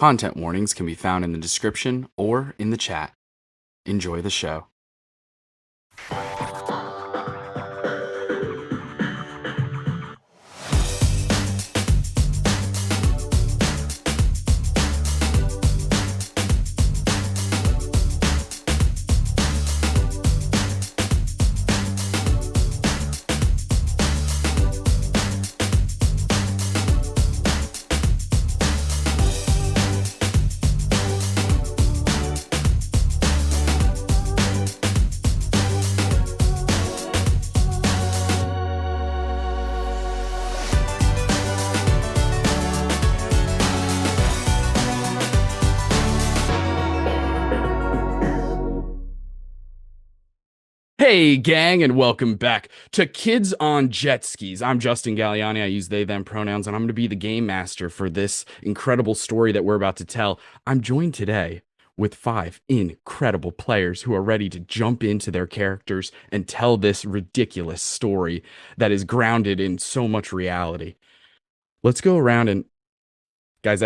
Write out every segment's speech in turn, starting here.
Content warnings can be found in the description or in the chat. Enjoy the show. Hey, gang, and welcome back to Kids on Jetskis. I'm Justin Galliani. I use they, them pronouns, and I'm going to be the game master for this incredible story that we're about to tell. I'm joined today with 5 incredible players who are ready to jump into their characters and tell this ridiculous story that is grounded in so much reality. Let's go around and, guys,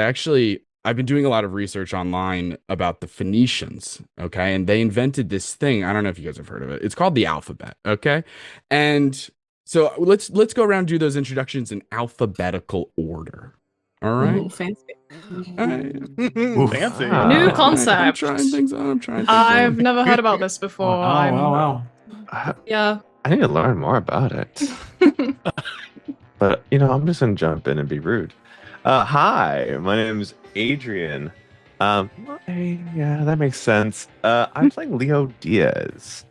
I've been doing a lot of research online about the Phoenicians, okay? And they invented this thing. I don't know if you guys have heard of it. It's called the alphabet, okay? And so let's go around and do those introductions in alphabetical order. All right? Ooh, fancy. All right. Fancy. New I'm concept. trying things on. I've never heard about this before. Wow. Yeah. I need to learn more about it. But, I'm just going to jump in and be rude. Hi, my name's Adrian. Yeah, that makes sense. I'm playing Leo Diaz.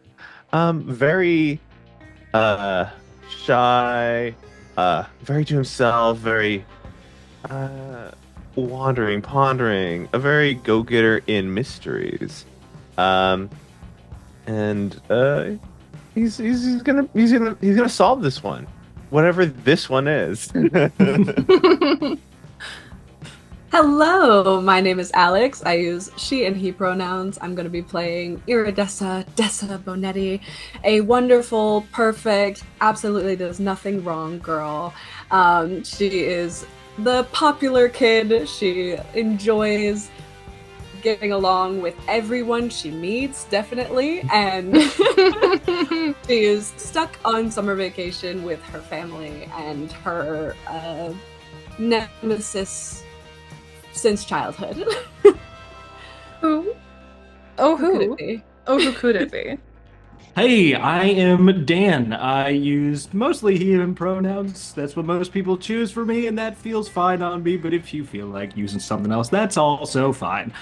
Very shy, very to himself, very wandering, pondering, a very go-getter in mysteries. And he's gonna solve this one, whatever this one is. Hello, my name is Alex. I use she and he pronouns. I'm going to be playing Iridessa Dessa Bonetti, a wonderful, perfect, absolutely does nothing wrong girl. She is the popular kid. She enjoys getting along with everyone she meets, definitely, and she is stuck on summer vacation with her family and her nemesis since childhood. Who? Oh, Who could who? it be? Oh, who could it be? Hey, I am Dan. I use mostly he, him pronouns. That's what most people choose for me, and that feels fine on me. But if you feel like using something else, that's also fine.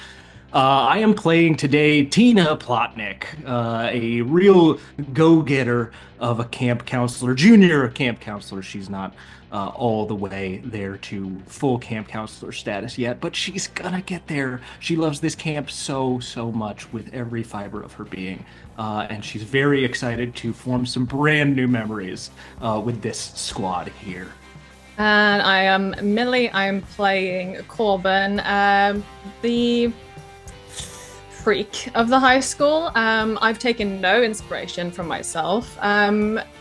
I am playing today Tina Plotnick, a real go-getter of a camp counselor, junior camp counselor. She's not all the way there to full camp counselor status yet, but she's gonna get there. She loves this camp so much with every fiber of her being, and she's very excited to form some brand new memories with this squad here. And I am Millie. I'm playing Corbin, the freak of the high school. I've taken no inspiration from myself.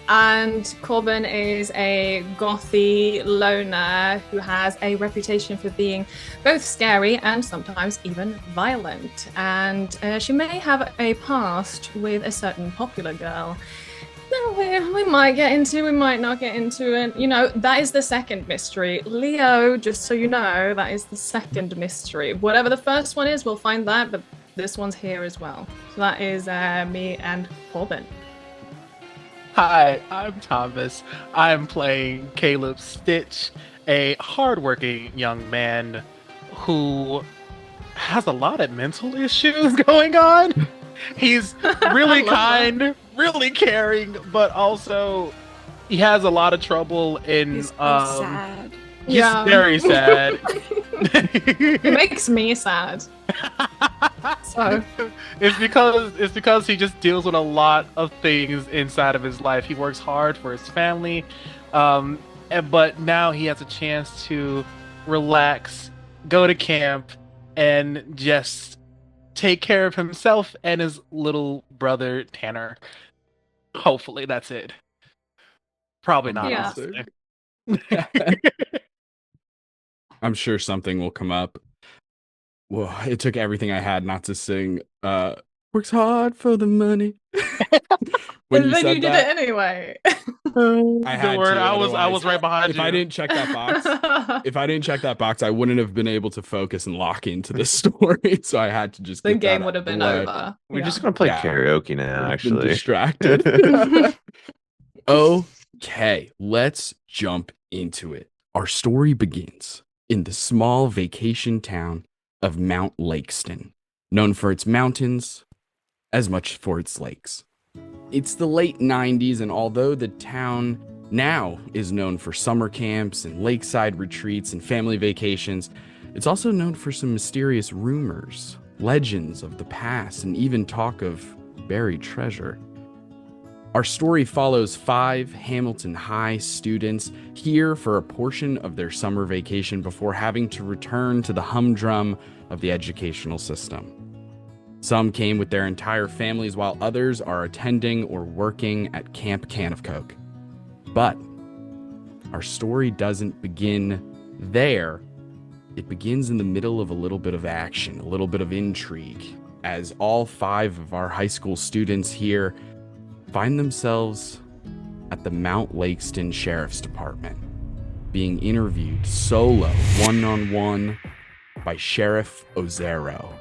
And Corbin is a gothy loner who has a reputation for being both scary and sometimes even violent. And she may have a past with a certain popular girl. No, we might get into, we might not get into it. That is the second mystery. Leo, just so you know, that is the second mystery. Whatever the first one is, we'll find that, but this one's here as well. So that is me and Corbin. Hi, I'm Thomas. I'm playing Caleb Stitch, a hardworking young man who has a lot of mental issues going on. He's really kind, really caring, but also he has a lot of trouble in He's so sad. He's very sad. It makes me sad. So it's because he just deals with a lot of things inside of his life. He works hard for his family, but now he has a chance to relax, go to camp, and just take care of himself and his little brother Tanner. Hopefully that's it. Probably not. Yeah. Honestly. I'm sure something will come up. well, it took everything I had not to sing works hard for the money. When And you then you said did that, it anyway. I Don't had worry, to. I Otherwise, was right behind if you. I didn't check that box, I wouldn't have been able to focus and lock into the story. So I had to just The get that game out would of have the been way. over. We're just Yeah. gonna play Yeah. karaoke now, Would have been actually. distracted. Okay, let's jump into it. Our story begins in the small vacation town of Mount Lakeston, known for its mountains as much for its lakes. It's the late 90s, and although the town now is known for summer camps and lakeside retreats and family vacations, it's also known for some mysterious rumors, legends of the past, and even talk of buried treasure. Our story follows 5 Hamilton High students here for a portion of their summer vacation before having to return to the humdrum of the educational system. Some came with their entire families, while others are attending or working at Camp Can of Coke. But our story doesn't begin there. It begins in the middle of a little bit of action, a little bit of intrigue, as all 5 of our high school students here find themselves at the Mount Lakeston Sheriff's Department, being interviewed solo, one-on-one, by Sheriff Ozero.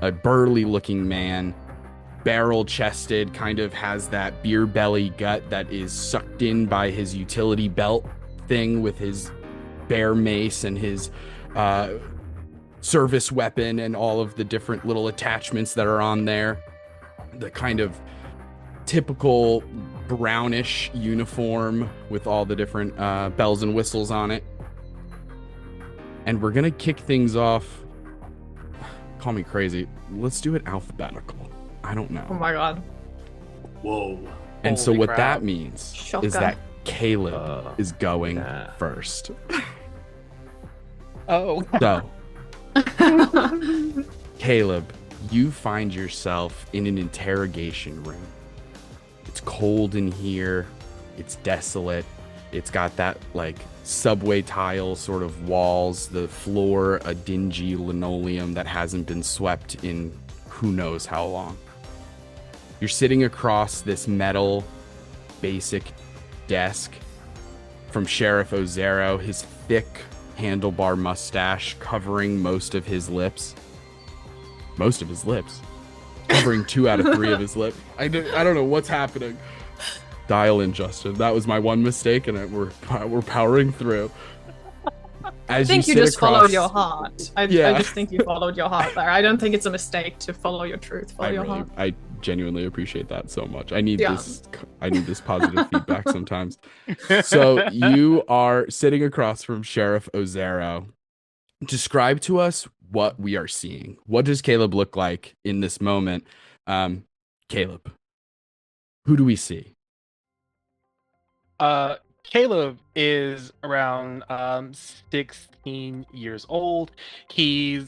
A burly-looking man, barrel-chested, kind of has that beer belly gut that is sucked in by his utility belt thing with his bear mace and his service weapon and all of the different little attachments that are on there. The kind of typical brownish uniform with all the different bells and whistles on it. And we're gonna kick things off. Call me crazy. Let's do it alphabetical. I don't know. Oh my god. Whoa. And so Holy what crap. that means Shotgun. is that Caleb is going yeah. first. Oh. So, Caleb, you find yourself in an interrogation room. It's cold in here. It's desolate. It's got that like subway tile sort of walls, the floor, a dingy linoleum that hasn't been swept in who knows how long. You're sitting across this metal basic desk from Sheriff Ozero, his thick handlebar mustache covering most of his lips. Most of his lips. Covering 2 out of 3 of his lips. I don't know what's happening. Dial in, Justin. That was my one mistake, and we're powering through. I As think you sit just across- followed your heart. I Yeah. just think you followed your heart there. I don't think it's a mistake to follow your truth, follow your heart. I genuinely appreciate that so much. I need Yeah. this positive feedback sometimes. So you are sitting across from Sheriff Ozero. Describe to us what we are seeing. What does Caleb look like in this moment? Caleb, who do we see? Caleb is around 16 years old. He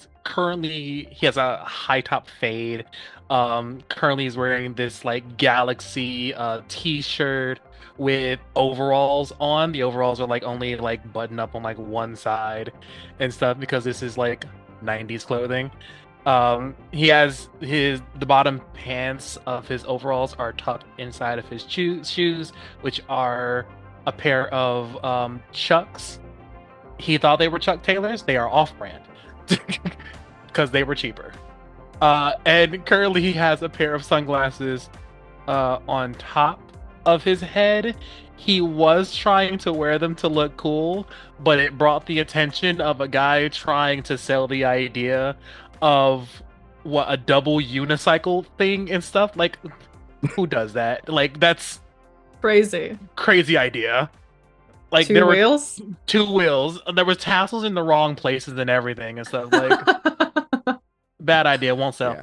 has a high top fade. Currently he's wearing this like Galaxy t-shirt with overalls on. The overalls are like only like button up on like one side and stuff because this is like 90s clothing. He has the bottom pants of his overalls are tucked inside of his shoes, which are a pair of Chucks. He thought they were Chuck Taylors. They are off-brand because they were cheaper. And currently he has a pair of sunglasses on top of his head. He was trying to wear them to look cool, but it brought the attention of a guy trying to sell the idea of a double unicycle thing and stuff. Like, who does that? Like, that's crazy idea. Like, Two there wheels? were 2 wheels. There was tassels in the wrong places and everything and stuff. Like, bad idea, won't sell.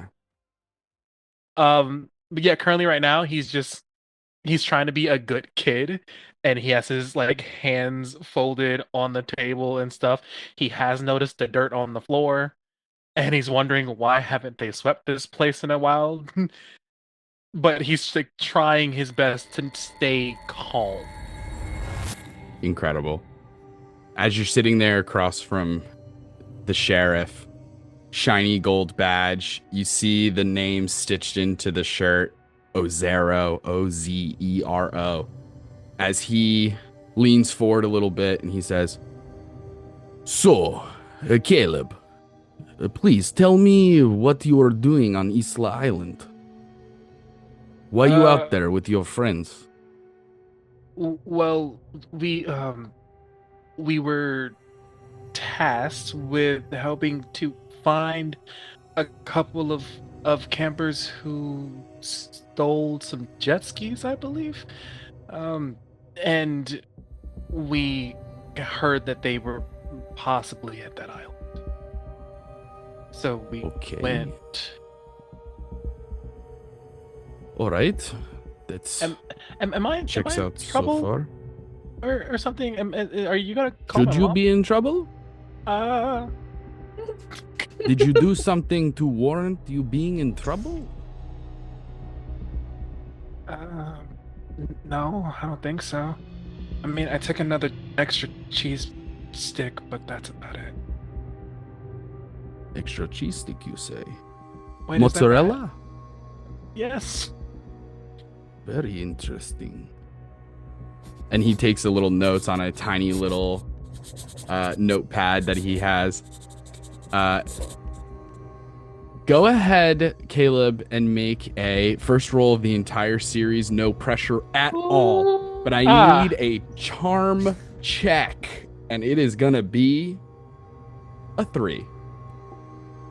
Yeah. But yeah, currently right now he's trying to be a good kid, and he has his like hands folded on the table and stuff. He has noticed the dirt on the floor, and he's wondering why haven't they swept this place in a while. But he's like trying his best to stay calm. Incredible. As you're sitting there across from the sheriff, shiny gold badge. You see the name stitched into the shirt, Ozero, Ozero, as he leans forward a little bit and he says, "So, Caleb, please tell me what you are doing on Isla Island. Why are you out there with your friends?" Well, we were tasked with helping to find a couple of campers who stole some jet skis, I believe. And we heard that they were possibly at that island. So we Okay. went. All right. That's Am I in checks out trouble so far. or something? Are you gonna call Should my you mom? be in trouble? Did you do something to warrant you being in trouble? No, I don't think so. I mean, I took another extra cheese stick, but that's about it. Extra cheese stick, you say? Wait, is that Mozzarella? bad? Yes. Very interesting. And he takes a little notes on a tiny little notepad that he has. Go ahead, Caleb, and make a first roll of the entire series. No pressure at all. But I need a charm check. And it is going to be a 3.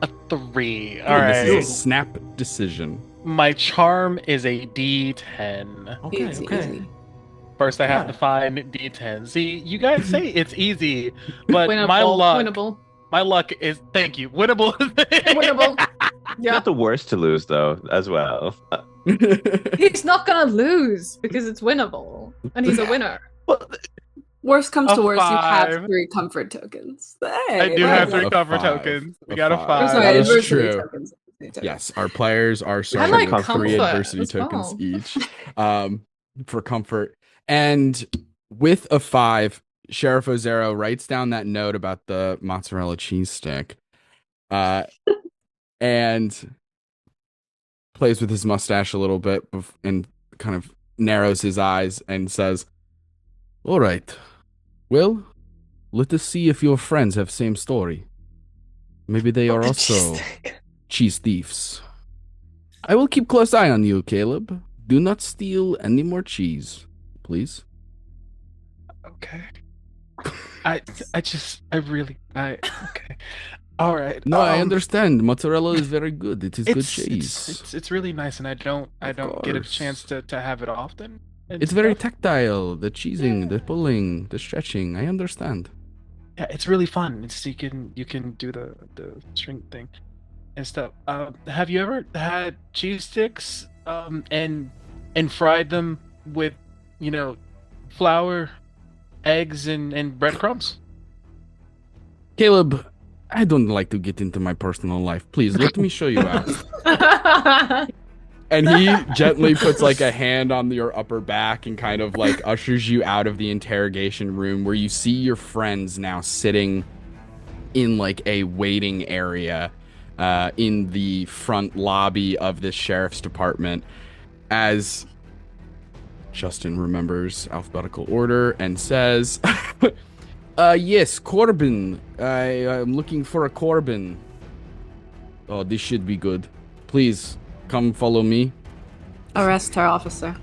A 3. All And right. This is a snap decision. My charm is a D10. Okay, Easy, okay. easy. First, I have Yeah. to find D10. See, you guys say it's easy, but Winnable. my luck, Winnable. my luck is thank you, winnable. Winnable. Yeah. Not the worst to lose though, as well. He's not gonna lose because it's winnable, and he's a winner. Well, Worst comes A to worst, you have 5. 3 comfort tokens. I Hey, do there have you go. 3 A cover 5. tokens. We A got a 5. Oh, 5. sorry, That is adversity true. tokens. Yes, our players are I starting like with 3 comfort adversity as tokens well. each for comfort. And with a 5, Sheriff Ozero writes down that note about the mozzarella cheese stick and plays with his mustache a little bit and kind of narrows his eyes and says, "All right, well, let us see if your friends have same story. Maybe they are also cheese thieves. I will keep close eye on you, Caleb. Do not steal any more cheese, please." Okay. I really okay. All right. No, I understand. Mozzarella is very good. It is good cheese. It's really nice, and I don't get a course. chance to have it often. and It's very stuff. tactile. The cheesing, the pulling, the stretching. I understand. Yeah, it's really fun. It's you can do the string thing and stuff. Have you ever had cheese sticks and fried them with flour, eggs, and breadcrumbs? Caleb, I don't like to get into my personal life. Please, let me show you out. And he gently puts like a hand on your upper back and kind of like ushers you out of the interrogation room where you see your friends now sitting in like a waiting area in the front lobby of this sheriff's department as Justin remembers alphabetical order and says, yes, Corbin. I'm looking for a Corbin. Oh, this should be good. Please, come follow me. Arrest her, officer.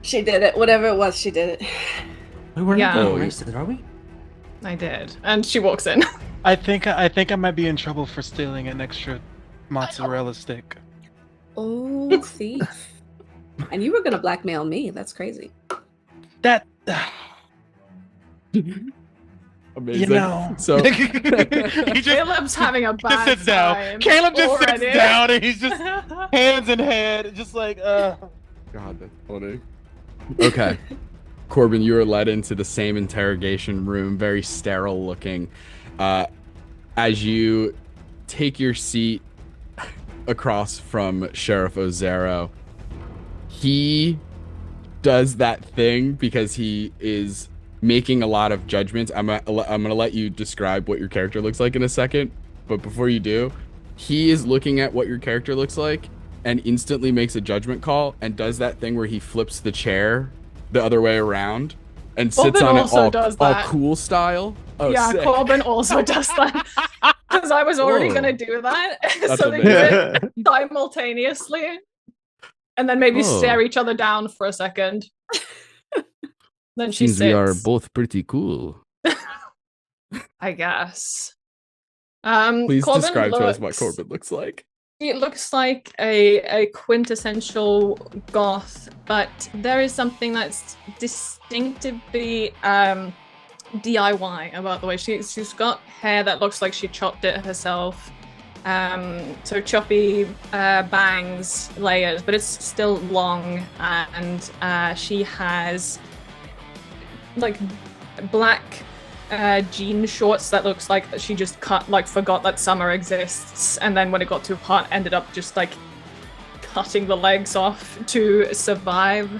She did it. Whatever it was, she did it. We weren't Yeah. getting arrested, are we? I did, and she walks in. I think I might be in trouble for stealing an extra mozzarella stick. Oh, thief. And you were gonna blackmail me. That's crazy. That Amazing. So he just Caleb's having a bad sits down. time Caleb just already. sits down and he's just hands in head, just like God, that's funny. Okay. Corbin, you are led into the same interrogation room, very sterile looking. As you take your seat across from Sheriff Ozero, he does that thing because he is making a lot of judgments. I'm gonna let you describe what your character looks like in a second. but before you do, he is looking at what your character looks like and instantly makes a judgment call and does that thing where he flips the chair the other way around and sits Corbin on it also does all that. cool style. Oh, Yeah, sick. Corbin also does that. Because I was already Oh. gonna do that. That's So they do amazing. it simultaneously. And then maybe Oh. stare each other down for a second. Then she Seems we are sits, both pretty cool. I guess. Please Corbin describe to us what Corbin looks like. It looks like a quintessential goth, but there is something that's distinctively DIY about the way she's got hair that looks like she chopped it herself. So choppy bangs, layers, but it's still long, and she has like black jean shorts that looks like she just forgot that summer exists, and then when it got too hot ended up just like cutting the legs off to survive.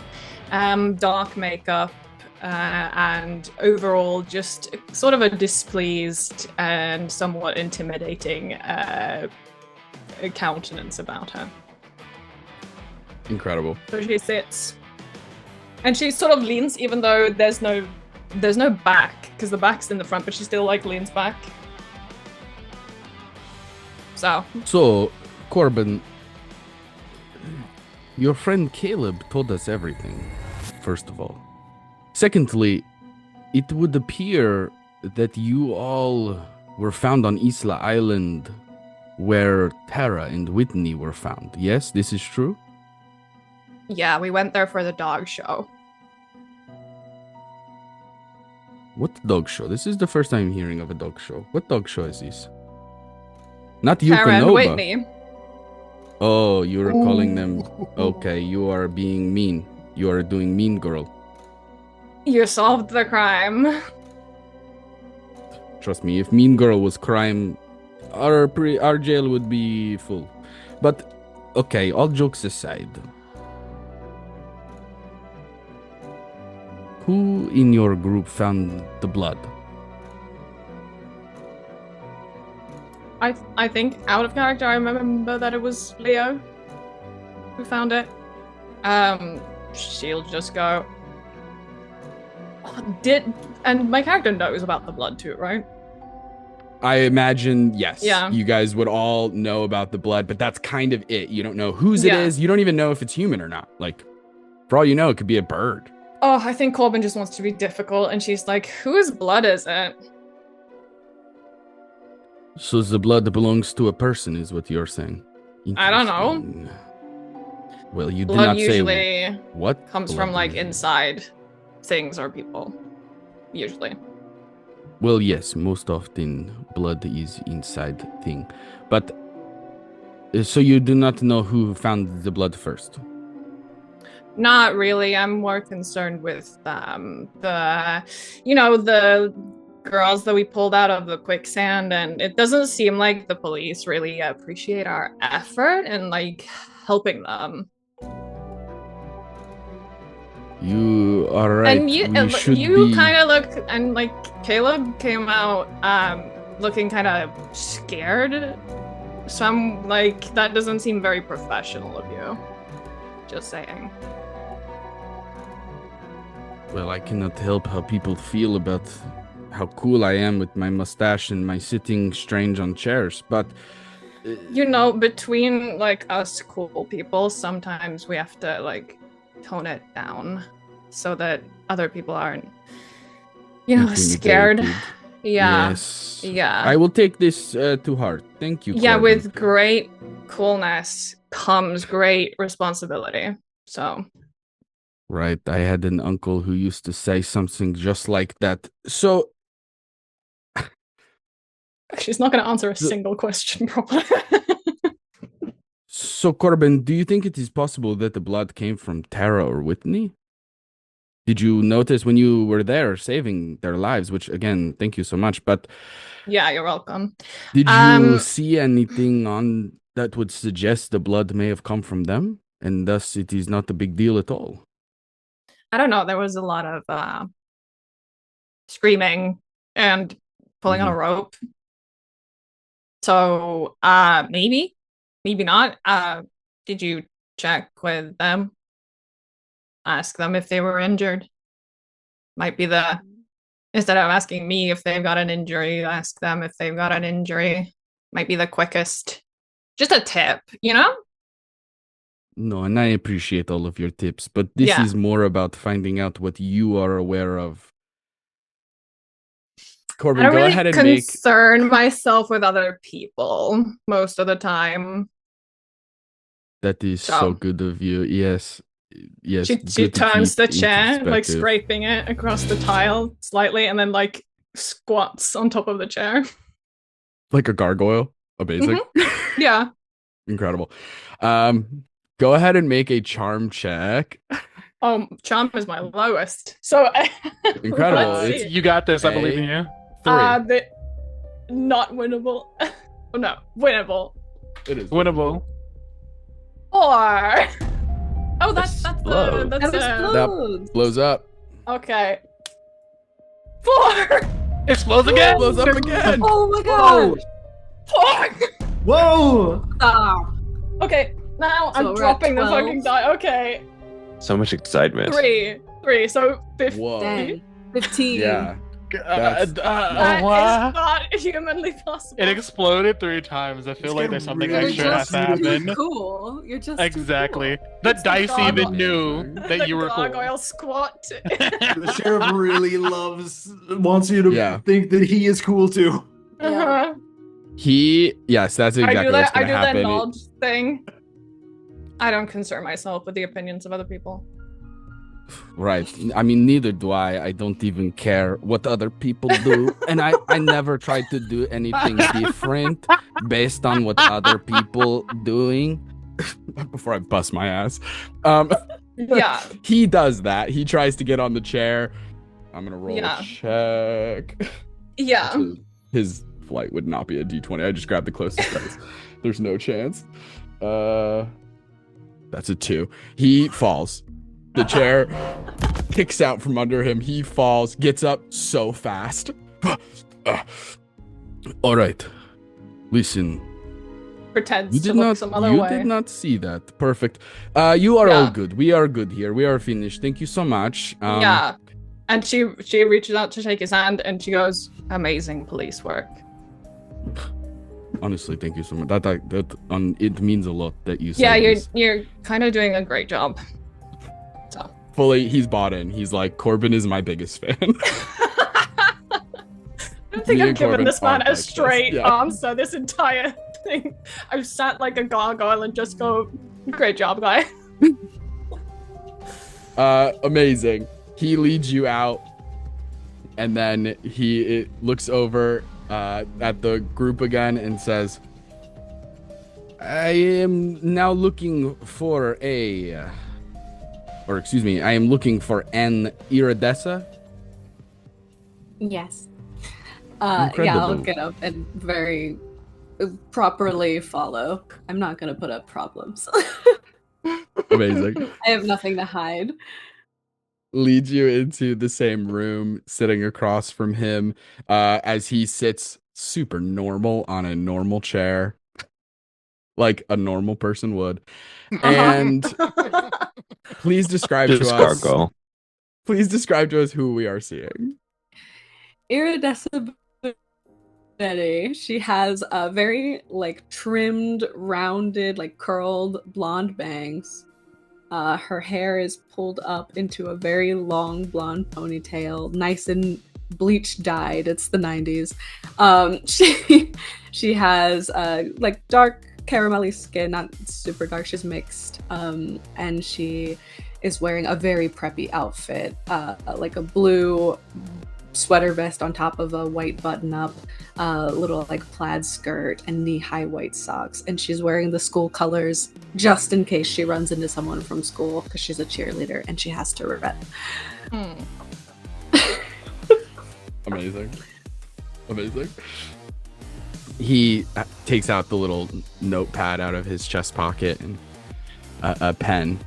Dark makeup, and overall just sort of a displeased and somewhat intimidating countenance about her. Incredible. So she sits and she sort of leans, even though there's no back, because the back's in the front, but she still like leans back. So Corbin, your friend Caleb told us everything, first of all. Secondly, it would appear that you all were found on Isla Island where Tara and Whitney were found. Yes, this is true? yeah, we went there for the dog show. What dog show? This is the first time I'm hearing of a dog show. What dog show is this? Not Tara and Yukonova. Whitney. Oh, you are calling them... Okay, you are being mean. You are doing mean girl. You solved the crime. Trust me, if mean girl was crime, our jail would be full. But, okay, all jokes aside. Who in your group found the blood? I think out of character, I remember that it was Leo who found it. She'll just go. And my character knows about the blood too, right? I imagine, yes. Yeah. You guys would all know about the blood, but that's kind of it. You don't know whose it Yeah. is. You don't even know if it's human or not. Like, for all you know, it could be a bird. Oh, I think Corbin just wants to be difficult, and she's like, whose blood is it? So the blood belongs to a person, is what you're saying. I don't know. Interesting. Well, you did Blood not say usually what comes blood from like usually. inside things or people. Usually. Well, yes, most often blood is inside thing. But, so you do not know who found the blood first? Not really. I'm more concerned with the girls that we pulled out of the quicksand, and it doesn't seem like the police really appreciate our effort in like helping them. You are right. And you kind of look, and like Caleb came out looking kind of scared. So I'm like, that doesn't seem very professional of you. Just saying. Well, I cannot help how people feel about how cool I am with my mustache and my sitting strange on chairs, but... You know, between, like, us cool people, sometimes we have to, like, tone it down so that other people aren't, scared. Yeah. Yes. Yeah. I will take this to heart. Thank you, Yeah, Corbin. with great coolness comes great responsibility. So... Right, I had an uncle who used to say something just like that. So... She's not going to answer a single question properly. So, Corbin, do you think it is possible that the blood came from Tara or Whitney? Did you notice when you were there saving their lives, which, again, thank you so much, but... Yeah, you're welcome. Did you see anything on that would suggest the blood may have come from them? And thus, it is not a big deal at all? I don't know. There was a lot of screaming and pulling on a rope. So, maybe not. Did you check with them? Ask them if they were injured. Might be instead of asking me if they've got an injury, ask them if they've got an injury. Might be the quickest. Just a tip, you know? No, and I appreciate all of your tips, but this is more about finding out what you are aware of. Corbin, I don't go really ahead and concern myself with other people most of the time. That is so good of you. Yes. Yes. She turns the chair, like scraping it across the tile slightly, and then like squats on top of the chair. Like a gargoyle. Amazing. Mm-hmm. Yeah. Incredible. Go ahead and make a charm check. Oh, charm is my lowest. So incredible. You got this. I believe in you. 3. Not winnable. Oh no, winnable. It is winnable. 4. Oh, that's that blows up. Okay. 4. Explodes again. Blows up again. Oh my god. 4. Whoa. Oh. Okay, now So I'm dropping the 12. fucking die. Okay. So much excitement. 3. So 15. Whoa. 10, 15. Yeah. That is not humanly possible. It exploded 3 times. I feel like there's something You're extra has just to happen. too cool. You're just Exactly. Too cool. The It's the dice even gargoyle. knew that you were cool. Gargoyle squat. The sheriff really wants you to think that he is cool too. Uh-huh. Yes, that's exactly what's I going do to happen. that nod thing. I don't concern myself with the opinions of other people. Right. I mean, neither do I. I don't even care what other people do. And I never try to do anything different based on what other people doing before I bust my ass. Yeah. He does that. He tries to get on the chair. I'm going to roll a check. Yeah. His flight would not be a D20. I just grabbed the closest dice. There's no chance. That's a 2. He falls. The chair kicks out from under him. He falls, gets up so fast. All right. Listen. Pretends You to did look not. some other You way. did not see that. Perfect. You are all good. We are good here. We are finished. Thank you so much. Yeah. And she reaches out to shake his hand, and she goes, "Amazing police work." Honestly, thank you so much. It means a lot that you say. Yeah, this. you're kind of doing a great job. So Fully, he's bought in. He's like, Corbin is my biggest fan. I don't think Me I've and given Corbin this man aren't a like this. straight Yeah. answer this entire thing. I've sat like a gargoyle and just go, "Great job, guy." Amazing. He leads you out, and then he looks over at the group again and says, I am now looking for I am looking for an Iridessa. Yes. Yeah, I'll Incredible. get up and very properly follow. I'm not gonna put up problems. Amazing. I have nothing to hide. Leads you into the same room, sitting across from him, as he sits super normal on a normal chair, like a normal person would. And please describe Just to us. gargoyle. Please describe to us who we are seeing. Iridessa Betty. She has a very like trimmed, rounded, like curled blonde bangs. Her hair is pulled up into a very long blonde ponytail, nice and bleach dyed. It's the 90s. She has like dark caramelly skin, not super dark. She's mixed, and she is wearing a very preppy outfit, like a blue sweater vest on top of a white button-up, little like plaid skirt and knee-high white socks, and she's wearing the school colors just in case she runs into someone from school because she's a cheerleader and she has to rep. Amazing. He takes out the little notepad out of his chest pocket and a pen.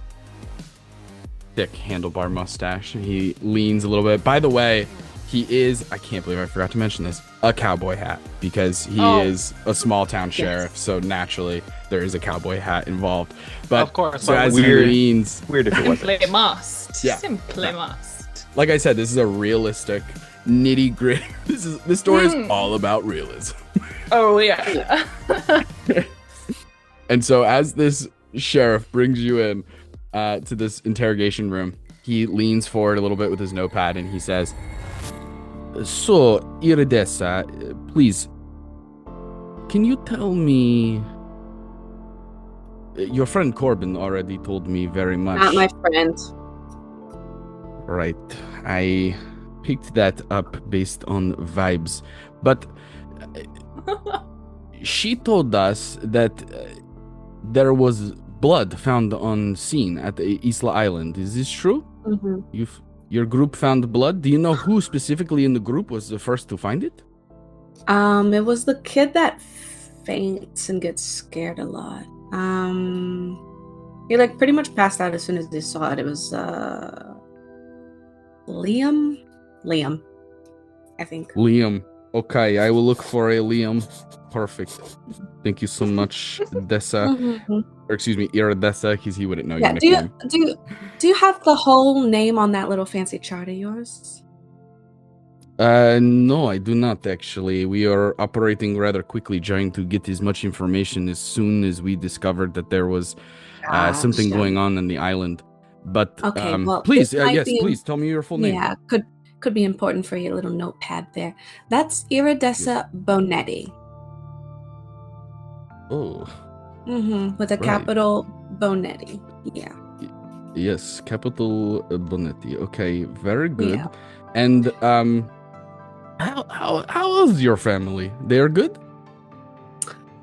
Thick handlebar mustache. He leans a little bit. By the way, he is, I can't believe I forgot to mention this, a cowboy hat because he Oh, is a small town sheriff, Yes. so naturally there is a cowboy hat involved. But Of course, so why as wouldn't he Weird. leans, Weird if it wasn't. simply must. Yeah. Simply No. must. like I said, this is a realistic, nitty gritty. This story is Mm. all about realism. Oh yeah. And so as this sheriff brings you in to this interrogation room, he leans forward a little bit with his notepad and he says, "So, Iridessa, please, can you tell me? Your friend Corbin already told me very much. Not my friend. Right. I picked that up based on vibes. But she told us that there was blood found on scene at the Isla Island. Is this true? Hmm. Your group found blood? Do you know who specifically in the group was the first to find it? It was the kid that faints and gets scared a lot. He like pretty much passed out as soon as they saw it. It was Liam? Liam, I think. Liam. Okay, I will look for a Liam. Perfect. Thank you so much, Dessa. Mhm. Or excuse me, Iridessa, because he wouldn't know Yeah, your do you nickname. do you have the whole name on that little fancy chart of yours? No, I do not actually. We are operating rather quickly, trying to get as much information as soon as we discovered that there was something Gotcha. going on the island. But Okay, well, please, this might yes, be please tell me your full name. yeah, could be important for your little notepad there. That's Iridessa Bonetti. Oh, With a Right. capital Bonetti. Yeah. yes, capital Bonetti. Okay, very good. Yeah. And how is your family? They are good?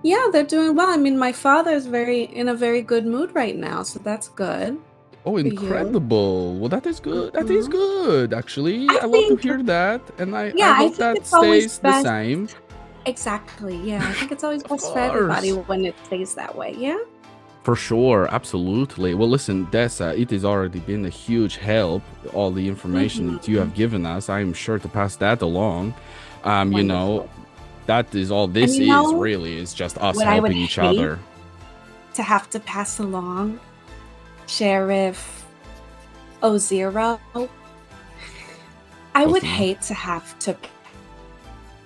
Yeah, they're doing well. I mean, my father's in a very good mood right now, so that's good. Oh, you. incredible. Well, that is good. That is Mhm. good, actually. I I love to think hear that. And I yeah, I hope think that it's always stays the best. same. Exactly. Yeah, I think it's always Of best for everybody course. when it stays that way. Yeah. For sure, absolutely. Well, listen, Dessa, it has already been a huge help, all the information that you have given us. I am sure to pass that along. You know, Wonderful. that is all And this you is know really is just us what I would helping each hate other. to have to pass along, Sheriff Ozero. I would Ozero. hate to have to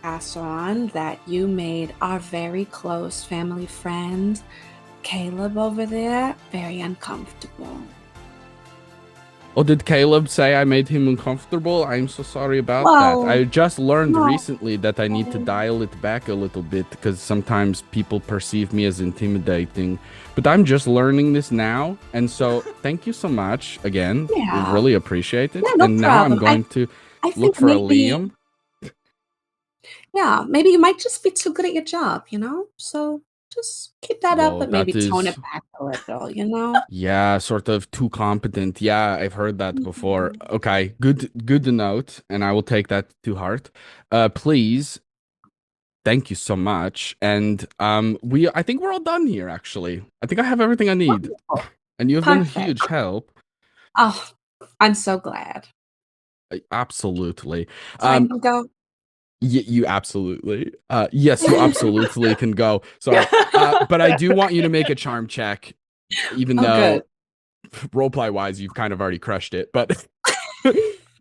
pass on that you made our very close family friend, Caleb over there, very uncomfortable. Oh, did Caleb say I made him uncomfortable? I'm so sorry about that. Well, I just learned no. recently that I need to dial it back a little bit because sometimes people perceive me as intimidating. But I'm just learning this now. And so thank you so much again. We Yeah. really appreciate it. Yeah, no And now I'm problem. going to I look think for a maybe, Liam. yeah, maybe you might just be too good at your job, So just keep that up, Whoa, but maybe that tone is, it back a little. yeah, sort of too competent. Yeah, I've heard that before. Mhm. Okay, good to note, and I will take that to heart. Please, thank you so much. And I think we're all done here, actually. I think I have everything I need. Wonderful. And you have been a Perfect. huge help. Oh, I'm so glad. Absolutely. So I can go. You absolutely. Yes, you absolutely can go. Sorry. But I do want you to make a charm check, even Oh, though good. roleplay wise, you've kind of already crushed it. But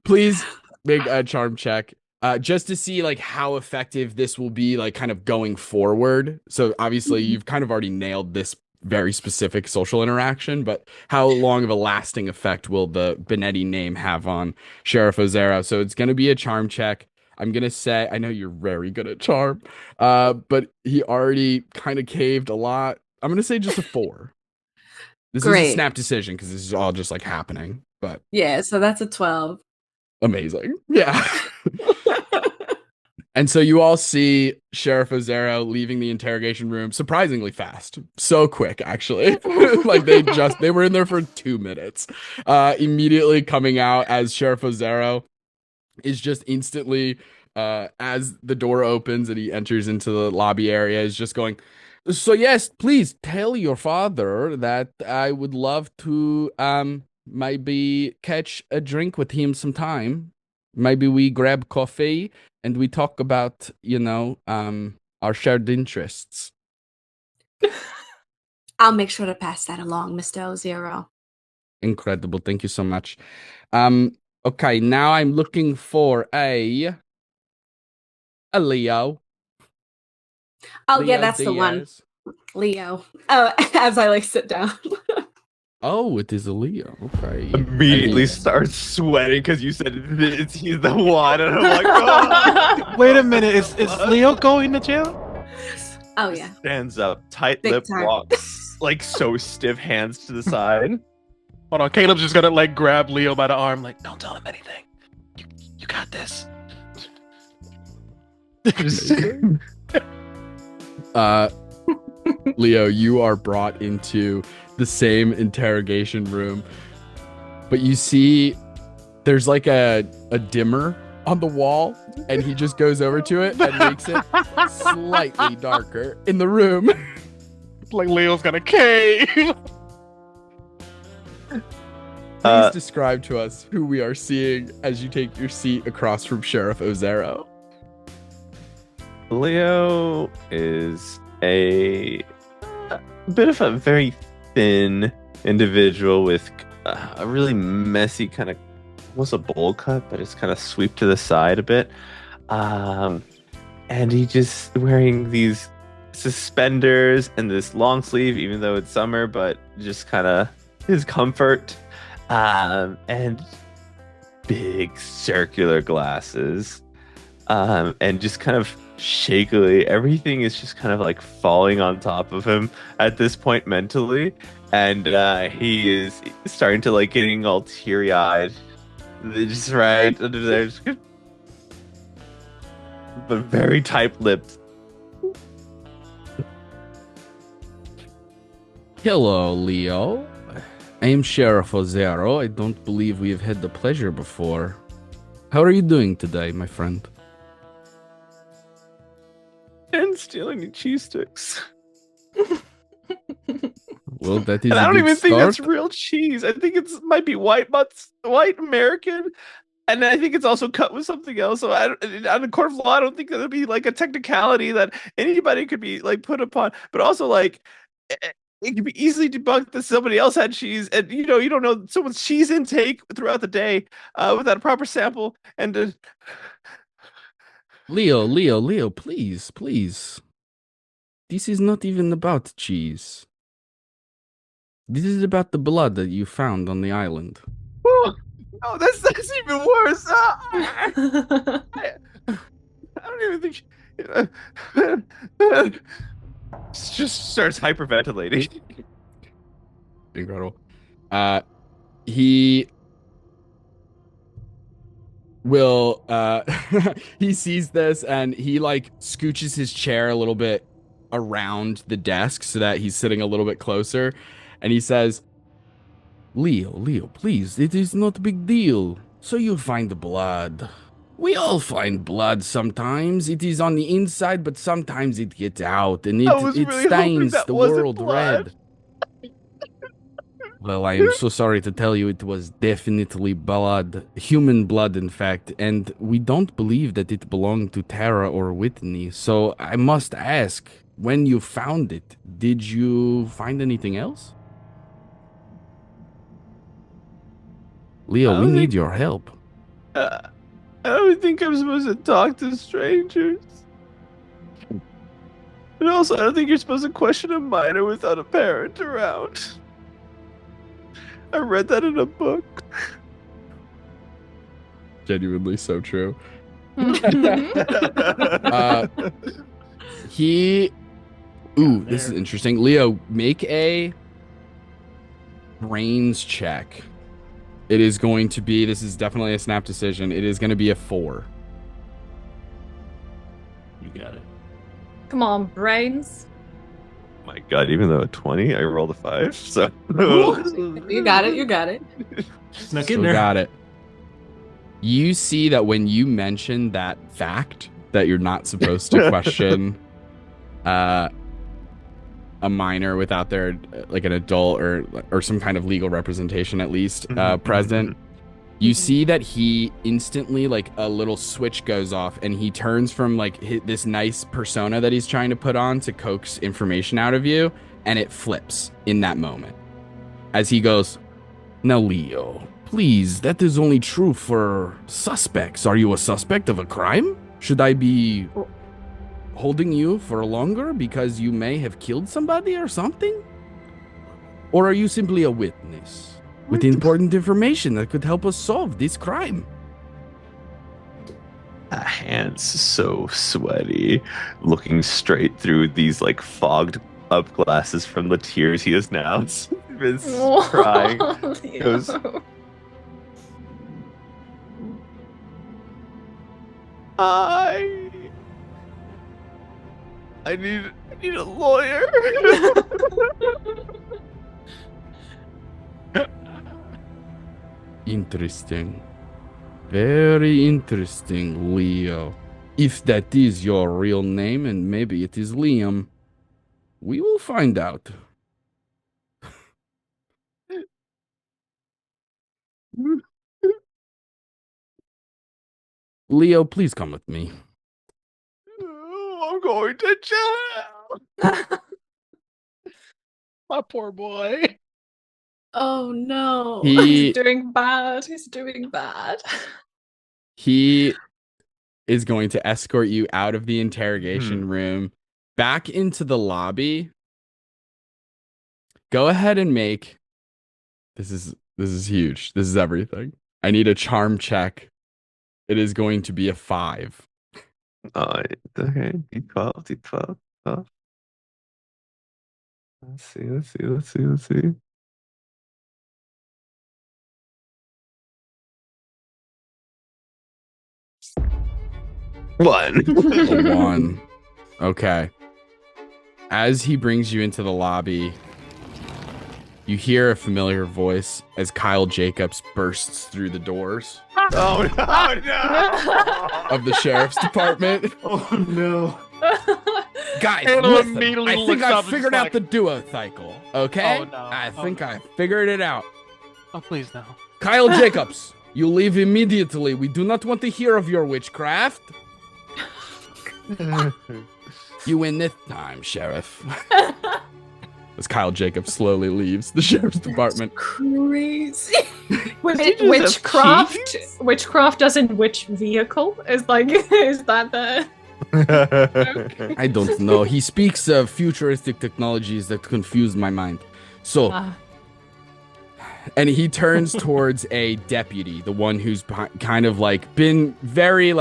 please make a charm check. Just to see like how effective this will be, like kind of going forward. So obviously Mhm. you've kind of already nailed this very specific social interaction, but how long of a lasting effect will the Benetti name have on Sheriff Ozero? So it's gonna be a charm check. I'm gonna say I know you're very good at charm, but he already kind of caved a lot. I'm gonna say just a 4. This is a Great. snap decision because this is all just like happening, but Yeah, so that's a 12. amazing. Yeah. And so you all see Sheriff Ozero leaving the interrogation room surprisingly fast. So quick, actually. Like they were in there for 2 minutes. Immediately coming out as Sheriff Ozero is just instantly as the door opens and he enters into the lobby area is just going, "So yes, please tell your father that I would love to maybe catch a drink with him sometime." Maybe we grab coffee and we talk about, our shared interests. I'll make sure to pass that along, Mr. Ozero. Incredible. Thank you so much. Okay, now I'm looking for a Leo. Oh, Leo yeah, that's the one. Diaz. Leo. Oh, as I sit down. Oh, it is a Leo. Okay. Immediately starts sweating because you said he's the one, and I'm like, oh. Wait a minute, is Leo going to jail? Oh, yeah. Stands up, tight Big lip time. walks, like so stiff, hands to the side. Hold on, Caleb's just gonna like grab Leo by the arm, like, don't tell him anything. You got this. Leo, you are brought into the same interrogation room, but you see there's like a dimmer on the wall, and he just goes over to it and makes it slightly darker in the room. Like Leo's gonna cave. Please describe to us who we are seeing as you take your seat across from Sheriff Ozero. Leo is a bit of a very thin individual with a really messy kind of, almost a bowl cut, but it's kind of sweep to the side a bit. And he just wearing these suspenders and this long sleeve, even though it's summer, but just kind of his comfort. And big circular glasses. And just kind of shakily, everything is just kind of like falling on top of him at this point mentally. And he is starting to like getting all teary-eyed. Just right under there. But very tight-lipped. Hello, Leo. I am Sheriff Ozero. I don't believe we have had the pleasure before. How are you doing today, my friend? And stealing your cheese sticks. Well, that is And a I don't good even think that's start. real cheese. I think it's might be white American, and I think it's also cut with something else. So on the court of law, I don't think that'd be like a technicality that anybody could be like put upon. But also like it could be easily debunked that somebody else had cheese, and you don't know someone's cheese intake throughout the day without a proper sample. And Leo, please. This is not even about cheese. This is about the blood that you found on the island. oh, no, that's even worse. I don't even think. Just starts hyperventilating. Incredible. He will he sees this and he like scooches his chair a little bit around the desk so that he's sitting a little bit closer, and he says, Leo, please, it is not a big deal. So you find blood. We all find blood sometimes. It is on the inside, but sometimes it gets out, and it really stains that the wasn't world blood. red. Well, I am so sorry to tell you it was definitely blood. Human blood, in fact. And we don't believe that it belonged to Tara or Whitney. So I must ask, when you found it, did you find anything else? Leo, we need your help. I don't think I'm supposed to talk to strangers. And also, I don't think you're supposed to question a minor without a parent around. I read that in a book. Genuinely so true. This is interesting. Leo, make a brains check. It is going to be, this is definitely a snap decision. It is going to be a 4. You got it. Come on, brains. My God, even though a 20, I rolled a 5. So You got it. Snuck So in there. got it. You see that when you mention that fact that you're not supposed to question a minor without their like an adult or some kind of legal representation at least present, You see that he instantly, like, a little switch goes off, and he turns from, like, this nice persona that he's trying to put on to coax information out of you, and it flips in that moment. As he goes, "Now, Leo, please, that is only true for suspects. Are you a suspect of a crime? Should I be holding you for longer because you may have killed somebody or something? Or are you simply a witness with important information that could help us solve this crime?" Hands so sweaty, looking straight through these like fogged up glasses from the tears he has now been crying. He goes, I need a lawyer. Interesting. Very interesting, Leo. If that is your real name, and maybe it is Liam, we will find out. Leo, please come with me. I'm going to jail. My poor boy. Oh no. He He's doing bad. He's doing bad. he is going to escort you out of the interrogation room, back into the lobby. Go ahead and make this is huge. This is everything. I need a charm check. It is going to be a 5. Okay, D12, D12. Oh. Let's see. One. A 1. Okay. As he brings you into the lobby, you hear a familiar voice as Kyle Jacobs bursts through the doors Oh no! of the sheriff's department. Oh no. Guys, Hannah listen, immediately I think looks I up and figured is out like, the duocycle, okay? Oh, no. I Oh, think no. I figured it out. Oh, please no. Kyle Jacobs, you leave immediately. We do not want to hear of your witchcraft. You win this time, Sheriff. As Kyle Jacobs slowly leaves the sheriff's department. Crazy. Witchcraft as in which vehicle? Is like is that the I don't know. He speaks of futuristic technologies that confuse my mind. So, and he turns towards a deputy, the one who's kind of like been very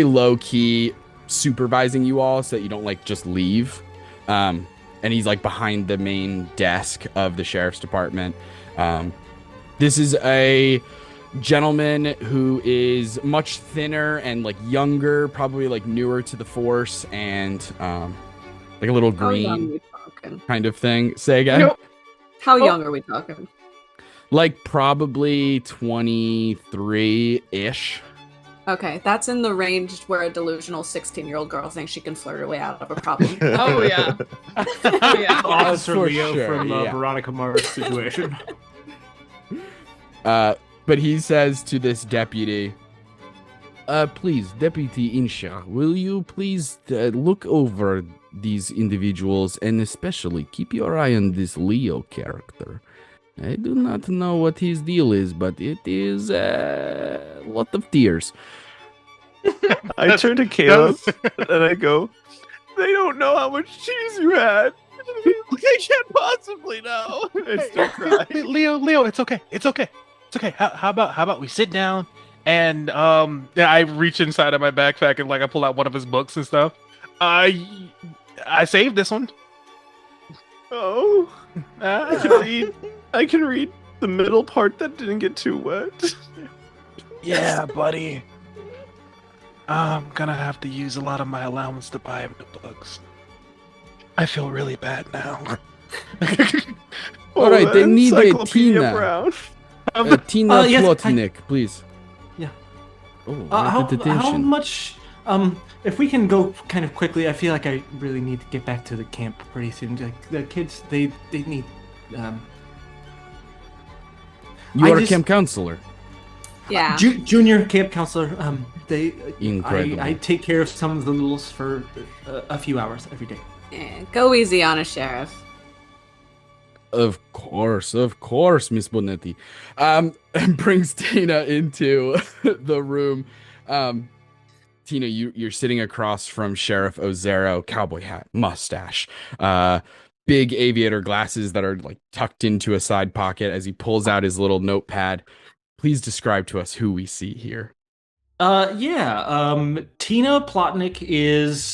low key supervising you all so that you don't like just leave. And he's like behind the main desk of the sheriff's department. This is a gentleman who is much thinner and like younger, probably like newer to the force, and like a little How young are green we talking? kind of thing. Say again. Nope. How young are we talking? Like probably 23-ish. Okay, that's in the range where a delusional 16-year-old girl thinks she can flirt her way out of a problem. Oh yeah. Oh yeah. Officer For Leo sure, from yeah. Veronica Mars situation. But he says to this deputy, please, Deputy Insha, will you please look over these individuals and especially keep your eye on this Leo character. I do not know what his deal is, but it is a lot of tears. I turn to Caleb and I go, "They don't know how much cheese you had. They can't possibly know." I start crying. Leo, it's okay. It's okay. How about we sit down and I reach inside of my backpack and like I pull out one of his books and stuff. I saved this one. Oh, I can read the middle part that didn't get too wet. Yeah, buddy. I'm gonna have to use a lot of my allowance to buy him the books. I feel really bad now. All right, they need a Tina. Brown. Tina yes, Plotnik, please. Yeah. Oh, How attention. much? If we can go kind of quickly, I feel like I really need to get back to the camp pretty soon. Like the kids, they need. You are a camp counselor. Yeah. Junior camp counselor. Incredible. I take care of some of the littles for a few hours every day. Yeah, go easy on a sheriff. Of course, Miss Bonetti. And brings Tina into the room. Tina, you're sitting across from Sheriff Ozero, cowboy hat, mustache, big aviator glasses that are like tucked into a side pocket as he pulls out his little notepad. Please describe to us who we see here. Tina Plotnick is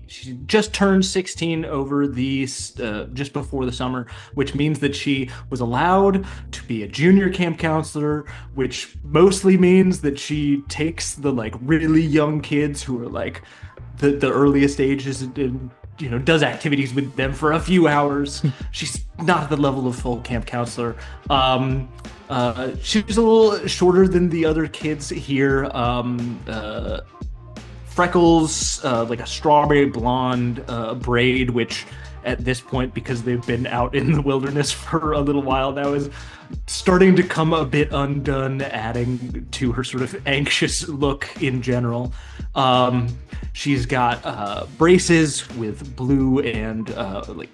she just turned 16 over the just before the summer, which means that she was allowed to be a junior camp counselor, which mostly means that she takes the like really young kids who are like the earliest ages and does activities with them for a few hours. She's not at the level of full camp counselor. She's a little shorter than the other kids here. Freckles, like a strawberry blonde braid, which at this point, because they've been out in the wilderness for a little while now, is starting to come a bit undone, adding to her sort of anxious look in general. She's got braces with blue and like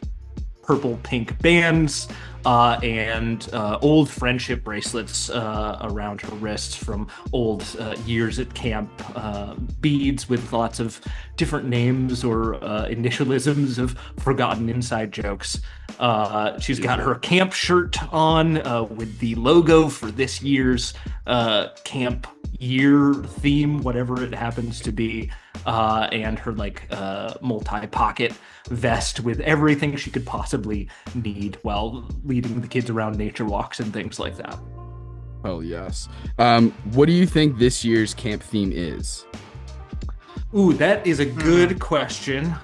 purple pink bands and old friendship bracelets around her wrists from old years at camp, beads with lots of different names or initialisms of forgotten inside jokes. She's got her camp shirt on with the logo for this year's camp year theme, whatever it happens to be, and her like multi-pocket vest with everything she could possibly need while leading the kids around nature walks and things like that. Oh yes. What do you think this year's camp theme is? Ooh, that is a good question.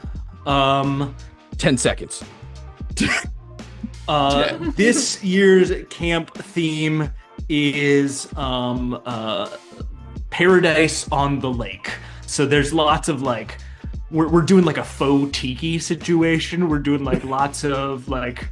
10 seconds. This year's camp theme is Paradise on the Lake. So there's lots of like, we're doing like a faux tiki situation. We're doing like lots of like,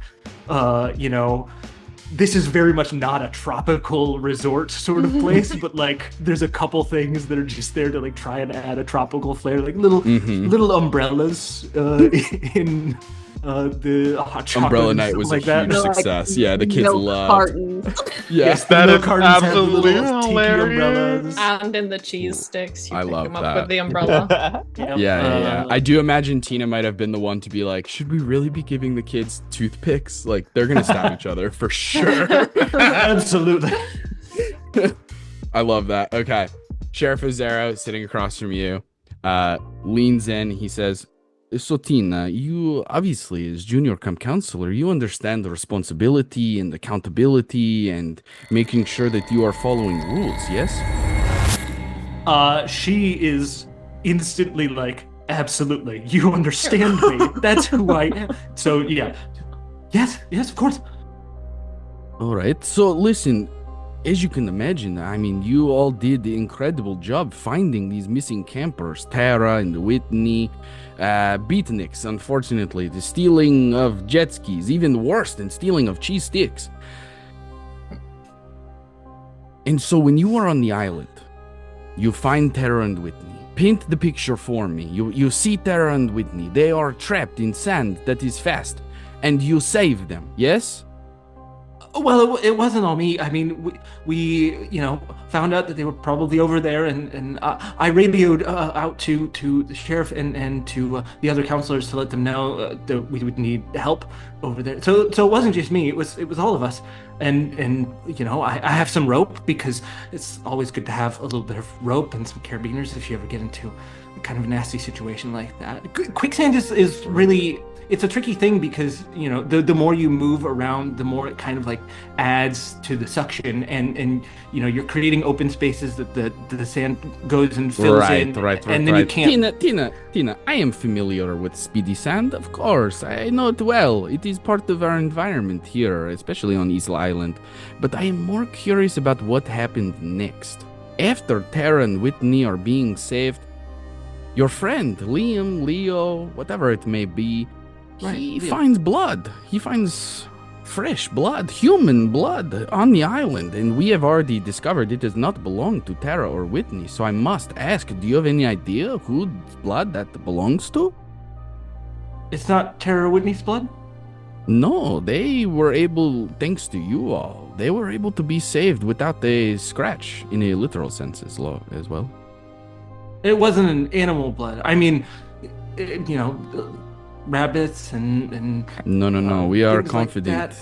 this is very much not a tropical resort sort of place, but like there's a couple things that are just there to like try and add a tropical flair, like little umbrellas in the hot chocolate. Umbrella night was like a huge success. Yeah, the kids loved. Cartons. Yes, that is cartons absolutely have little tiki umbrellas. And in the cheese sticks, you I pick love them up that. with the umbrella. Yep. Yeah. I do imagine Tina might have been the one to be like, should we really be giving the kids toothpicks? Like, they're gonna stab each other for sure. Absolutely. I love that. Okay. Sheriff Ozero sitting across from you, leans in. He says, so Tina, you obviously as junior camp counselor, you understand the responsibility and accountability and making sure that you are following rules, yes? She is instantly like, absolutely, you understand me. That's who I am. So yeah. Yes, of course. All right. So listen, as you can imagine, I mean, you all did the incredible job finding these missing campers, Tara and Whitney, beatniks, unfortunately, the stealing of jet skis, even worse than stealing of cheese sticks. And so when you are on the island, you find Tara and Whitney. Paint the picture for me. You see Tara and Whitney. They are trapped in sand that is fast, and you save them, yes? Well, it wasn't all me. I mean, we found out that they were probably over there, and I radioed out to the sheriff and to the other counselors to let them know that we would need help over there. So it wasn't just me. It was all of us. And I have some rope because it's always good to have a little bit of rope and some carabiners if you ever get into kind of a nasty situation like that. Quicksand is really. It's a tricky thing because, the more you move around, the more it kind of like adds to the suction and you're creating open spaces that the sand goes and fills in. Right. And then you can't. Tina, I am familiar with speedy sand, of course. I know it well. It is part of our environment here, especially on Isla Island. But I am more curious about what happened next. After Tara and Whitney are being saved, your friend, Liam, Leo, whatever it may be, he finds blood. He finds fresh blood, human blood on the island, and we have already discovered it does not belong to Tara or Whitney. So I must ask, do you have any idea whose blood that belongs to? It's not Tara Whitney's blood? No, they were able, thanks to you all, they were able to be saved without a scratch in a literal sense as well. It wasn't an animal blood. I mean, rabbits and No. We are things like confident.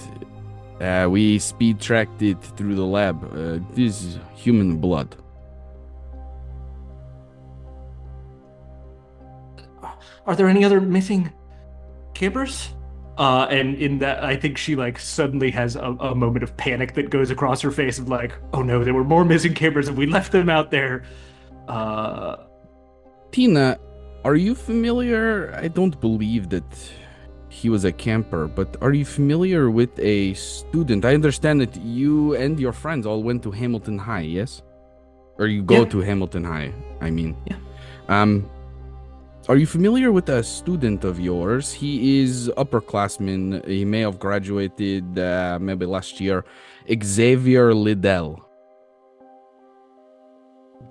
We speed tracked it through the lab. This is human blood. Are there any other missing campers? And in that, I think she like suddenly has a moment of panic that goes across her face of like, oh no, there were more missing campers and we left them out there. Tina, are you familiar? I don't believe that he was a camper, but are you familiar with a student? I understand that you and your friends all went to Hamilton High, yes? Or you go to Hamilton High, I mean. Yeah. Are you familiar with a student of yours? He is upperclassman. He may have graduated maybe last year. Xavier Liddell.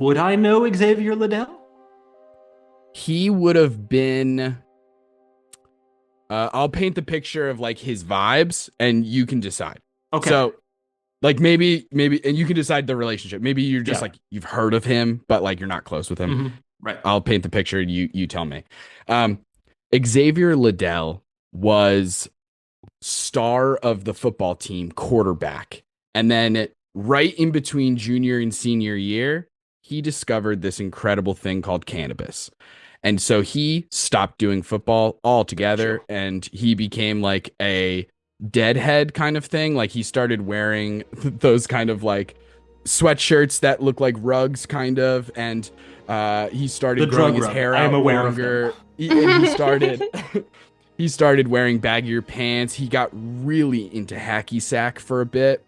Would I know Xavier Liddell? He would have been... I'll paint the picture of like his vibes and you can decide. Okay. So like maybe, and you can decide the relationship. Maybe you're just like, you've heard of him, but like you're not close with him. Mm-hmm. Right. I'll paint the picture. You tell me. Xavier Liddell was star of the football team, quarterback. And then right in between junior and senior year, he discovered this incredible thing called cannabis. And so he stopped doing football altogether and he became like a deadhead kind of thing. Like he started wearing those kind of like sweatshirts that look like rugs kind of. And he started growing his hair out longer. He started he started wearing baggier pants. He got really into hacky sack for a bit.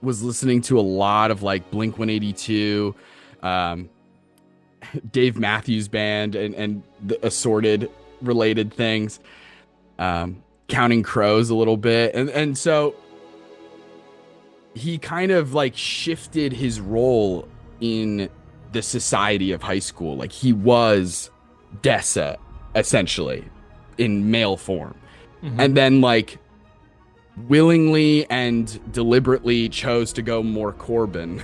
Was listening to a lot of like Blink 182, Dave Matthews Band, and the assorted related things. Counting Crows a little bit, and so he kind of like shifted his role in the society of high school. Like he was Dessa essentially in male form. Mm-hmm. And then like willingly and deliberately chose to go more Corbin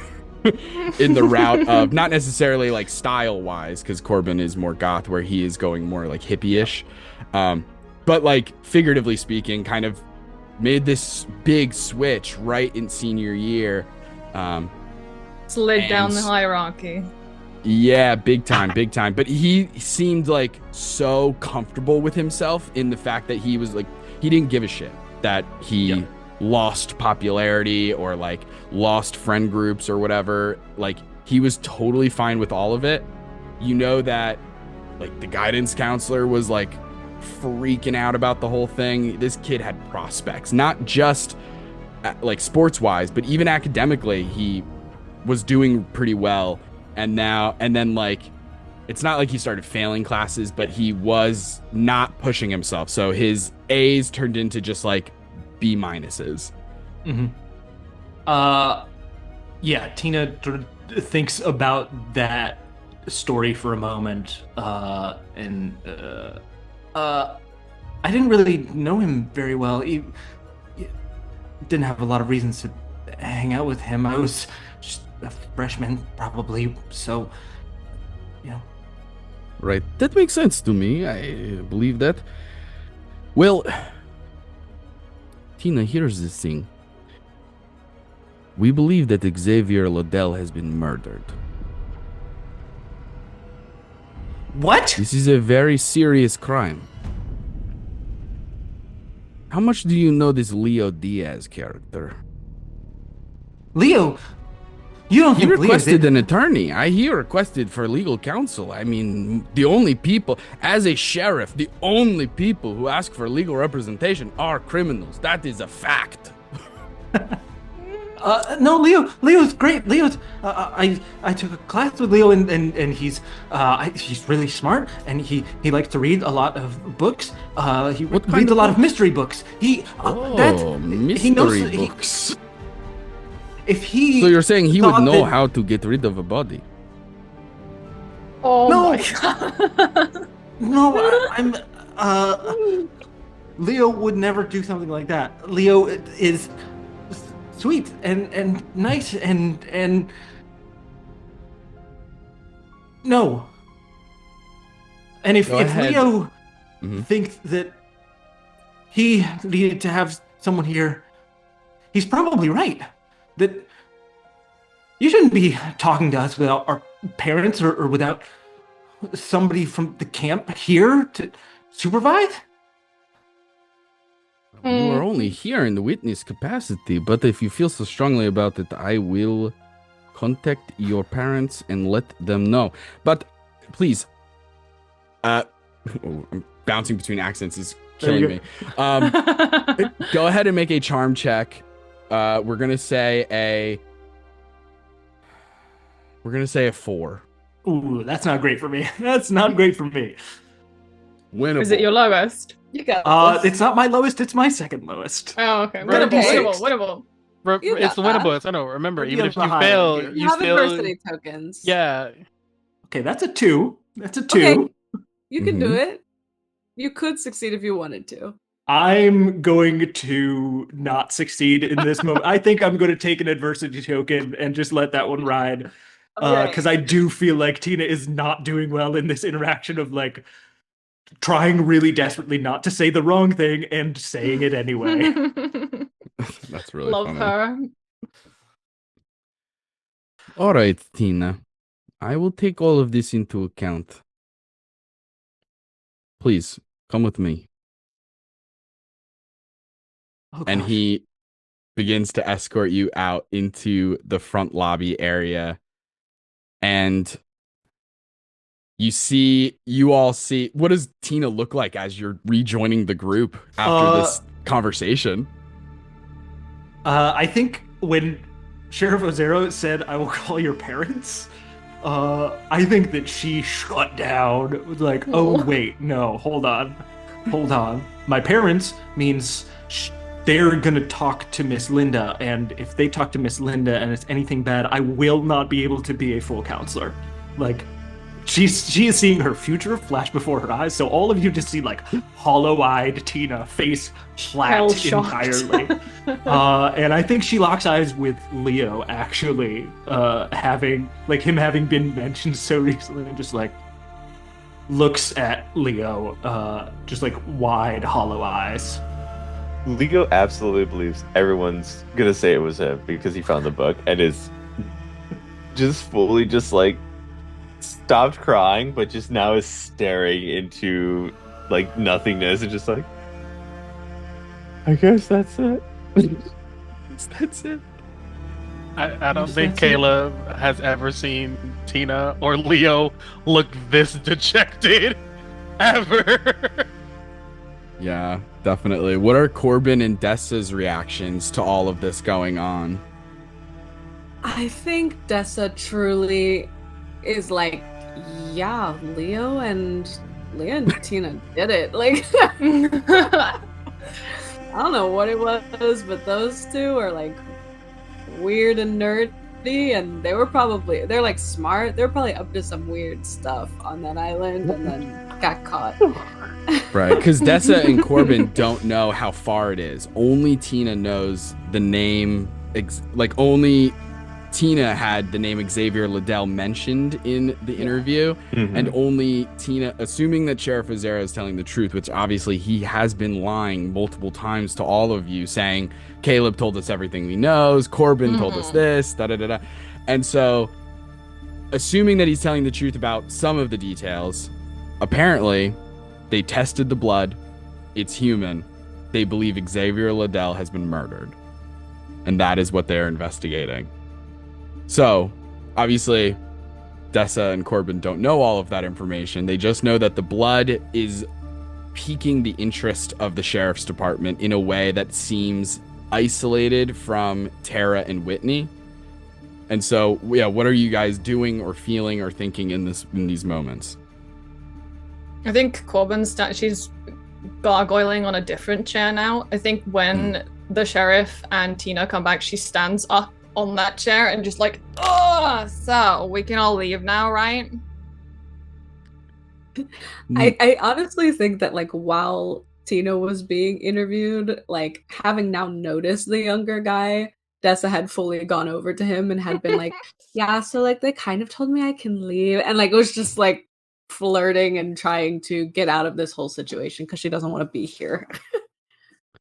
in the route of not necessarily like style wise, because Corbin is more goth where he is going more like hippie-ish, but like figuratively speaking kind of made this big switch right in senior year. Slid down the hierarchy. Yeah, big time. But he seemed like so comfortable with himself in the fact that he was like, he didn't give a shit that he lost popularity or like lost friend groups or whatever. Like he was totally fine with all of it. You know that like the guidance counselor was like freaking out about the whole thing. This kid had prospects, not just like sports wise, but even academically, he was doing pretty well. And then like, it's not like he started failing classes, but he was not pushing himself. So his A's turned into just like B minuses. Mm-hmm. Yeah, Tina thinks about that story for a moment. I didn't really know him very well. He didn't have a lot of reasons to hang out with him. I was just a freshman, probably, so, you know. Right, that makes sense to me. I believe that. Well, Tina, here's the thing. We believe that Xavier Liddell has been murdered. What? This is a very serious crime. How much do you know this Leo Diaz character? Leo? You don't think he requested Leo an attorney. He requested for legal counsel. I mean, the only people, as a sheriff, the only people who ask for legal representation are criminals. That is a fact. No, Leo's great. I took a class with Leo, and he's really smart, and he likes to read a lot of books. He reads a lot of mystery books. Mystery books. So you're saying he would know how to get rid of a body? Oh No. my god. No, I'm. Leo would never do something like that. Leo is sweet and nice and no. And if Leo thinks that he needed to have someone here, he's probably right. That you shouldn't be talking to us without our parents or without somebody from the camp here to supervise. You are only here in the witness capacity, but if you feel so strongly about it, I will contact your parents and let them know. But please, I'm bouncing between accents is killing me. Go ahead and make a charm check. We're gonna say a 4. Ooh, that's not great for me. That's not great for me. Winnable. Is it your lowest? You got this. It's not my lowest, it's my second lowest. Oh, okay. Okay. Winnable. It's winnable. I know. Remember, even if you fail, you have still adversity tokens. Yeah. Okay, that's a 2. That's a 2. Okay. You can do it. You could succeed if you wanted to. I'm going to not succeed in this moment. I think I'm going to take an adversity token and just let that one ride. Because I do feel like Tina is not doing well in this interaction of like trying really desperately not to say the wrong thing and saying it anyway. That's really Love funny. her. All right, Tina. I will take all of this into account. Please, come with me. Oh, And gosh. he begins to escort you out into the front lobby area. And you all see, what does Tina look like as you're rejoining the group after this conversation? I think when Sheriff Ozero said, "I will call your parents," I think that she shut down. It was like, oh, wait, no, hold on. My parents means they're gonna talk to Miss Linda, and if they talk to Miss Linda and it's anything bad, I will not be able to be a full counselor. Like, she is seeing her future flash before her eyes, so all of you just see, like, hollow-eyed Tina, face flat entirely. And I think she locks eyes with Leo, actually, having been mentioned so recently, and just, like, looks at Leo, just, like, wide, hollow eyes. Leo absolutely believes everyone's gonna say it was him because he found the book and is just fully just like stopped crying, but just now is staring into like nothingness and just like, I guess that's it. That's it. I don't think Caleb has ever seen Tina or Leo look this dejected ever. Yeah, definitely. What are Corbin and Dessa's reactions to all of this going on? I think Dessa truly is like, yeah, Leo and Tina did it. Like, I don't know what it was, but those two are like weird and nerdy, and they're like smart. They're probably up to some weird stuff on that island and then got caught. Right, because Dessa and Corbin don't know how far it is. Only Tina knows the name, only Tina had the name Xavier Liddell mentioned in the interview, and only Tina, assuming that Sheriff Ozero is telling the truth, which obviously he has been lying multiple times to all of you, saying, Caleb told us everything he knows, Corbin told us this, da-da-da-da. And so, assuming that he's telling the truth about some of the details, apparently, they tested the blood. It's human. They believe Xavier Liddell has been murdered. And that is what they're investigating. So, obviously, Dessa and Corbin don't know all of that information. They just know that the blood is piquing the interest of the sheriff's department in a way that seems isolated from Tara and Whitney. And so, yeah, what are you guys doing or feeling or thinking in these moments? I think Corbin's she's gargoyling on a different chair now. I think when the sheriff and Tina come back, she stands up on that chair and just like, oh, so we can all leave now, right? I honestly think that like while Tina was being interviewed, like having now noticed the younger guy, Dessa had fully gone over to him and had been like, yeah, so like they kind of told me I can leave, and like it was just like flirting and trying to get out of this whole situation because she doesn't want to be here.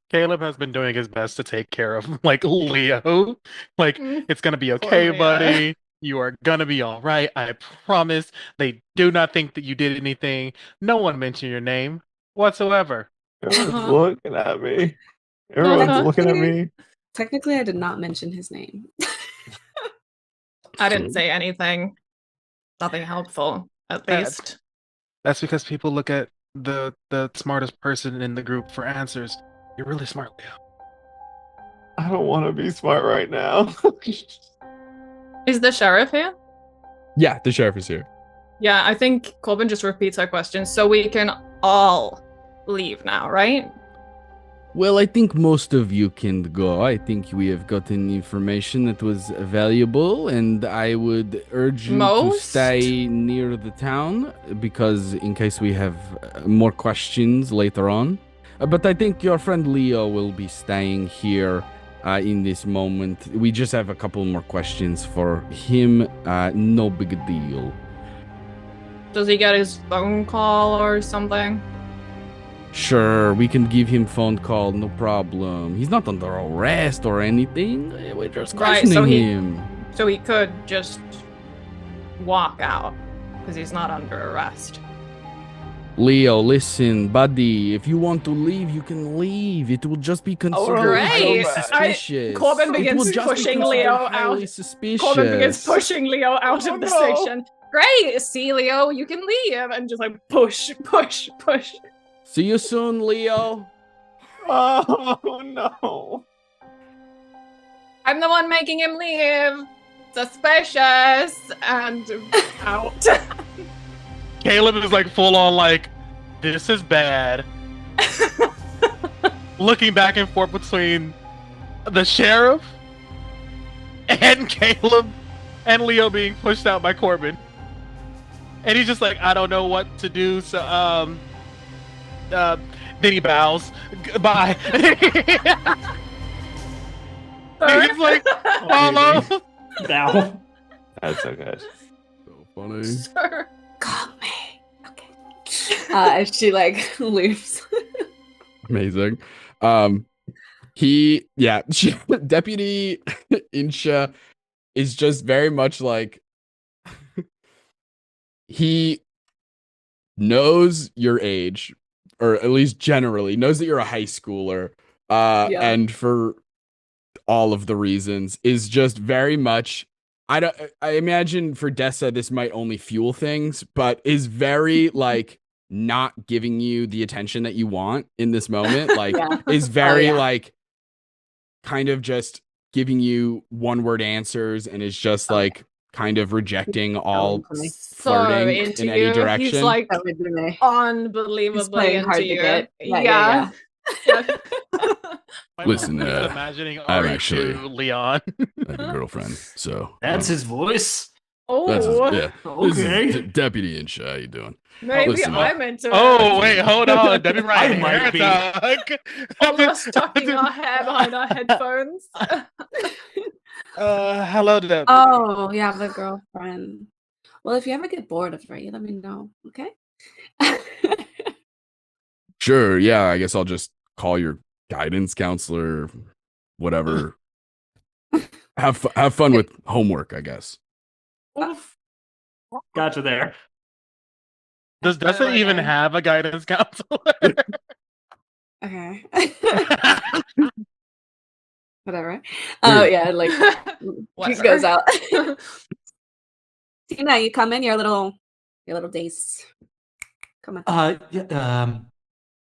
Caleb has been doing his best to take care of like Leo. Like, it's gonna be Poor okay, Leo. buddy. You are gonna be all right. I promise. They do not think that you did anything. No one mentioned your name whatsoever. Everyone's looking at me. Everyone's looking at me. Technically, I did not mention his name. I didn't say anything. Nothing helpful, at least. That's because people look at the smartest person in the group for answers. You're really smart, Leo. I don't want to be smart right now. Is the sheriff here? Yeah, the sheriff is here. Yeah, I think Corbin just repeats her question, so we can all leave now, right? Well, I think most of you can go. I think we have gotten information that was valuable, and I would urge you to stay near the town because in case we have more questions later on. But I think your friend Leo will be staying here in this moment. We just have a couple more questions for him. No big deal. Does he get his phone call or something? Sure, we can give him phone call, no problem. He's not under arrest or anything. We're just questioning him. So he could just walk out because he's not under arrest. Leo, listen, buddy. If you want to leave, you can leave. It will just be considered highly suspicious. Corbin begins pushing Leo out. Corbin begins pushing Leo out of the station. Great, see, Leo, you can leave, and just like push. See you soon, Leo. Oh no! I'm the one making him leave. Suspicious and out. Caleb is like full on like, this is bad. Looking back and forth between the sheriff and Caleb and Leo being pushed out by Corbin. And he's just like, I don't know what to do, so then he bows. Goodbye. He's like, follow. Now. That's so good. So funny. Sir. Call me. Okay. As she like leaves. Amazing. Deputy Insha is just very much like he knows your age, or at least generally knows that you're a high schooler, and for all of the reasons is just very much. I imagine for Dessa this might only fuel things, but is very like not giving you the attention that you want in this moment. Like is very like kind of just giving you one word answers and is just like kind of rejecting all flirting in any direction. He's like unbelievably into you. Yeah. Listen, imagining I'm actually Leon. I have a girlfriend, so that's his voice. Oh, okay. This is Deputy Insha. How you doing? Maybe Listen, I'm into. Oh wait, hold on. That'd be right. I might be. Almost tucking our hair behind our headphones. Hello, Deputy. Oh, you have a girlfriend. Well, if you ever get bored of her, you let me know, okay? Sure. Yeah, I guess I'll just call your guidance counselor, whatever. have fun with homework, I guess. Gotcha there. Does Dessa even have a guidance counselor? Okay. Whatever. Oh yeah, like he goes out. Tina, you come in, your little days. Come on.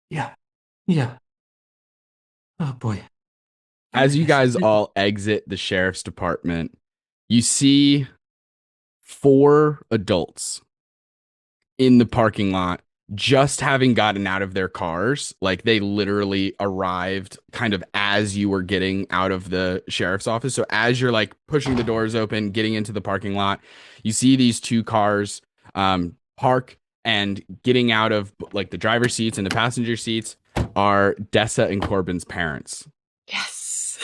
Yeah. Oh boy. As you guys all exit the sheriff's department, you see 4 adults in the parking lot just having gotten out of their cars. Like they literally arrived kind of as you were getting out of the sheriff's office. So as you're like pushing the doors open, getting into the parking lot, you see these 2 cars park, and getting out of like the driver's seats and the passenger seats are Dessa and Corbin's parents. Yes.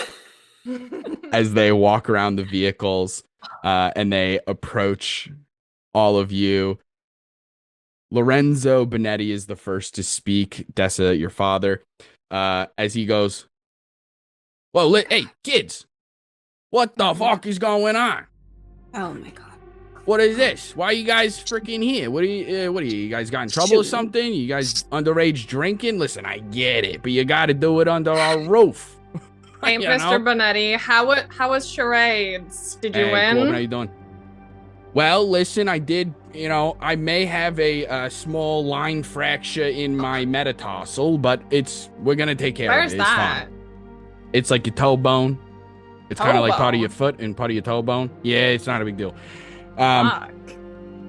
As they walk around the vehicles and they approach all of you. Lorenzo Benetti is the first to speak. Dessa, your father, as he goes, well, hey, kids, what the fuck is going on? Oh my god. What is this? Why are you guys freaking here? What are you guys got in trouble or something? You guys underage drinking? Listen, I get it, but you got to do it under our roof. Hey, Mr. Bonetti, how was charades? Did you win? Cool, how you doing? Well, listen, I did, I may have a small line fracture in my metatarsal, but we're going to take care Where's of it. It's that? fine. It's like your toe bone. It's kind of like part of bone? your foot and part of your toe bone. Yeah, it's not a big deal. Fuck.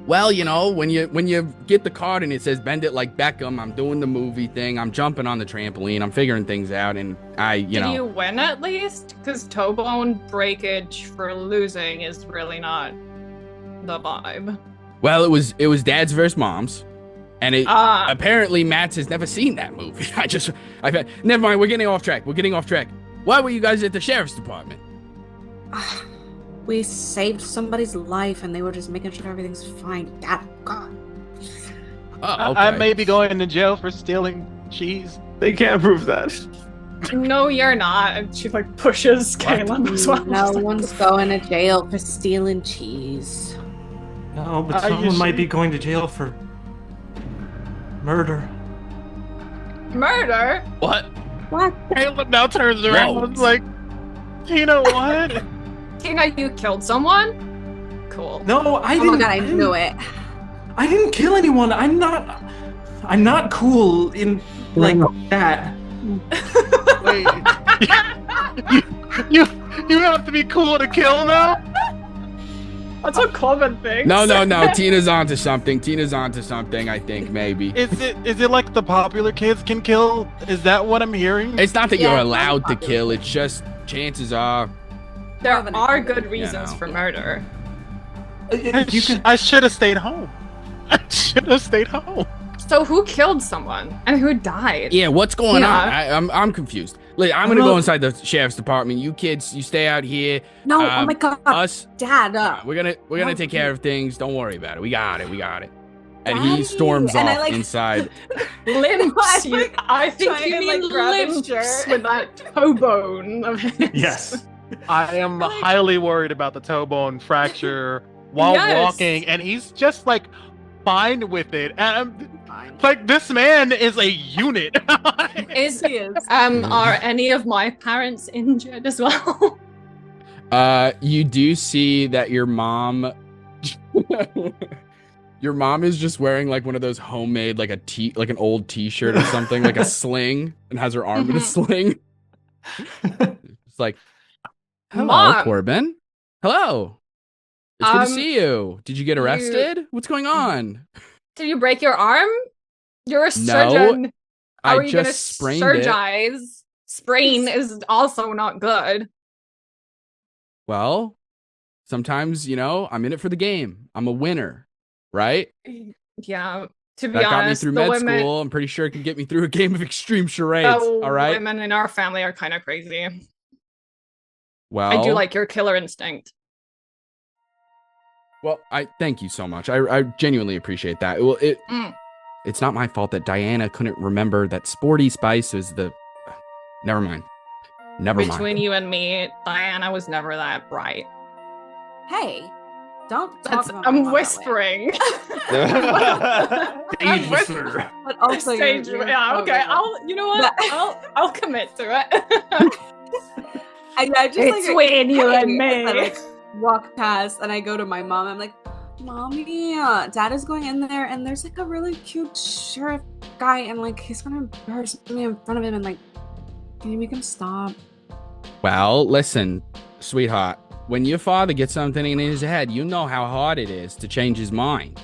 Well, when you get the card and it says bend it like Beckham, I'm doing the movie thing. I'm jumping on the trampoline. I'm figuring things out, and Did you win at least? Because toe bone breakage for losing is really not the vibe. Well, it was Dad's versus Mom's, and apparently Matt's has never seen that movie. Never mind. We're getting off track. Why were you guys at the sheriff's department? We saved somebody's life, and they were just making sure everything's fine. God. Oh, okay. I may be going to jail for stealing cheese. They can't prove that. No, you're not. And she pushes Caleb as well. No one's going to jail for stealing cheese. No, but someone might be going to jail for murder. Murder? What? What? Caleb now turns around and is like, Tina, what? Tina, you killed someone? Cool. No, I Oh didn't. my god, I knew it. I didn't kill anyone. I'm not cool in like that. Wait. you have to be cool to kill now? That's what Corbin thinks. No. Tina's onto something. I think maybe. Is it like the popular kids can kill? Is that what I'm hearing? It's not that Yeah, you're it's not allowed to popular. kill. It's just chances are. There are good reasons for murder. I should have stayed home. So who killed someone and who died? Yeah, what's going Yeah. on? I'm confused. Look, I'm gonna go inside the sheriff's department. You kids, you stay out here. No, oh my god. Us, Dad, we're gonna No. take care of things. Don't worry about it. We got it. And he Daddy. storms And off I, inside. Limps. I I think trying you to, mean grab his limps shirt. with that toe bone of his. Yes. I am highly worried about the toe bone fracture while Yes. walking, and he's just fine with it. And this man is a unit. Is He is. are any of my parents injured as well? You do see that your mom is just wearing one of those homemade like an old t-shirt or something, like a sling, and has her arm in a sling. It's like, hello, Mom. Corbin. Hello. It's good to Um, see you. Did you get arrested? What's going on? Did you break your arm? You're a No, surgeon. How are I you gonna just sprained it. surgize? Sprain is also not good. Well, sometimes, I'm in it for the game. I'm a winner, right? Yeah. To be That got me honest, through the med women, school. I'm pretty sure it can get me through a game of extreme charades. the All right. women in our family are kind of crazy. Well, I do like your killer instinct. Well, I thank you so much. I genuinely appreciate that. Well, it's not my fault that Diana couldn't remember that Sporty Spice was the. Never mind. Between you and me, Diana was never that bright. Hey, don't talk about my I'm mom that way. whispering. Stage whisperer. But also, Stage- you're yeah, okay. over. You know what? I'll commit to it. I just It's between you and me. I walk past and I go to my mom. I'm like, Mommy, Dad is going in there, and there's a really cute sheriff guy, and he's gonna embarrass me in front of him, and can you make him stop? Well, listen, sweetheart. When your father gets something in his head, you know how hard it is to change his mind.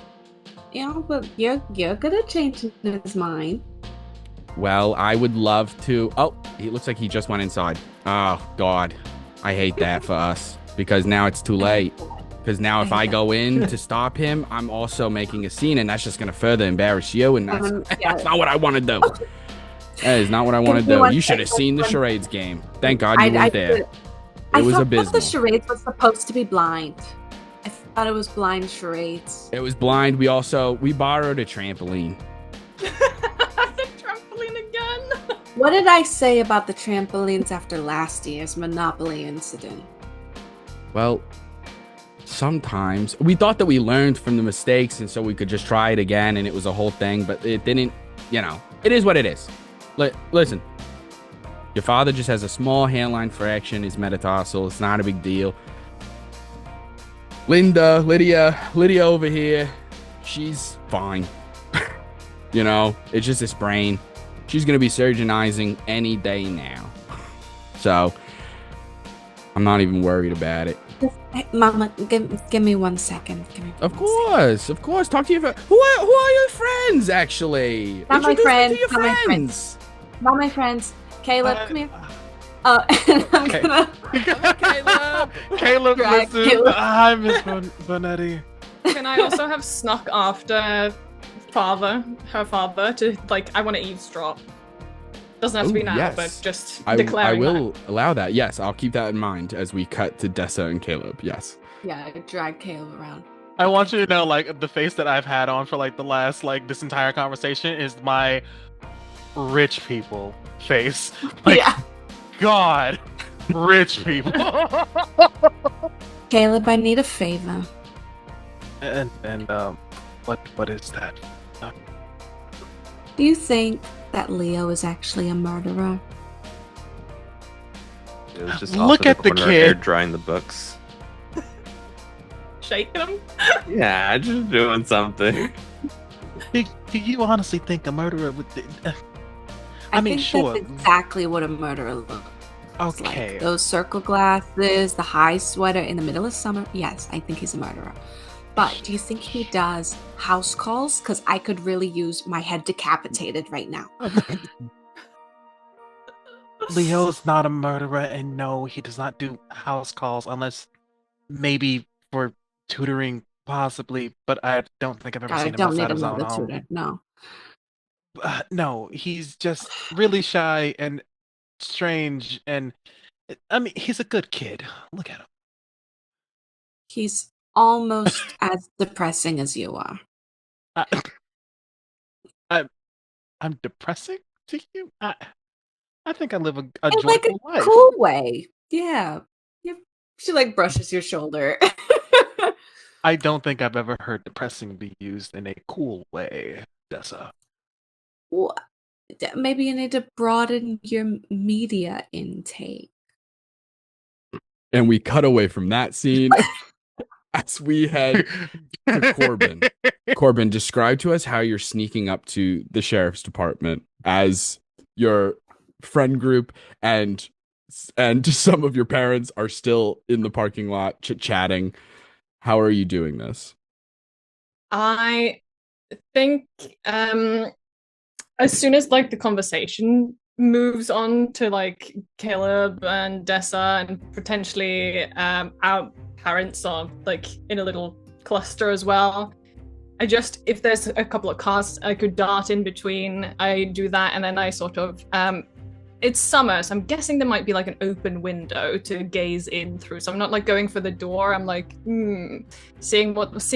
Yeah, but you're good at changing his mind. Well, I would love to. Oh, he looks like he just went inside. Oh, God. I hate that for us because now it's too late. Because now if I go in to stop him, I'm also making a scene, and that's just going to further embarrass you, and that's not what I want to do. That is not what I want to do. You should have seen the charades game. Thank God you weren't there. It was abysmal. The charades was supposed to be blind. I thought it was blind charades. It was blind. We borrowed a trampoline. The trampoline again. What did I say about the trampolines after last year's Monopoly incident? Well, sometimes we thought that we learned from the mistakes, and so we could just try it again, and it was a whole thing, but it didn't. It is what it is. Listen, your father just has a small hairline fracture in his metatarsal. It's not a big deal. Lydia over here, she's fine. It's just a sprain. She's going to be surgeonizing any day now. So, I'm not even worried about it. Hey, Mama, give me 1 second. Of course. Talk to your friends. Who are your friends, actually? Not my friends. Me to your friends. Not my friends. Caleb, come here. And I'm gonna... Caleb. Caleb, listen. Caleb. Hi, Miss Bonetti. Can I also have snuck after her father, to, I want to eavesdrop. Doesn't have to be now, yes. but just I declaring will allow that. Yes, I'll keep that in mind as we cut to Dessa and Caleb. Yes. Yeah, I drag Caleb around. I want you to know, the face that I've had on for, the last, this entire conversation is my rich people face. Yeah. God, rich people. Caleb, I need a favor. And what is that? Do you think that Leo is actually a murderer? It was just Look off in at the corner air kid. drying the books. shaking him. Yeah, just doing something. Do you honestly think a murderer would? I mean, think sure. that's exactly what a murderer looks Okay. like. Those circle glasses, the high sweater in the middle of summer. Yes, I think he's a murderer. But do you think he does house calls? Because I could really use my head decapitated right now. Leo's not a murderer, and no, he does not do house calls unless maybe for tutoring, possibly. But I don't think I've ever seen him outside of his own home. Tutor. No. No, he's just really shy and strange, and I mean, he's a good kid. Look at him. He's almost as depressing as you are. I'm depressing to you. I think I live a In joyful like a life. cool way. Yeah. She brushes your shoulder. I don't think I've ever heard depressing be used in a cool way, Dessa. Well, maybe you need to broaden your media intake. And we cut away from that scene as we head to Corbin. Corbin, describe to us how you're sneaking up to the sheriff's department as your friend group and some of your parents are still in the parking lot chit-chatting. How are you doing this? I think as soon as the conversation moves on to Caleb and Dessa and potentially our parents are in a little cluster as well, if there's a couple of cars I could dart in between, I do that, and then I sort of it's summer, so I'm guessing there might be an open window to gaze in through. So I'm not going for the door. I'm seeing what's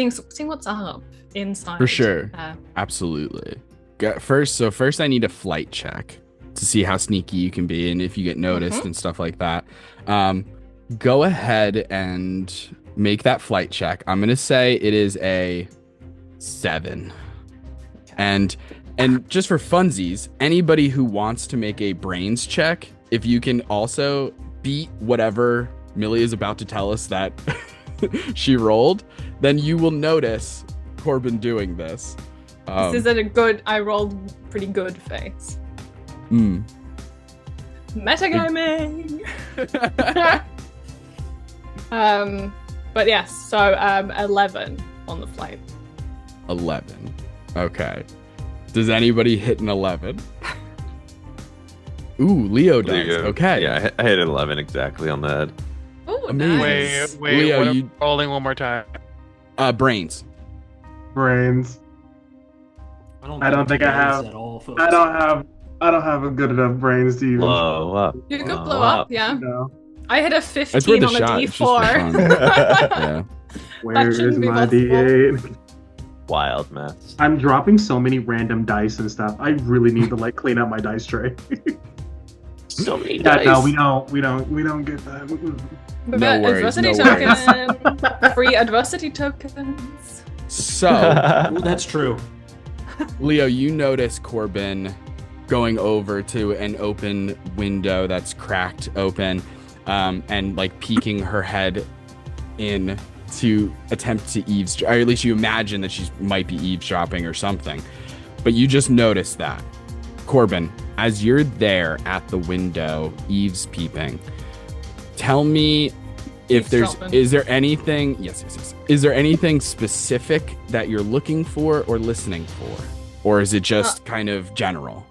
up inside. For sure. Absolutely. First I need a flight check to see how sneaky you can be and if you get noticed and stuff like that. Go ahead and make that flight check. I'm gonna say it is a 7. And just for funsies, anybody who wants to make a brains check, if you can also beat whatever Millie is about to tell us that she rolled, then you will notice Corbin doing this. This is I rolled pretty good face. Metagaming! But yes, so 11 on the flight. 11. Okay. Does anybody hit an 11? Ooh, Leo does. Leo. Okay. Yeah, I hit 11 exactly on the head. Ooh, Amazing. nice. Wait, Leo, what am you- I rolling one more time? Brains. Brains. I don't think I have- At all, folks. I don't have a good enough brains to even. Blow up. You could blow blow up, yeah. No. I hit a That's where 15 the on a shot. It's just for D4. fun. Yeah. Where shouldn't is be my possible. D8? Wild mess. I'm dropping so many random dice and stuff. I really need to like clean up my dice tray. So many Yeah, dice. no, we don't get that. We No got worries, adversity no worries. token. Free adversity tokens. So, Ooh, that's true. Leo, you notice Corbin going over to an open window that's cracked open, and like peeking her head in to attempt to eavesdrop, or at least you imagine that she might be eavesdropping or something. But you just notice that. Corbin, as you're there at the window, eaves peeping, tell me if Eavesdropping. is there anything, yes. Is there anything specific that you're looking for or listening for? Or is it just kind of general?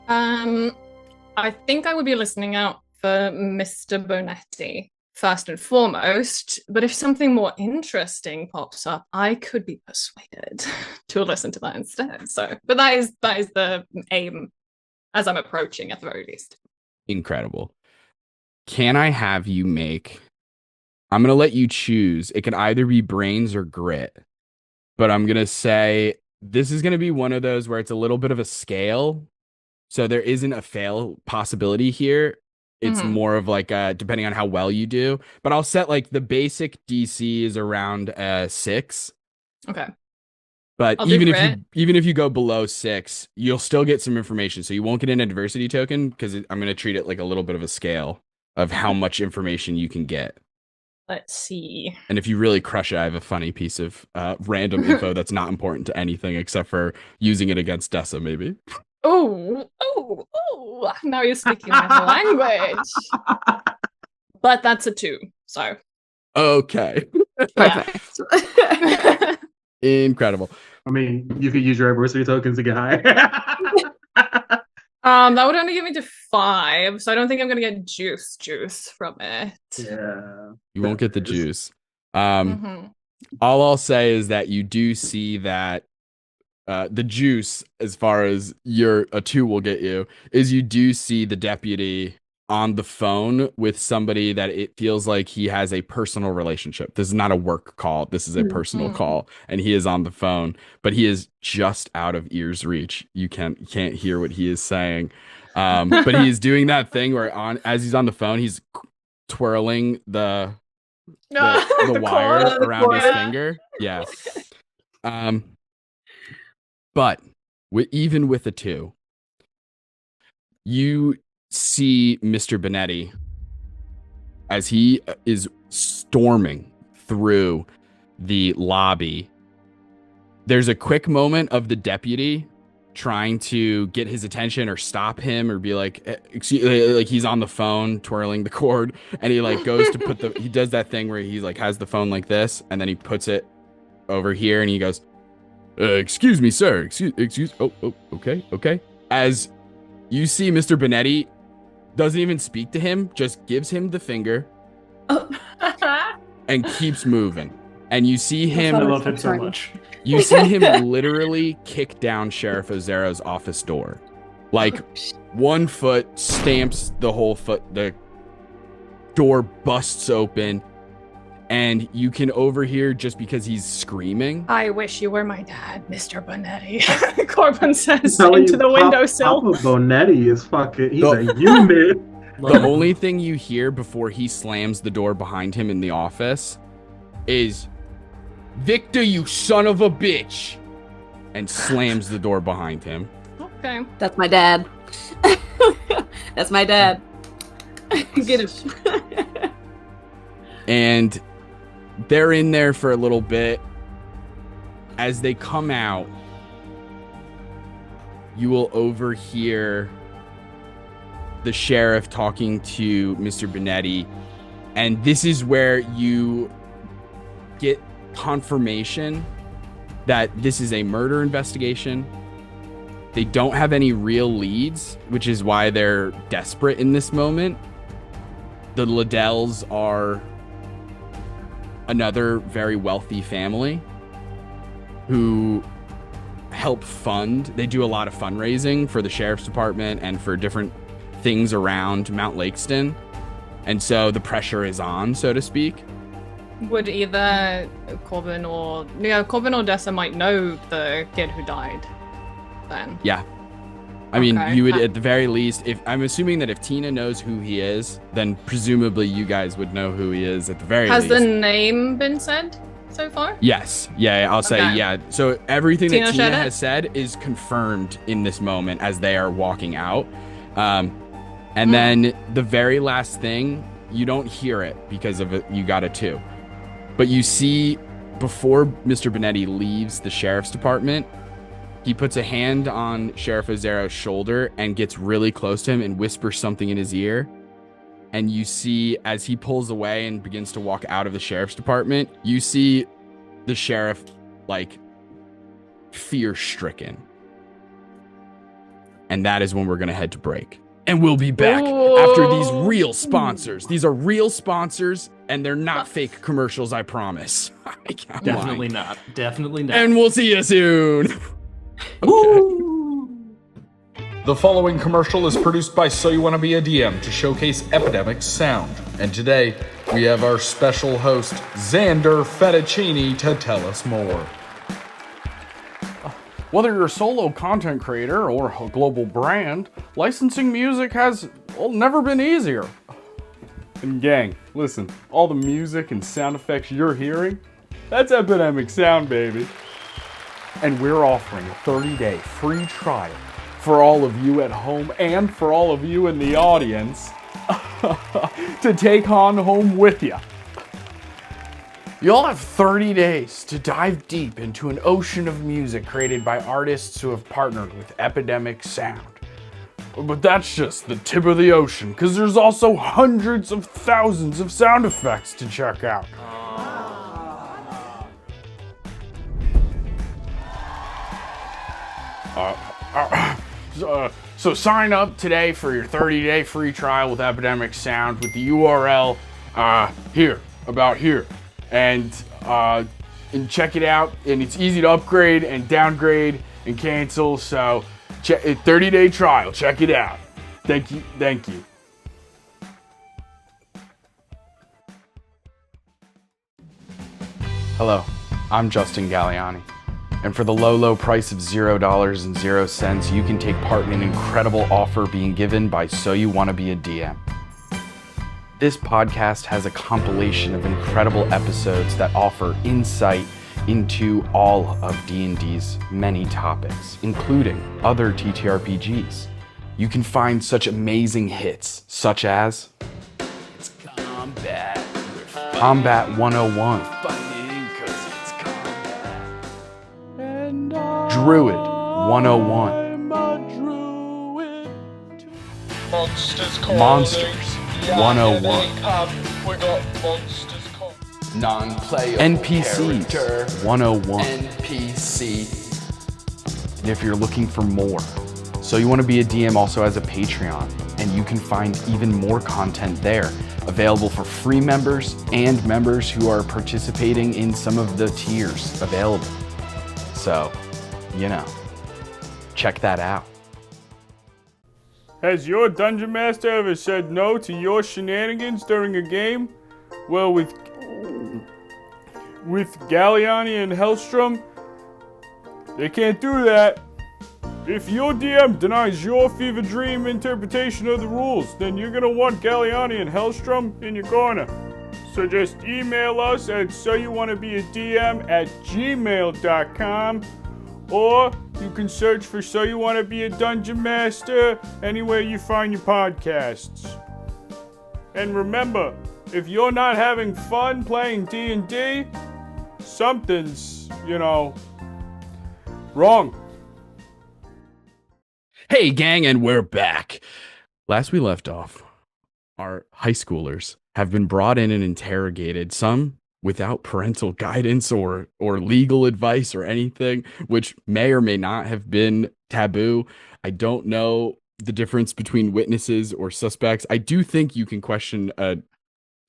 I think I would be listening out for Mr. Bonetti first and foremost, but if something more interesting pops up, I could be persuaded to listen to that instead. So, but that is the aim as I'm approaching at the very least. Incredible. Can I have you make, I'm going to let you choose. It can either be brains or grit, but I'm going to say this is going to be one of those where it's a little bit of a scale. So there isn't a fail possibility here. It's Mhm. more of like depending on how well you do, but I'll set like the basic DC is around 6. Okay. But I'll do even if you go below 6, you'll still get some information. So you won't get an adversity token because I'm going to treat it like a little bit of a scale of how much information you can get. Let's see. And if you really crush it, I have a funny piece of random info that's not important to anything except for using it against Dessa, maybe. Oh. Now you're speaking my language. But that's a 2. So Okay. Perfect. Incredible. I mean, you could use your adversity tokens to get higher. that would only get me to 5, so I don't think I'm gonna get juice from it. Yeah. You won't get the juice. Mhm. All I'll say is that you do see that the juice, as far as a 2 will get you, is you do see the deputy on the phone with somebody that it feels like he has a personal relationship. This is not a work call. This is a personal Mhm. call, and he is on the phone, but he is just out of ear's reach. You can't hear what he is saying. But he is doing that thing where as he's on the phone, he's twirling the wire cord. around his Yeah. finger. Yeah. But even with a 2, you see Mr. Bonetti as he is storming through the lobby. There's a quick moment of the deputy trying to get his attention or stop him or be like, excuse, like he's on the phone twirling the cord, and he like goes to he does that thing where he like has the phone like this, and then he puts it over here, and he goes, excuse me, sir. Excuse. Oh, okay. As you see, Mr. Bonetti doesn't even speak to him, just gives him the finger and keeps moving. And you see him. I love him so much. You see him literally kick down Sheriff Ozero's office door. Like 1 foot stamps the whole foot. The door busts open. And you can overhear, just because he's screaming. I wish you were my dad, Mr. Bonetti. Corbin says Telling into you, the windowsill. Papa Bonetti is fucking. He's No. a unit. The only thing you hear before he slams the door behind him in the office is, Victor, you son of a bitch, and slams the door behind him. Okay. That's my dad. That's my dad. Get him. And they're in there for a little bit. As they come out, you will overhear the sheriff talking to Mr. Benetti, and this is where you get confirmation that this is a murder investigation. They don't have any real leads, which is why they're desperate in this moment. The Liddells are another very wealthy family who help fund. They do a lot of fundraising for the sheriff's department and for different things around Mount Lakeston. And so the pressure is on, so to speak. Would either Corbin or Dessa might know the kid who died then? Yeah. I mean, Okay. you would at the very least, if I'm assuming that if Tina knows who he is, then presumably you guys would know who he is at the very Has least. the name been said so far? Yes. Yeah, I'll say Okay. yeah. So everything Tina that Tina said it? has said is confirmed in this moment as they are walking out. And then the very last thing, you don't hear it because of it, you got a 2. But you see, before Mr. Benetti leaves the sheriff's department, he puts a hand on Sheriff Ozero's shoulder and gets really close to him and whispers something in his ear. And you see, as he pulls away and begins to walk out of the sheriff's department, you see the sheriff, like, fear-stricken. And that is when we're going to head to break. And we'll be back after these real sponsors. These are real sponsors, and they're not fake commercials, I promise. I'm Definitely lying. not. Definitely not. And we'll see you soon. The following commercial is produced by So You Want to Be a DM to showcase Epidemic's sound. And today, we have our special host, Xander Fettuccini, to tell us more. Whether you're a solo content creator or a global brand, licensing music has never been easier. And gang, listen, all the music and sound effects you're hearing, that's Epidemic Sound, baby. And we're offering a 30-day free trial for all of you at home and for all of you in the audience to take on home with you. You'll have 30 days to dive deep into an ocean of music created by artists who have partnered with Epidemic Sound. But that's just the tip of the ocean, because there's also hundreds of thousands of sound effects to check out. So sign up today for your 30-day free trial with Epidemic Sound with the URL here, about here. And check it out, and it's easy to upgrade and downgrade and cancel. So, 30-day trial. Check it out. Thank you. Hello, I'm Justin Galliani. And for the low price of $0.00, you can take part in an incredible offer being given by So You Want to Be a DM. This podcast has a compilation of incredible episodes that offer insight into all of D&D's many topics, including other TTRPGs. You can find such amazing hits, such as It's Combat, Combat 101, Druid 101, Monsters 101, Non-player NPCs 101. NPC. And if you're looking for more, So You Want to Be a DM also has a Patreon, and you can find even more content there, available for free members and members who are participating in some of the tiers available. So, check that out. Has your dungeon master ever said no to your shenanigans during a game? Well, with Galliani and Hellstrom, they can't do that. If your DM denies your fever dream interpretation of the rules, then you're gonna want Galliani and Hellstrom in your corner. So just email us at soyouwannabeadm@gmail.com, or you can search for So You Wanna Be a Dungeon Master anywhere you find your podcasts. And remember, if you're not having fun playing D&D, something's, wrong. Hey gang, and we're back. Last we left off, our high schoolers have been brought in and interrogated, some without parental guidance or legal advice or anything, which may or may not have been taboo. I don't know the difference between witnesses or suspects. I do think you can question a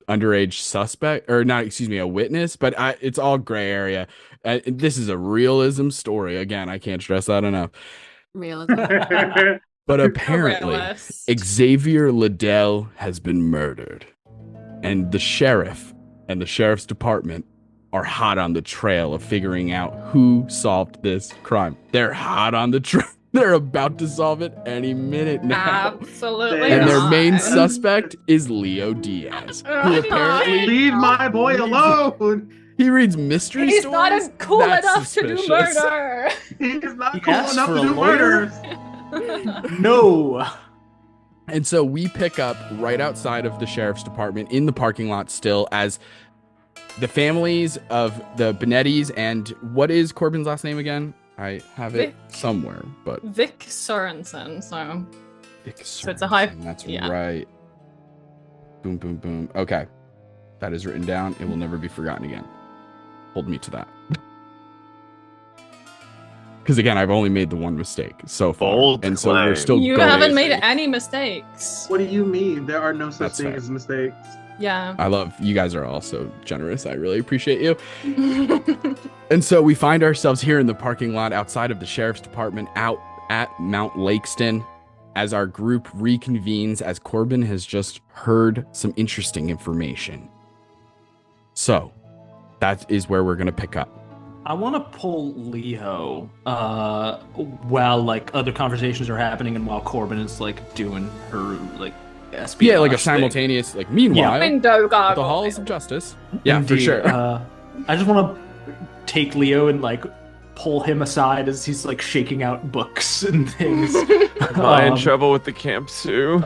underage suspect or not, excuse me, a witness, but it's all gray area. This is a realism story. Again, I can't stress that enough. Realism. But apparently, realist. Xavier Liddell has been murdered. And the sheriff and the sheriff's department are hot on the trail of figuring out who solved this crime. They're hot on the trail. They're about to solve it any minute now. Absolutely And their not. main suspect is Leo Diaz, who apparently Leave my boy alone. he reads mystery He's stories. not cool That's enough to do suspicious. murder. He's not He cool asked enough for to a do lawyer? murders. No. And so we pick up right outside of the sheriff's department in the parking lot still as the families of the Benettis and what is Corbin's last name again? I have it Vic. somewhere, but Vic Sorensen, so Vic So it's a high- Sorensen, that's yeah. right. Boom, boom, boom. Okay. That is written down. It will never be forgotten again. Hold me to that. Because again, I've only made the one mistake so far. Bold and so we're claim. still you going. haven't made any mistakes. What do you mean? There are no such That's thing fair. as mistakes. Yeah. I love you guys are all so generous. I really appreciate you. And so we find ourselves here in the parking lot outside of the sheriff's department out at Mount Lakeston as our group reconvenes as Corbin has just heard some interesting information. So that is where we're going to pick up. I want to pull Leo while like other conversations are happening and while Corbin is like doing her like espionage Yeah, like a thing. simultaneous, like meanwhile, Window the gargoyle. halls of justice. Yeah, for Indeed. sure. I just want to take Leo and like pull him aside as he's like shaking out books and things. Am I in trouble with the camp too?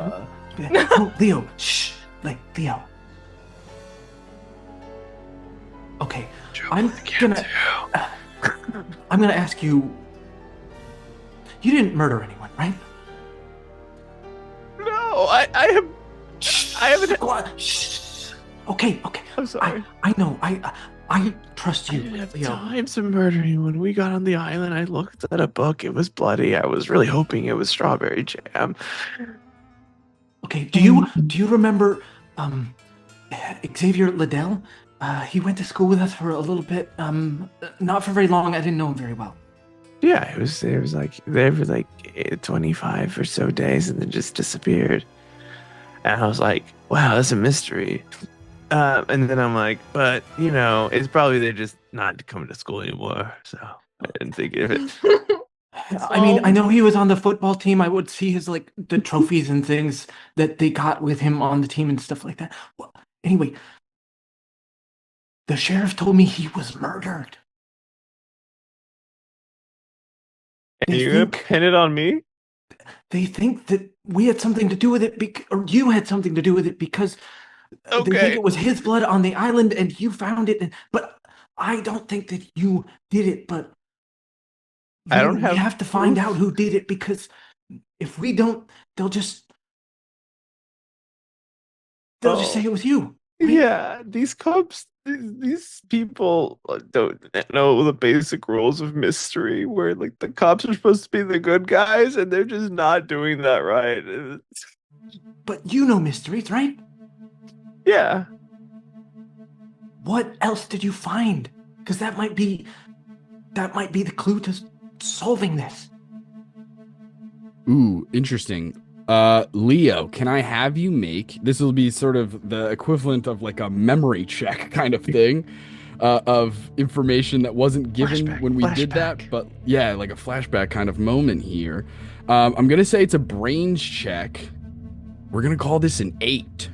No, Leo, shh, like Leo. Okay, I'm gonna ask you. You didn't murder anyone, right? No, I haven't. Go on. Shh. Okay. I'm sorry. I know. I trust I you, didn't have Leo. time to murder anyone. We got on the island. I looked at a book. It was bloody. I was really hoping it was strawberry jam. Okay. Do you remember Xavier Liddell? He went to school with us for a little bit. Not for very long. I didn't know him very well. Yeah, it was like there for like 25 or so days, and then just disappeared. And I was like, wow, that's a mystery. And then I'm like, but you know, it's probably they're just not coming to school anymore. So I didn't think of it. I mean, I know he was on the football team. I would see his like the trophies and things that they got with him on the team and stuff like that. Well, anyway, the sheriff told me he was murdered. And They you're gonna think- pin it on me? They think that we had something to do with it, or you had something to do with it because they think Okay. it was his blood on the island and you found it. But I don't think that you did it. But I don't we have have to find proof. out who did it because if we don't, they'll just say it was you. Yeah, these cops, these people don't know the basic rules of mystery where like the cops are supposed to be the good guys and they're just not doing that right. But you know mysteries, right? Yeah. What else did you find? Because that might be the clue to solving this. Ooh, interesting. Leo, can I have you make, this will be sort of the equivalent of like a memory check kind of thing, of information that wasn't given when we did that, but yeah, like a flashback kind of moment here. I'm gonna say it's a brains check. We're gonna call this an 8.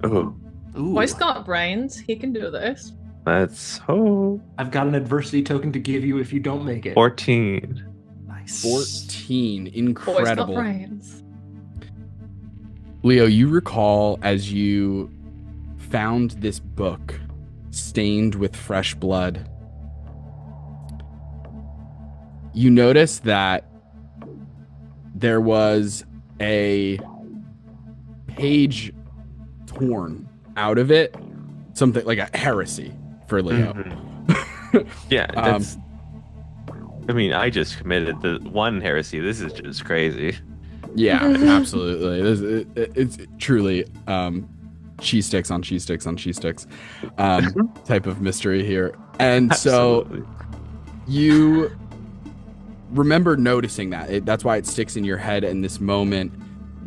Oh, Ooh, Boy's got brains. He can do this. let's hope. I've got an adversity token to give you if you don't make it. 14. Nice. 14, Boy's got incredible. brains. Leo, you recall as you found this book stained with fresh blood, you notice that there was a page torn out of it, something like a heresy for Leo. Yeah, that's. I mean, I just committed the one heresy. This is just crazy. Yeah, absolutely. It's truly cheese sticks on cheese sticks on cheese sticks type of mystery here. And Absolutely. so you remember noticing that. That's why it sticks in your head in this moment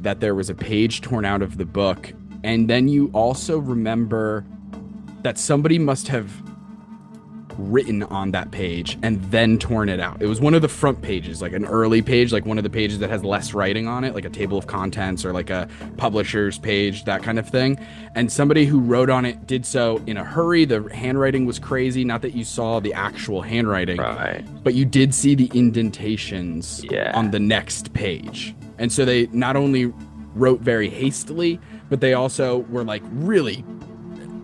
that there was a page torn out of the book. And then you also remember that somebody must have written on that page and then torn it out. It was one of the front pages, like an early page, like one of the pages that has less writing on it, like a table of contents or like a publisher's page, that kind of thing. And somebody who wrote on it did so in a hurry. The handwriting was crazy. Not that you saw the actual handwriting, Right. but you did see the indentations Yeah. on the next page. And so they not only wrote very hastily, but they also were like really,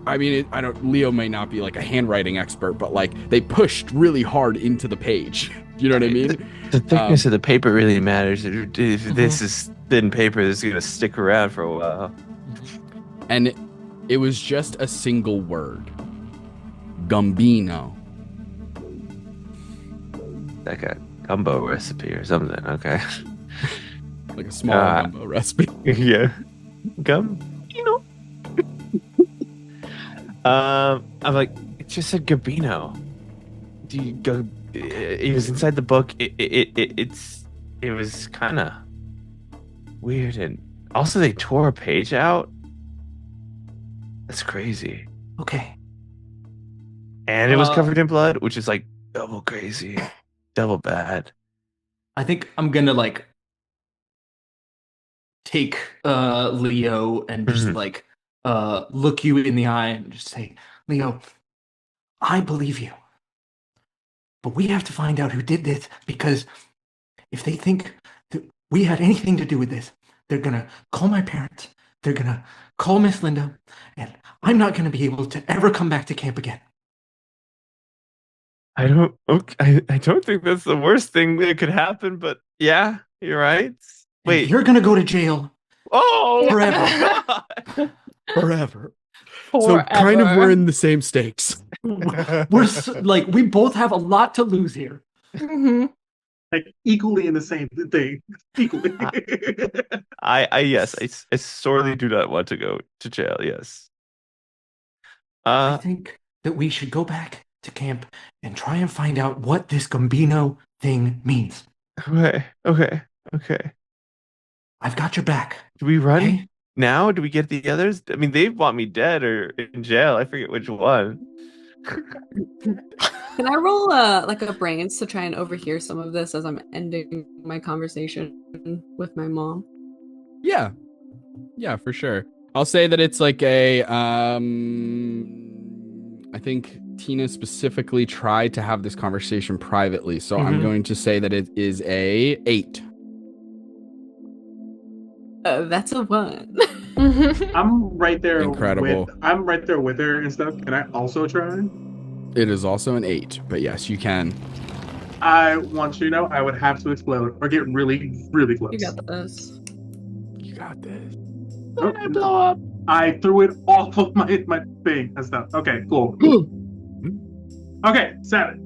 I mean, Leo may not be like a handwriting expert, but like they pushed really hard into the page. You know what I mean? The thickness of the paper really matters. If this is thin paper, this is going to stick around for a while. And it was just a single word. Gambino. Like a gumbo recipe or something. Okay. Like a small gumbo recipe. Yeah. Gum. I'm like, it just said Gabino. Do you go? It was inside the book. It was kind of weird, and also they tore a page out. That's crazy. Okay. And it was covered in blood, which is like double crazy, double bad. I think I'm gonna like take Leo and just like look you in the eye and just say, Leo, I believe you. But we have to find out who did this, because if they think that we had anything to do with this, they're gonna call my parents, they're gonna call Miss Linda, and I'm not gonna be able to ever come back to camp again. I don't think that's the worst thing that could happen, but yeah, you're right. Wait, And you're gonna go to jail forever. Forever. So kind of we're in the same stakes. Like, we both have a lot to lose here. Like equally in the same thing. Equally. I sorely do not want to go to jail. Yes. I think that we should go back to camp and try and find out what this Gambino thing means. Okay. I've got your back. Do we run Okay? now? Do we get the others? I mean, they want me dead or in jail. I forget which one. Can I roll like a brains to try and overhear some of this as I'm ending my conversation with my mom? Yeah, for sure. I'll say that it's like a I think Tina specifically tried to have this conversation privately, so I'm going to say that it is a 8. That's a 1. I'm right there. Incredible. I'm right there with her and stuff. Can I also try? It is also an 8, but yes, you can. I want you to know I would have to explode or get really, really close. You got this. You got this. Oh, blow up. I threw it off of my thing and stuff. Okay, cool. Okay, 7.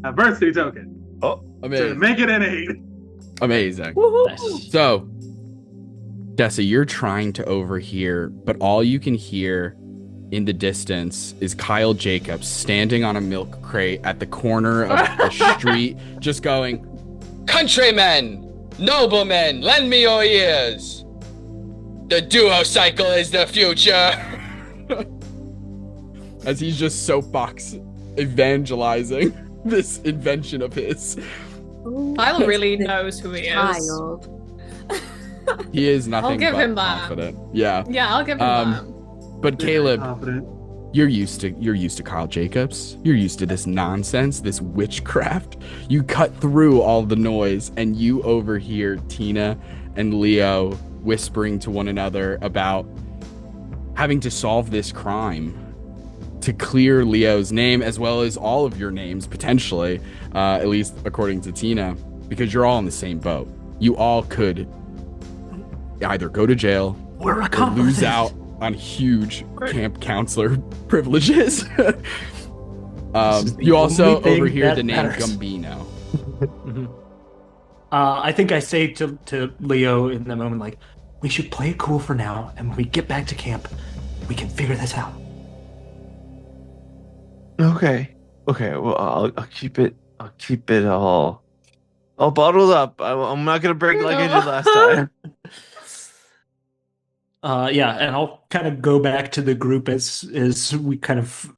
Adversity token. Oh, To Amazing. make it an 8. Amazing. Nice. So, Dessa, you're trying to overhear, but all you can hear in the distance is Kyle Jacobs standing on a milk crate at the corner of the street, just going, "Countrymen, noblemen, lend me your ears. The duo cycle is the future." As he's just soapbox evangelizing this invention of his. Kyle really knows who he is. Child. He is nothing give but him that. confident. Yeah. Yeah, I'll give him that. But Caleb, Confident. you're used to Kyle Jacobs. You're used to this nonsense, this witchcraft. You cut through all the noise and you overhear Tina and Leo whispering to one another about having to solve this crime to clear Leo's name, as well as all of your names, potentially, at least according to Tina, because you're all in the same boat. You all could either go to jail We're or accomplices. lose out on huge camp counselor privileges. You also only thing overhear that the name matters. Gambino. I think I say to Leo in the moment, like, we should play it cool for now, and when we get back to camp, we can figure this out. Okay. Okay. Well, I'll keep it. I'll keep it all bottled up. I'm not gonna break like I did last time. Yeah, and I'll kind of go back to the group as we kind of,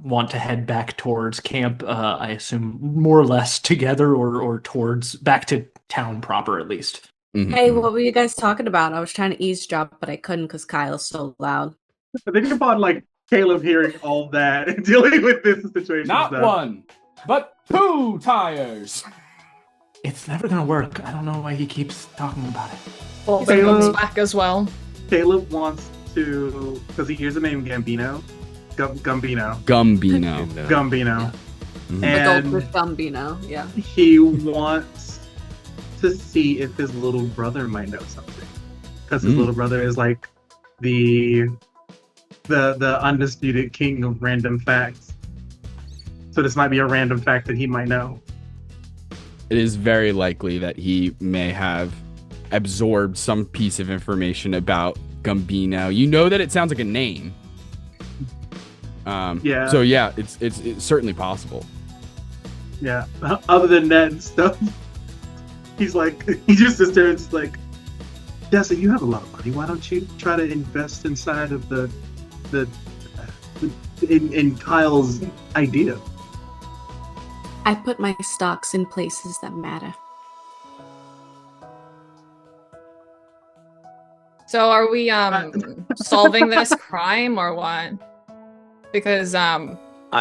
want to head back towards camp. I assume more or less together, or towards back to town proper at least. Mhm. Hey, what were you guys talking about? I was trying to eavesdrop, but I couldn't because Kyle's so loud. I think upon like Caleb hearing all that and dealing with this situation. Not stuff. one, but 2 tires. It's never gonna work. I don't know why he keeps talking about it. Well, Caleb- comes back as well. Caleb wants to, because he hears the name Gambino. Gambino. Gambino. Gambino. Mhm. Adult And with Gambino, yeah. he wants to see if his little brother might know something. Because his little brother is like the undisputed king of random facts. So this might be a random fact that he might know. It is very likely that he may have absorbed some piece of information about Gambino. You know that it sounds like a name. Yeah. So yeah, it's certainly possible. Yeah. Other than that and stuff, he's like, he just sits there and is like, Dessa, you have a lot of money. Why don't you try to invest inside of in Kyle's idea? I put my stocks in places that matter. So are we solving this crime or what? Because I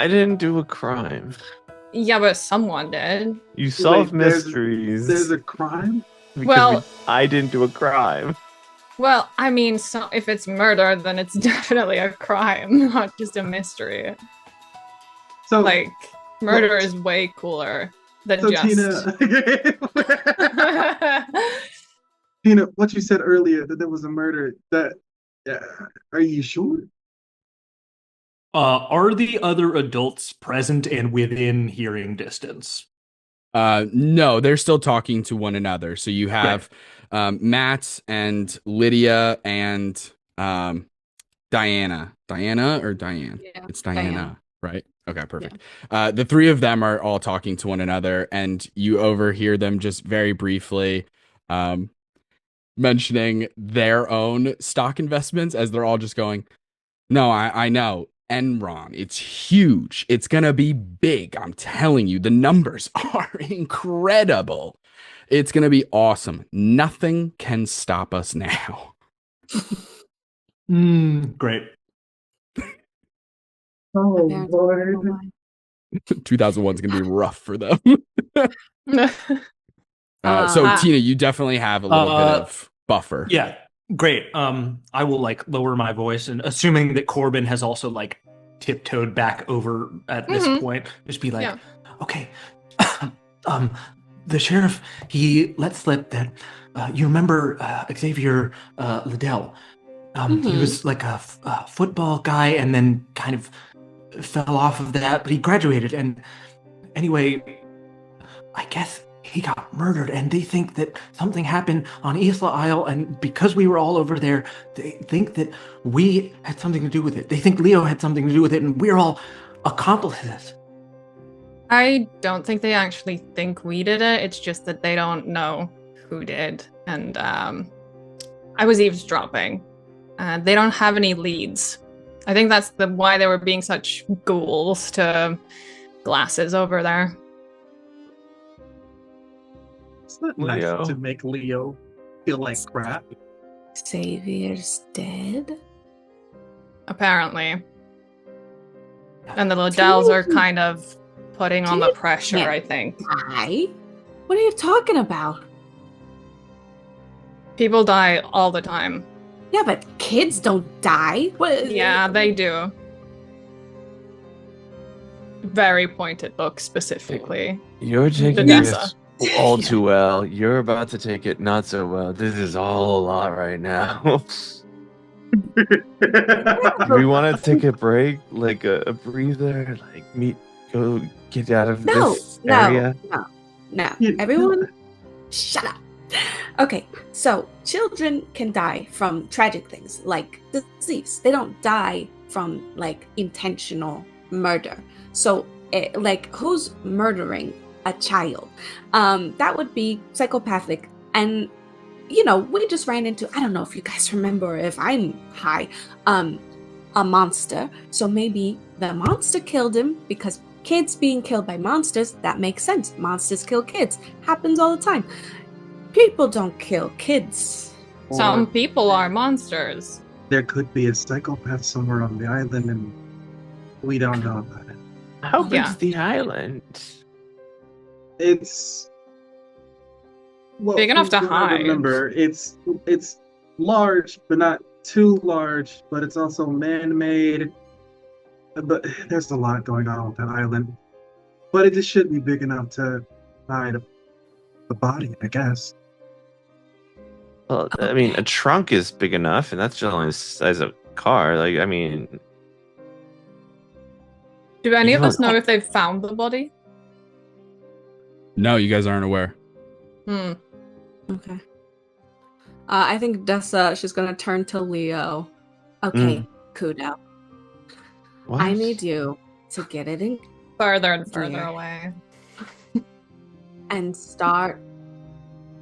didn't do a crime. yeah, but someone did. You solve Wait, mysteries. There's a crime? because Well- I didn't do a crime. Well, I mean, so if it's murder, then it's definitely a crime, not just a mystery. So, Like, murder is way cooler than so just. Tina, what you said earlier that there was a murder, that are you sure? Are the other adults present and within hearing distance? No, they're still talking to one another. So you have Matt and Lydia and Diana. Diana or Diane? Yeah, It's Diana, Diana. right? Okay, perfect. The three of them are all talking to one another, and you overhear them just very briefly mentioning their own stock investments as they're all just going, no, I know. Enron, it's huge. It's going to be big. I'm telling you, the numbers are incredible. It's going to be awesome. Nothing can stop us now. Great. Oh, Parents Lord. don't know why. 2001 is going to be rough for them. Uh, So, I- Tina, you definitely have a little bit of buffer. Yeah, great. I will lower my voice, and assuming that Corbin has also tiptoed back over at this point, just be like, Yeah. okay, the sheriff, he let slip that you remember Xavier Liddell. He was like a football guy, and then kind of fell off of that, but he graduated, and anyway, I guess he got murdered, and they think that something happened on Isla Isle, and because we were all over there, they think that we had something to do with it. They think Leo had something to do with it, and we're all accomplices. I don't think they actually think we did it. It's just that they don't know who did. And I was eavesdropping. They don't have any leads. I think that's why they were being such ghouls to glasses over there. It's not Leo. nice to make Leo feel like crap. Xavier's dead? Apparently. And the Liddells are kind of putting on the pressure, Yeah. I think. Die? What are you talking about? People die all the time. Yeah, but kids don't die. What? Yeah, they do. Very pointed look specifically. You're taking Vanessa. All too well. You're about to take it not so well. This is all a lot right now. Do we want to take a break, like a breather, go get out of this area? No. Everyone, shut up. Okay, so children can die from tragic things like disease. They don't die from like intentional murder. So, who's murdering a child? That would be psychopathic. And we just ran into, I don't know if you guys remember, if I'm high, a monster. So maybe the monster killed him, because kids being killed by monsters, that makes sense. Monsters kill kids. Happens all the time. People don't kill kids. Some people are monsters. There could be a psychopath somewhere on the island and we don't know about it. How big's the island? It's big enough to hide. Remember, it's large, but not too large. But it's also man-made. But there's a lot going on with that island. But it just should be big enough to hide the body, I guess. Well, I mean, a trunk is big enough, and that's just only the size of a car. Like, I mean, do any of us know if they've found the body? No, you guys aren't aware. Okay. I think Dessa, she's gonna turn to Leo. Okay, Kudo. what? I need you to get it in Further and further Clear. away. and start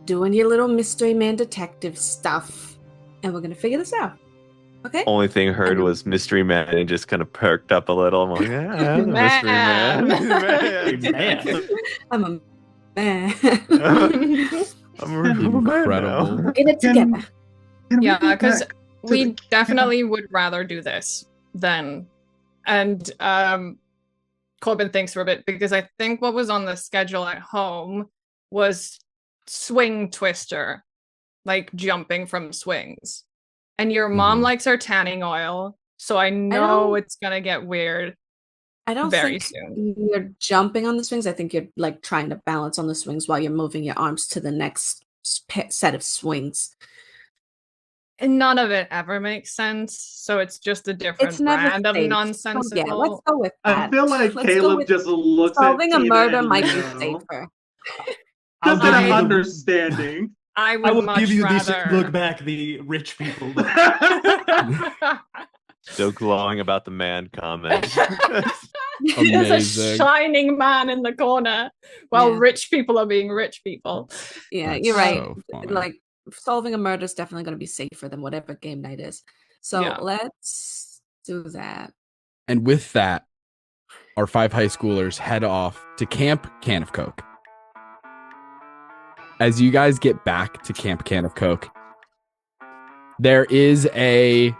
doing your little mystery man detective stuff, and we're gonna figure this out. Okay? Only thing heard was Mystery Man, and he just kind of perked up a little. I'm like, yeah, I'm the Mystery Man. Man. I'm a man. I'm Incredible. Get it together. Yeah, because we definitely would rather do this than, and Corbin thinks for a bit, because I think what was on the schedule at home was swing twister, like jumping from swings. And your mom likes her tanning oil, so I know it's gonna get weird. I don't very think soon. you're jumping on the swings. I think you're like trying to balance on the swings while you're moving your arms to the next set of swings. And none of it ever makes sense, so it's just a different It's never brand of safe. nonsensical. Yeah, let's go with that. I feel like Let's go Caleb with just looks solving at a Tina murder and might be Leo. safer. Just I'll an give you the- understanding. I would I will much give you rather. this look back, the rich people. Still glowing about the man comment. There's a Amazing. shining man in the corner while Yeah. rich people are being rich people. Yeah, That's you're right. so funny. Like solving a murder is definitely going to be safer than whatever game night is. So Yeah. let's do that. And with that, our 5 high schoolers head off to Camp Can of Coke. As you guys get back to Camp Can of Coke, there is a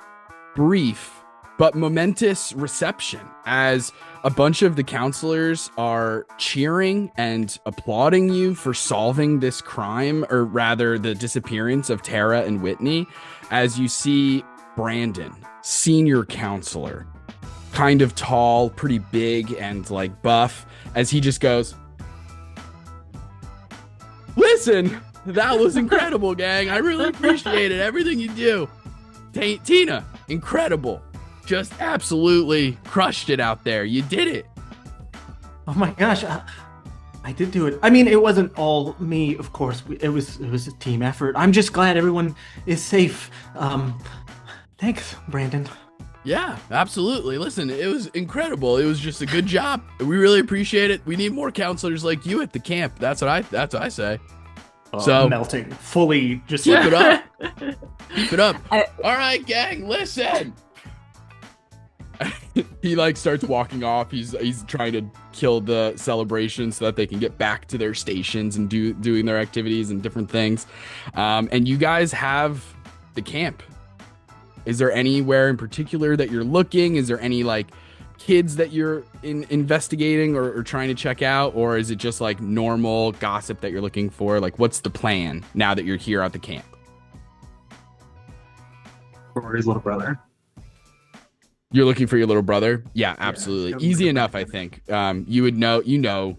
brief but momentous reception as a bunch of the counselors are cheering and applauding you for solving this crime, or rather the disappearance of Tara and Whitney, as you see Brandon, senior counselor, kind of tall, pretty big and like buff, as he just goes, "Listen, that was incredible, gang. I really appreciated everything you do. Tina, incredible. Just absolutely crushed it out there. You did it." Oh my gosh, I did do it. I mean, it wasn't all me, of course. It was a team effort. I'm just glad everyone is safe. Thanks, Brandon. Yeah, absolutely. Listen, it was incredible. It was just a good job. We really appreciate it. We need more counselors like you at the camp. That's what I say. So Melting, fully just keep like it up. Keep it up. I- All right, gang, listen. He like starts walking off. He's trying to kill the celebration so that they can get back to their stations and doing their activities and different things. And you guys have the camp. Is there anywhere in particular that you're looking? Is there any like kids that you're investigating or trying to check out? Or is it just like normal gossip that you're looking for? Like, what's the plan now that you're here at the camp? For his little brother. You're looking for your little brother? Yeah, absolutely. Yeah, Easy enough, I think. You would know,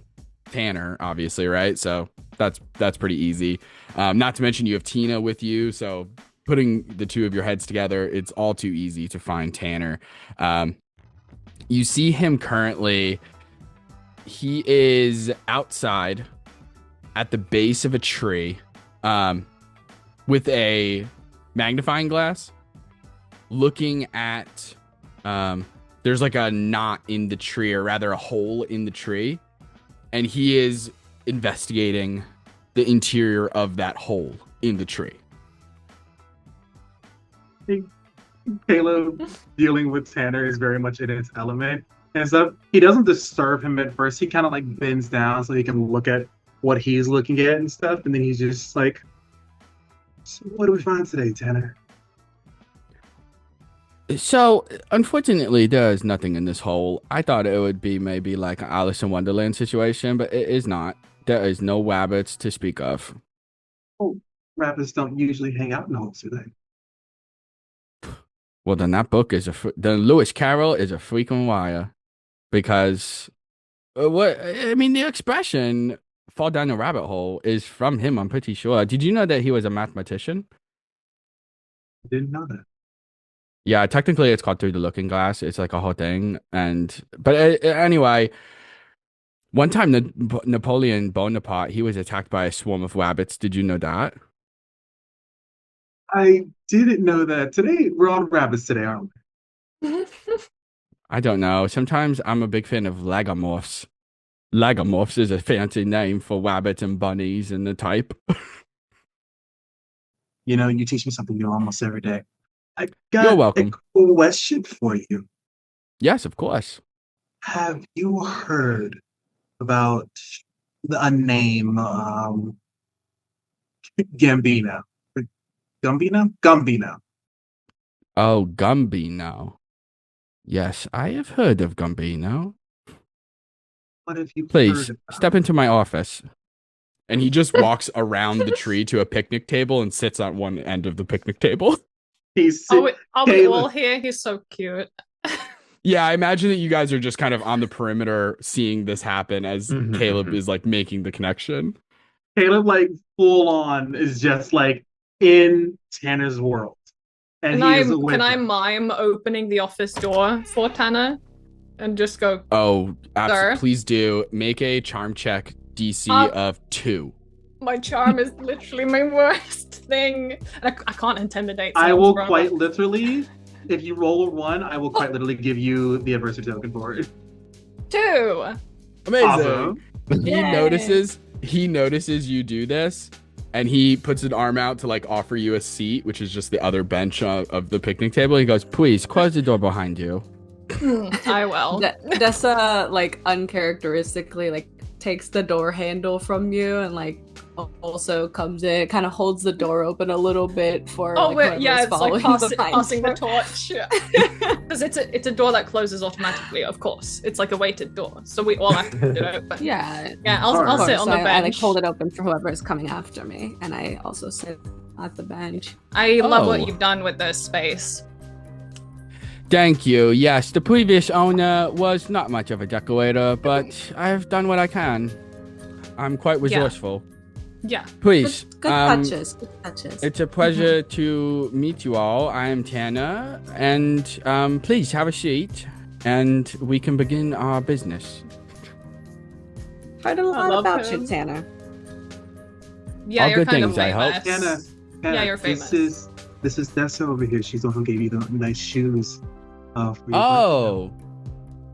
Tanner, obviously, right? So that's pretty easy. Not to mention you have Tina with you, so putting the two of your heads together, it's all too easy to find Tanner. You see him currently. He is outside at the base of a tree, with a magnifying glass, looking at. There's like a knot in the tree, or rather a hole in the tree, and he is investigating the interior of that hole in the tree. Caleb dealing with Tanner is very much in his element. And so he doesn't disturb him at first. He kind of like bends down so he can look at what he's looking at and stuff. And then he's just like, so what do we find today, Tanner? So, unfortunately, there is nothing in this hole. I thought it would be maybe like an Alice in Wonderland situation, but it is not. There is no rabbits to speak of. Oh, rabbits don't usually hang out in holes, do they? Well, then that book is then Lewis Carroll is a freaking liar, because the expression "fall down a rabbit hole" is from him. I'm pretty sure. Did you know that he was a mathematician? I didn't know that. Yeah, technically it's called Through the Looking Glass. It's like a whole thing. Anyway, one time Napoleon Bonaparte, he was attacked by a swarm of rabbits. Did you know that? I didn't know that. Today, we're on rabbits today, aren't we? I don't know. Sometimes I'm a big fan of lagomorphs. Lagomorphs is a fancy name for rabbits and bunnies and the type. You know, you teach me something new almost every day. I got You're welcome. a question for you. Yes, of course. Have you heard about a name, Gambino? Gambino. Oh, Gambino. Yes, I have heard of Gambino. What have you Please, heard about? step into my office. And he just walks around the tree to a picnic table and sits on one end of the picnic table. Are we all here? He's so cute. Yeah, I imagine that you guys are just kind of on the perimeter seeing this happen as Caleb is like making the connection. Caleb, like, full on is just like in Tanner's world. And can I mime opening the office door for Tanner and just go, oh, absolutely. Sir? Please do. Make a charm check DC of 2. My charm is literally my worst thing. I can't intimidate. I will quite literally, if you roll a 1, I will quite literally give you the adversity token for it. 2. Amazing. Awesome. He notices you do this, and he puts an arm out to like offer you a seat, which is just the other bench of the picnic table. He goes, "Please close the door behind you." I will. Dessa like uncharacteristically like takes the door handle from you and like also comes in, kind of holds the door open a little bit for. It's like passing the torch. Because it's a door that closes automatically. Of course, it's like a weighted door, so we all have to do it. But yeah. I'll sit on the bench. I like hold it open for whoever is coming after me, and I also sit at the bench. I love what you've done with this space. Thank you. Yes, the previous owner was not much of a decorator, but I've done what I can. I'm quite resourceful. Yeah. Please. Good touches. Good touches. It's a pleasure to meet you all. I am Tanner, and please have a seat, and we can begin our business. Heard a lot about you, Tanner. Yeah, all you're good kind things, of I hope. Tanner, yeah, you're famous. This is Dessa over here. She's the one who gave you the nice shoes. For your Oh,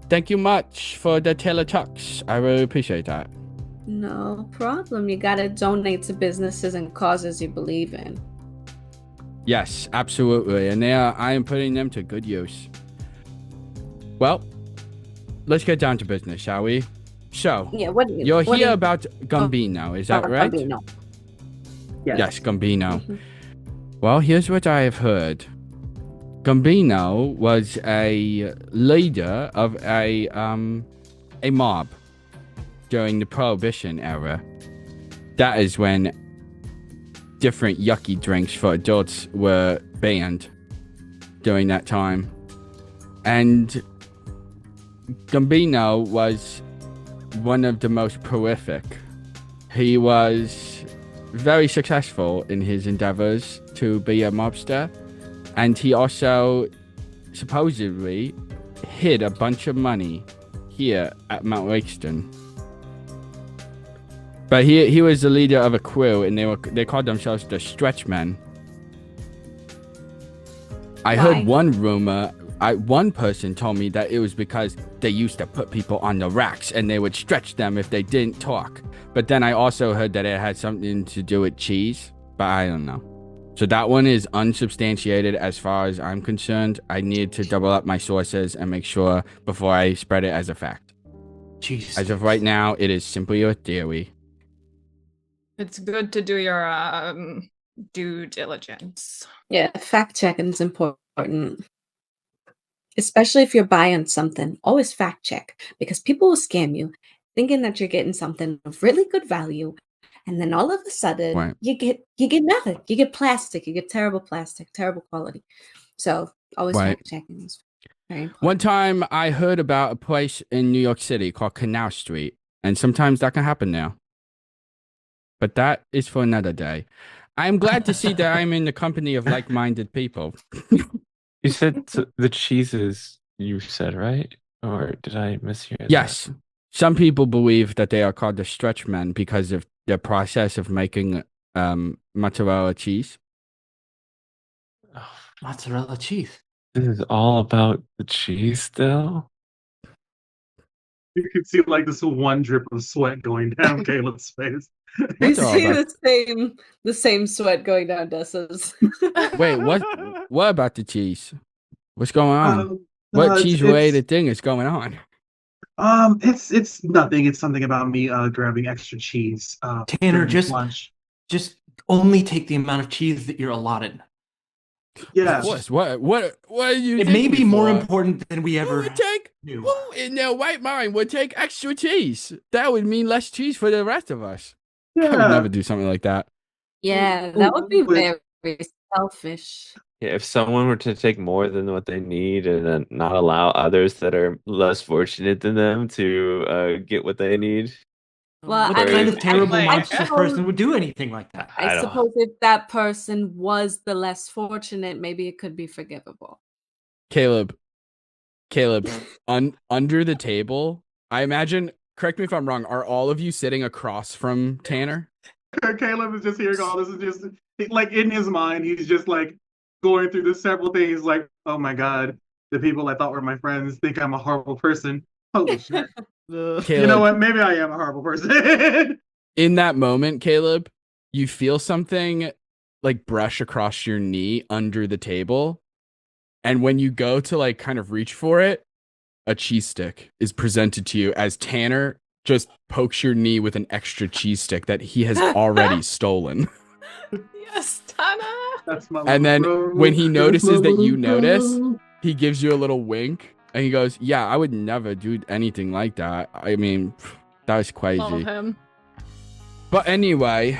thank you much for the tailor tux. I really appreciate that. No problem. You gotta donate to businesses and causes you believe in. Yes, absolutely. And I am putting them to good use. Well, let's get down to business, shall we? So, yeah, you're here about Gambino, is that right? Gambino. Yes, Gambino. Well, here's what I have heard. Gambino was a leader of a mob during the Prohibition era. That is when different yucky drinks for adults were banned during that time. And Gambino was one of the most prolific. He was very successful in his endeavors to be a mobster, and he also supposedly hid a bunch of money here at Mount Lakeston. But he was the leader of a crew, and they called themselves the Stretch Men. I heard one rumor. One person told me that it was because they used to put people on the racks and they would stretch them if they didn't talk. But then I also heard that it had something to do with cheese, but I don't know. So that one is unsubstantiated as far as I'm concerned. I need to double up my sources and make sure before I spread it as a fact. Jeez. As of right now, it is simply a theory. It's good to do your due diligence. Yeah, fact checking is important. Especially if you're buying something, always fact check, because people will scam you thinking that you're getting something of really good value, and then all of a sudden you get nothing. You get plastic. You get terrible plastic, terrible quality. So always fact checking is very important. One time I heard about a place in New York City called Canal Street, and sometimes that can happen now. But that is for another day. I'm glad to see that I'm in the company of like-minded people. You said the cheeses, you said, right? Or did I mishear that? Yes. Some people believe that they are called the Stretch Men because of the process of making mozzarella cheese. Oh, mozzarella cheese. This is all about the cheese still? You can see like this one drip of sweat going down Caleb's face. You see the same sweat going down Dessa's. Wait, what about the cheese? What's going on? What cheese-related thing is going on? It's nothing. It's something about me grabbing extra cheese. Tanner, just lunch. Just only take the amount of cheese that you're allotted. Yeah. Of course. What are you? It may be more important than we ever knew. Who in their right mind would take extra cheese? That would mean less cheese for the rest of us. Yeah. I would never do something like that. Yeah, that would be very selfish. Yeah, if someone were to take more than what they need and then not allow others that are less fortunate than them to get what they need. Well, what kind of terrible monstrous person would do anything like that? I suppose if that person was the less fortunate, maybe it could be forgivable. Caleb, under the table, I imagine, correct me if I'm wrong, are all of you sitting across from Tanner? Caleb is just hearing all this. Is just like in his mind, he's just like going through the several things like, oh my God, the people I thought were my friends think I'm a horrible person. Holy shit. Caleb, you know what? Maybe I am a horrible person. In that moment, Caleb, you feel something like brush across your knee under the table. And when you go to like kind of reach for it, a cheese stick is presented to you as Tanner just pokes your knee with an extra cheese stick that he has already stolen. Yes, Tanner. That's my and then bro. When he notices that you notice, he gives you a little wink and he goes, yeah, I would never do anything like that. I mean, that was crazy. Follow him. But anyway,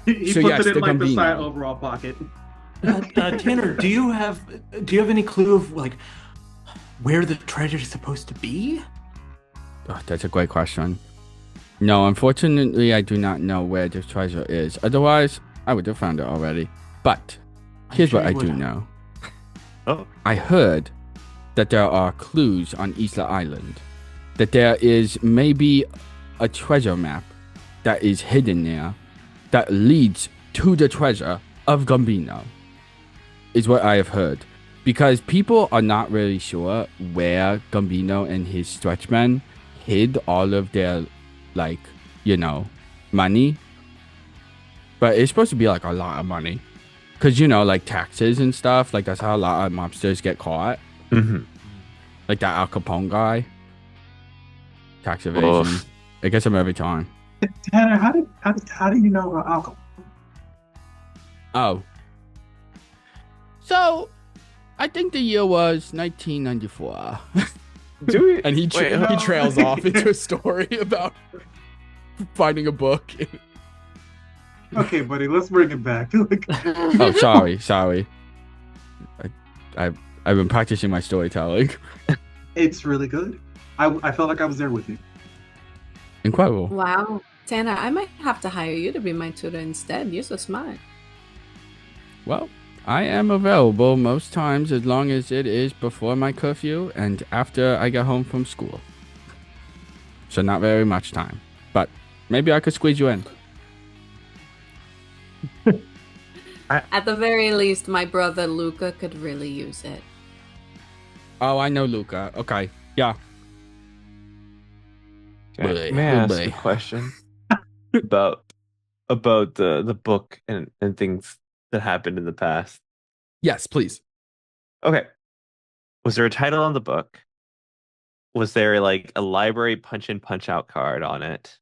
he so puts yes, it in like the Gambino. side overall pocket. Tanner, do you have any clue of like where the treasure is supposed to be? Oh, that's a great question. No, unfortunately, I do not know where the treasure is. Otherwise, I would have found it already. But here's what I do know. Oh. I heard that there are clues on Isla Island. That there is maybe a treasure map that is hidden there that leads to the treasure of Gambino, is what I have heard. Because people are not really sure where Gambino and his stretchmen hid all of their, like, you know, money. But it's supposed to be, like, a lot of money. Because, you know, like, taxes and stuff. Like, that's how a lot of mobsters get caught. Mm-hmm. Like that Al Capone guy. Tax evasion. Oof. It gets him every time. Tanner, how do you know about alcohol? Oh. So, I think the year was 1994. Do we? And he trails off into a story about finding a book. Okay, buddy, let's bring it back. Oh, sorry. I've been practicing my storytelling. It's really good. I felt like I was there with you. Incredible. Wow. Tana, I might have to hire you to be my tutor instead. You're so smart. Well, I am available most times as long as it is before my curfew and after I get home from school. So not very much time, but maybe I could squeeze you in. At the very least, my brother Luca could really use it. Oh, I know Luca. Okay, yeah. Okay. Boy, May I oh ask boy. a question about the book and things that happened in the past? Yes, please. Okay. Was there a title on the book? Was there like a library punch in punch out card on it?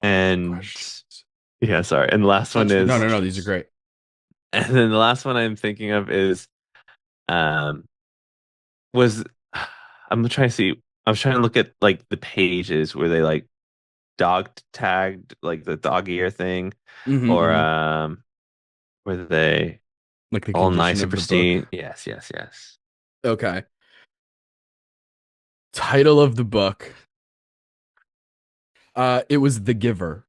And Questions. yeah, sorry. And the last one is No. These are great. and then the last one I'm thinking of is was I'm trying to see. I was trying to look at like the pages where they like dog tagged like the dog ear thing, or were they Like the all condition nice and of the pristine? book. Yes. Okay. Title of the book. It was The Giver.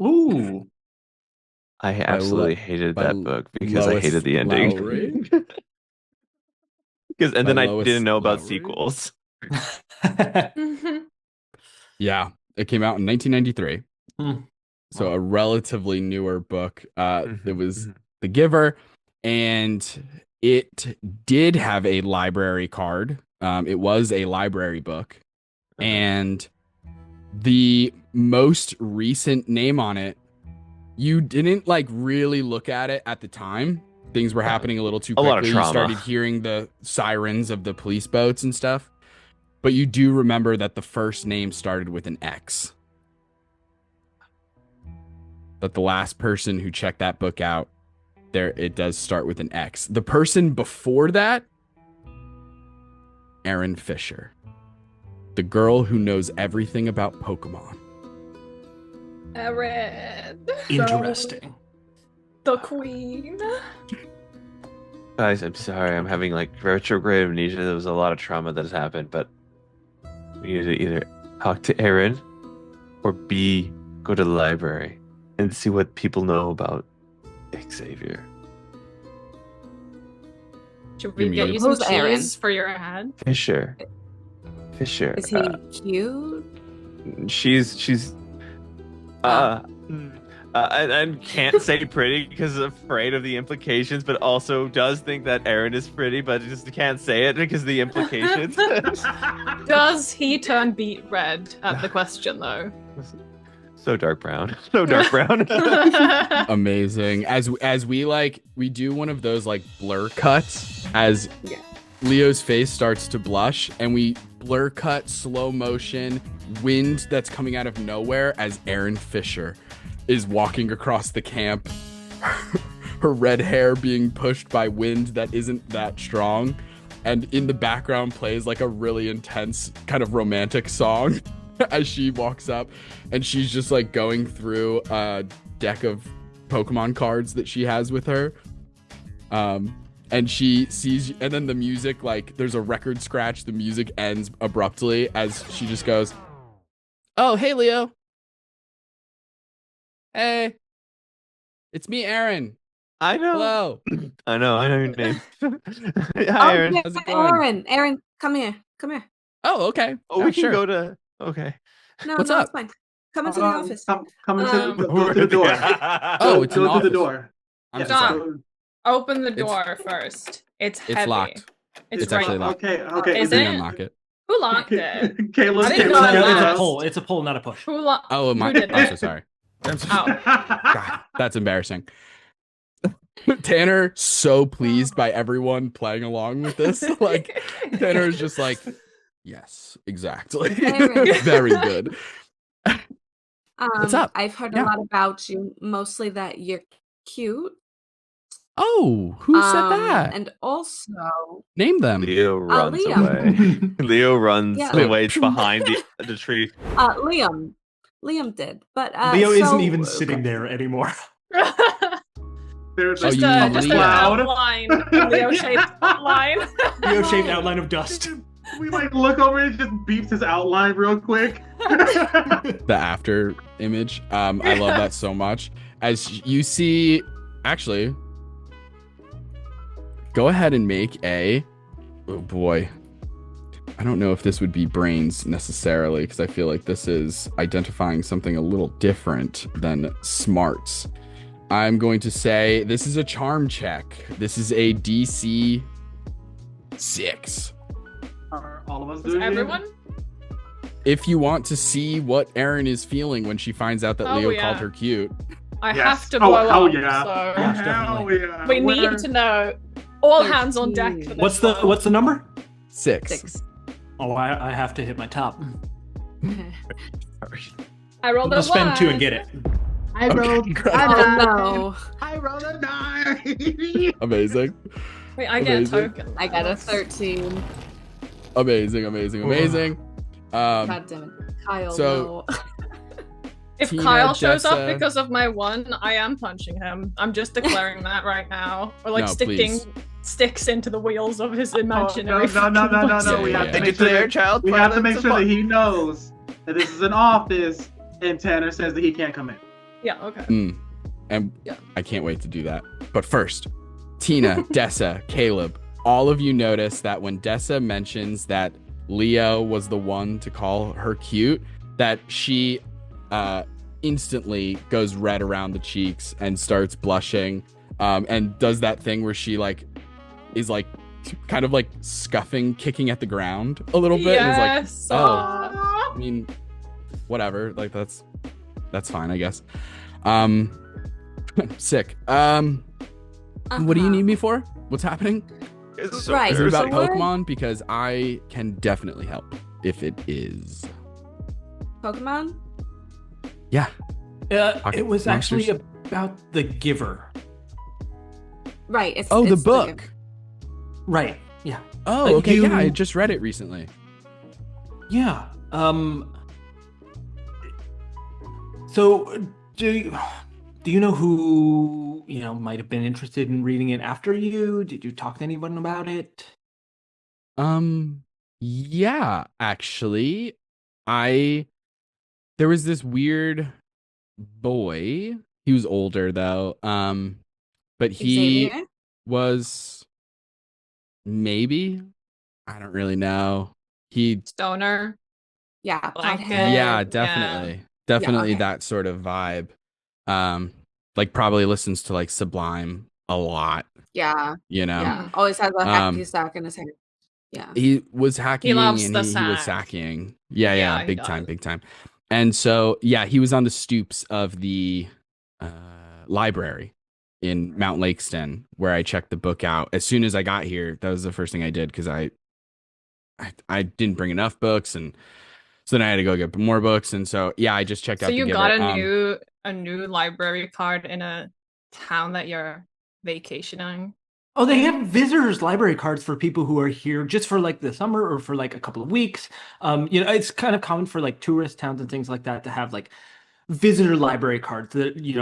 Ooh. I absolutely hated by that book because I hated Lois the ending. Lowry? And then I Lois didn't know about Lowry? sequels. Yeah, it came out in 1993. So Wow. a relatively newer book. It was Mhm. The Giver, and it did have a library card. It was a library book, and the most recent name on it, you didn't like really look at it at the time. Things were happening a little too A quickly. lot of You trauma. started hearing the sirens of the police boats and stuff. But you do remember that the first name started with an X. That the last person who checked that book out, there it does start with an X. The person before that, Erin Fisher. The girl who knows everything about Pokemon. Erin. Interesting. The queen. Guys, I'm sorry. I'm having like retrograde amnesia. There was a lot of trauma that has happened, but we need to either talk to Erin or B, go to the library and see what people know about Xavier. Should we You get mean- you some Who's Erin? cheese for your head? Fisher. Is he cute? She's and can't say pretty because afraid of the implications, but also does think that Erin is pretty, but just can't say it because of the implications. Does he turn beet red at the question though? So dark brown. So dark brown. Amazing. As we do one of those like blur cuts as Yeah. Leo's face starts to blush, and we blur cut slow motion wind that's coming out of nowhere as Erin Fisher is walking across the camp, her red hair being pushed by wind that isn't that strong, and in the background plays like a really intense kind of romantic song as she walks up, and she's just like going through a deck of Pokemon cards that she has with her. And she sees, and then the music, like there's a record scratch, the music ends abruptly as she just goes, "Oh, hey Leo. Hey, it's me, Erin. I know. Hello." I know your name. Hi, Erin. Yeah, How's it going? Erin, come here. Oh, okay. Oh, we can sure. go to. Okay. No, What's no, up? it's fine. Come into the office. Come into Um, go to the door. Oh, it's an go to office. the door. I'm Yes, so sorry. go- Open the door first. It's heavy. It's locked. It's actually right. locked. Okay. Is Let me it? unlock it. Who locked it? Caleb, I didn't Caleb, know that Caleb, last. It's a Caleb. pull. It's a pull, not a push. Who locked? Oh, Who did I'm it? so sorry. Oh. God, that's embarrassing. Tanner, so pleased by everyone playing along with this. Like, Tanner is just like, yes, exactly. Erin. Very good. What's up? I've heard Yeah. a lot about you, mostly that you're cute. Oh, who said that? And also, Name them. Leo runs Liam. away. Leo runs Yeah. away behind the tree. Liam did, but Leo isn't so- even sitting there anymore. There's Oh, Just you mean just an Leo. outline, Leo-shaped outline. Leo-shaped outline of dust. We like look over and it just beeps his outline real quick. The after image. I love that so much. As you see, actually, go ahead and make a. Oh boy. I don't know if this would be brains necessarily, because I feel like this is identifying something a little different than smarts. I'm going to say this is a charm check. This is a DC 6. Are all of us Is doing everyone? If you want to see what Erin is feeling when she finds out that Oh, Leo yeah. called her cute. I Yes. have to Oh, blow hell up. yeah. So Yes, Hell definitely. yeah. we Where- need to know. All hands on deck. 13. For this one. What's the number? 6. 6. Oh, I have to hit my top. I rolled a I'll spend 2 and 1. get it. I Okay, rolled. great. Oh no. I rolled a 9. Amazing. Wait, I get a Amazing. token. I got a 13. Amazing. Amazing. God damn it. Kyle, so- no. If Tina, Kyle shows up Jessa- because of my 1, I am punching him. I'm just declaring that right now. Or like No, sticking please. sticks into the wheels of his imaginary. no. Yeah, We yeah, have yeah. to make sure Declare that, child we have to violence make sure that upon- he knows that this is an office, and Tanner says that he can't come in. Yeah, okay. And Yeah. I can't wait to do that. But first, Tina, Dessa, Caleb, all of you notice that when Dessa mentions that Leo was the one to call her cute, that she instantly goes red around the cheeks and starts blushing, and does that thing where she like is like kind of like scuffing, kicking at the ground a little bit. And Yes. is like, oh, I mean, whatever. Like that's fine, I guess. Sick. What do you need me for? What's happening? It's so Right. Is it about So we're- Pokemon? Because I can definitely help if it is. Pokemon? Yeah. It was actually monsters? about the giver. Right. It's, Oh, the it's book. Right. Yeah. Oh, okay. you- Yeah, I just read it recently. Yeah. So do you know who might have been interested in reading it after you? Did you talk to anyone about it? Yeah, actually, there was this weird boy. He was older though. But he Xavier? was maybe, I don't really know. He Stoner. Yeah. Like Pothead. it. yeah, definitely. Definitely okay. that sort of vibe. Like probably listens to like Sublime a lot, Yeah. you know. Yeah. Always has a Um, hacky sack in his hair. Yeah. He was hacking loves and the he was sack. sacking. Yeah, Yeah, he big time, does. big time. And so, yeah, he was on the stoops of the library in Mount Lakeston where I checked the book out. As soon as I got here, that was the first thing I did because I didn't bring enough books, and so then I had to go get more books. And so, yeah, I just checked So out. you the got Giver. a new library card in a town that you're vacationing. Oh, they have visitors library cards for people who are here just for like the summer or for like a couple of weeks. It's kind of common for like tourist towns and things like that to have like visitor library cards that you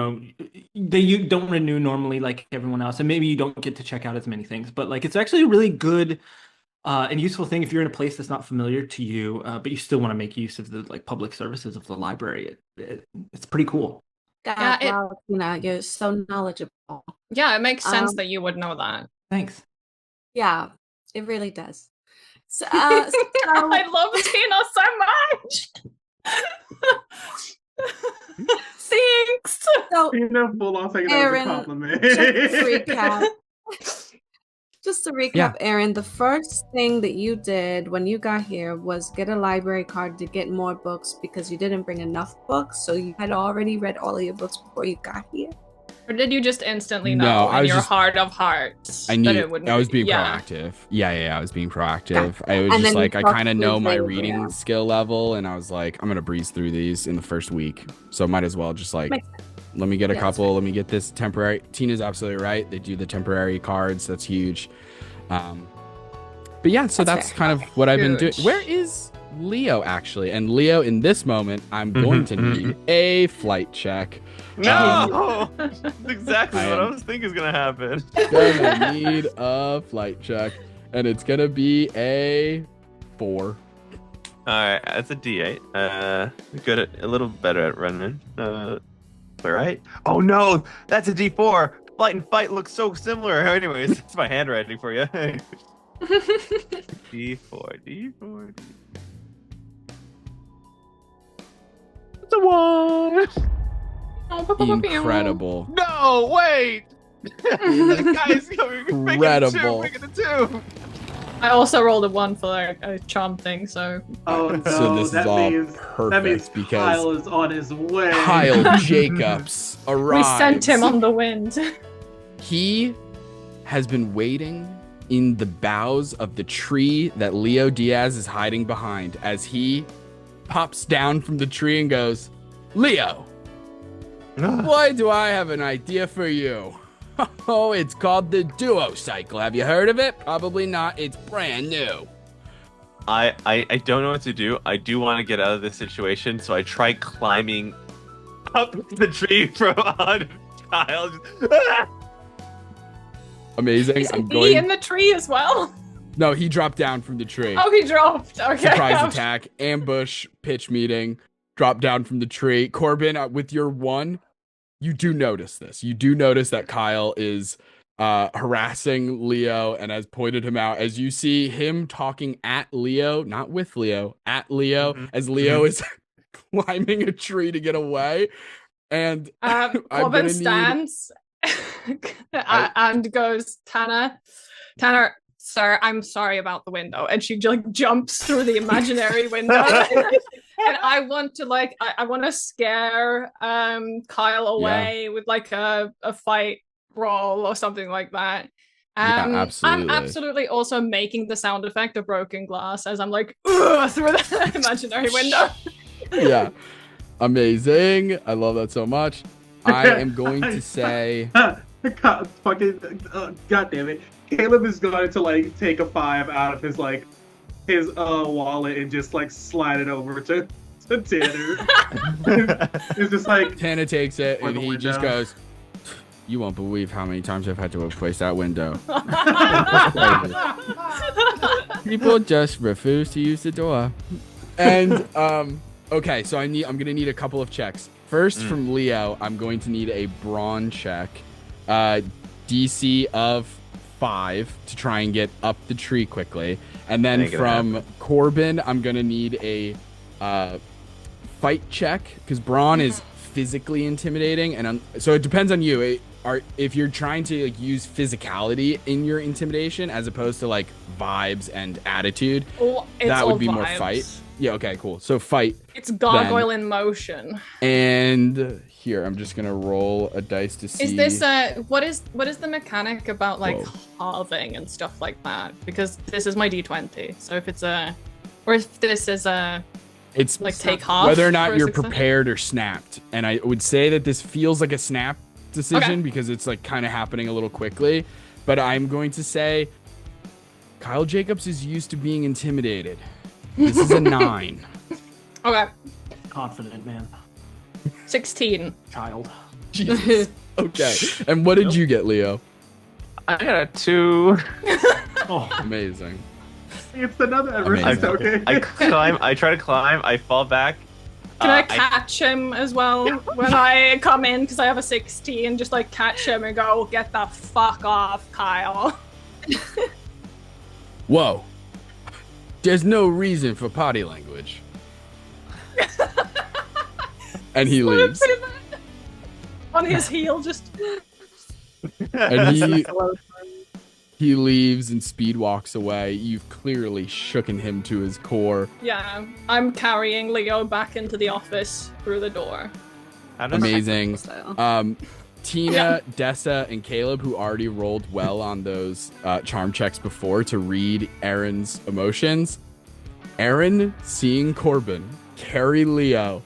don't renew normally like everyone else, and maybe you don't get to check out as many things. But like it's actually a really good and useful thing if you're in a place that's not familiar to you, but you still want to make use of the like public services of the library. It's pretty cool. God, Yeah, wow, Tina, you're so knowledgeable. Yeah, it makes sense Um, that you would know that. Thanks. Yeah, it really does. So, I love Tina so much. Thanks. so Full on taking that as a Aaron, compliment. just to recap. Just to recap, Yeah. Aaron, the first thing that you did when you got here was get a library card to get more books because you didn't bring enough books. So you had already read all of your books before you got here. Or did you just instantly No, know I in was your just- heart of hearts I that knew it wouldn't I was being yeah. proactive. Yeah, I was being proactive. I was And just then you like, I talked kind of to know my Xavier. reading skill level, and I was like, I'm gonna breeze through these in the first week, so might as well just like, Makes let me get a Yeah, that's couple. Let me get this temporary. Tina's absolutely right. They do the temporary cards. That's huge. But yeah, so That's that's fair. kind of what I've been doing. Huge. Where is Leo actually? And Leo, in this moment, I'm going to need a flight check. No, that's exactly I what I am- was thinking is gonna happen. Gonna need a flight check, and it's gonna be a D4. Alright, that's a D8. Good at a little better at running. Alright. Oh no, that's a D4. Flight and fight looks so similar. Anyways, it's my handwriting for you. D4. It's a 1. Incredible. No, wait. The guy's coming. Incredible. Making a 2. I also rolled a 1 for a charm thing, so. Oh no, So this is all that perfect means because Kyle is on his way. Kyle Jacobs arrives. We sent him on the wind. He has been waiting in the boughs of the tree that Leo Diaz is hiding behind as he pops down from the tree and goes, Leo, why do I have an idea for you? Oh, it's called the duo cycle. Have you heard of it? Probably not. It's brand new. I don't know what to do. I do want to get out of this situation, so I try climbing up the tree from on Kyle. Amazing. Is he in the tree as well? No, he dropped down from the tree. Oh, he dropped. Okay. Surprise attack, ambush, pitch meeting, drop down from the tree. Corbin, with your 1, you do notice this. You do notice that Kyle is harassing Leo and has pointed him out as you see him talking at Leo, not with Leo, at Leo, as Leo is climbing a tree to get away. And Corbin stands and goes, Tanner, sir, I'm sorry about the window. And she like jumps through the imaginary window. And I want to I want to scare Kyle away with like a fight roll or something like that. Absolutely. I'm absolutely also making the sound effect of broken glass as I'm like through the imaginary window. Yeah. Amazing. I love that so much. I am going to say God damn it. Caleb is going to like take a 5 out of his wallet and just like slide it over to Tanner. It's just like Tanner takes it and he just goes, you won't believe how many times I've had to replace that window. People just refuse to use the door. And okay, so I'm gonna need a couple of checks. First, from Leo, I'm going to need a brawn check, DC of 5 to try and get up the tree quickly. And then from Corbin, I'm gonna need a fight check because brawn is physically intimidating, and so it depends on you. If you're trying to like use physicality in your intimidation as opposed to like vibes and attitude, that would be more fight. Yeah, okay, cool. So fight. It's gargoyle in motion. And here, I'm just gonna roll a dice to see. Is this what is the mechanic about like halving and stuff like that? Because this is my D20. So if it's or if this is it's like take half. Whether or not you're prepared or snapped. And I would say that this feels like a snap decision because it's like kind of happening a little quickly. But I'm going to say Kyle Jacobs is used to being intimidated. This is a 9. Okay. Confident man. 16. Child. Jesus. Okay. And what did you get, Leo? I got a 2. Oh, amazing. It's another Everest, okay? I climb. I try to climb. I fall back. Can I catch him as well when I come in? Because I have a 16. Just like catch him and go, get the fuck off, Kyle. Whoa. There's no reason for potty language. And he leaves. On his heel, just. And he leaves and speed walks away. You've clearly shooken him to his core. Yeah, I'm carrying Leo back into the office through the door. Amazing. Tina, Dessa, and Caleb, who already rolled well on those charm checks before to read Erin's emotions. Erin, seeing Corbin carry Leo,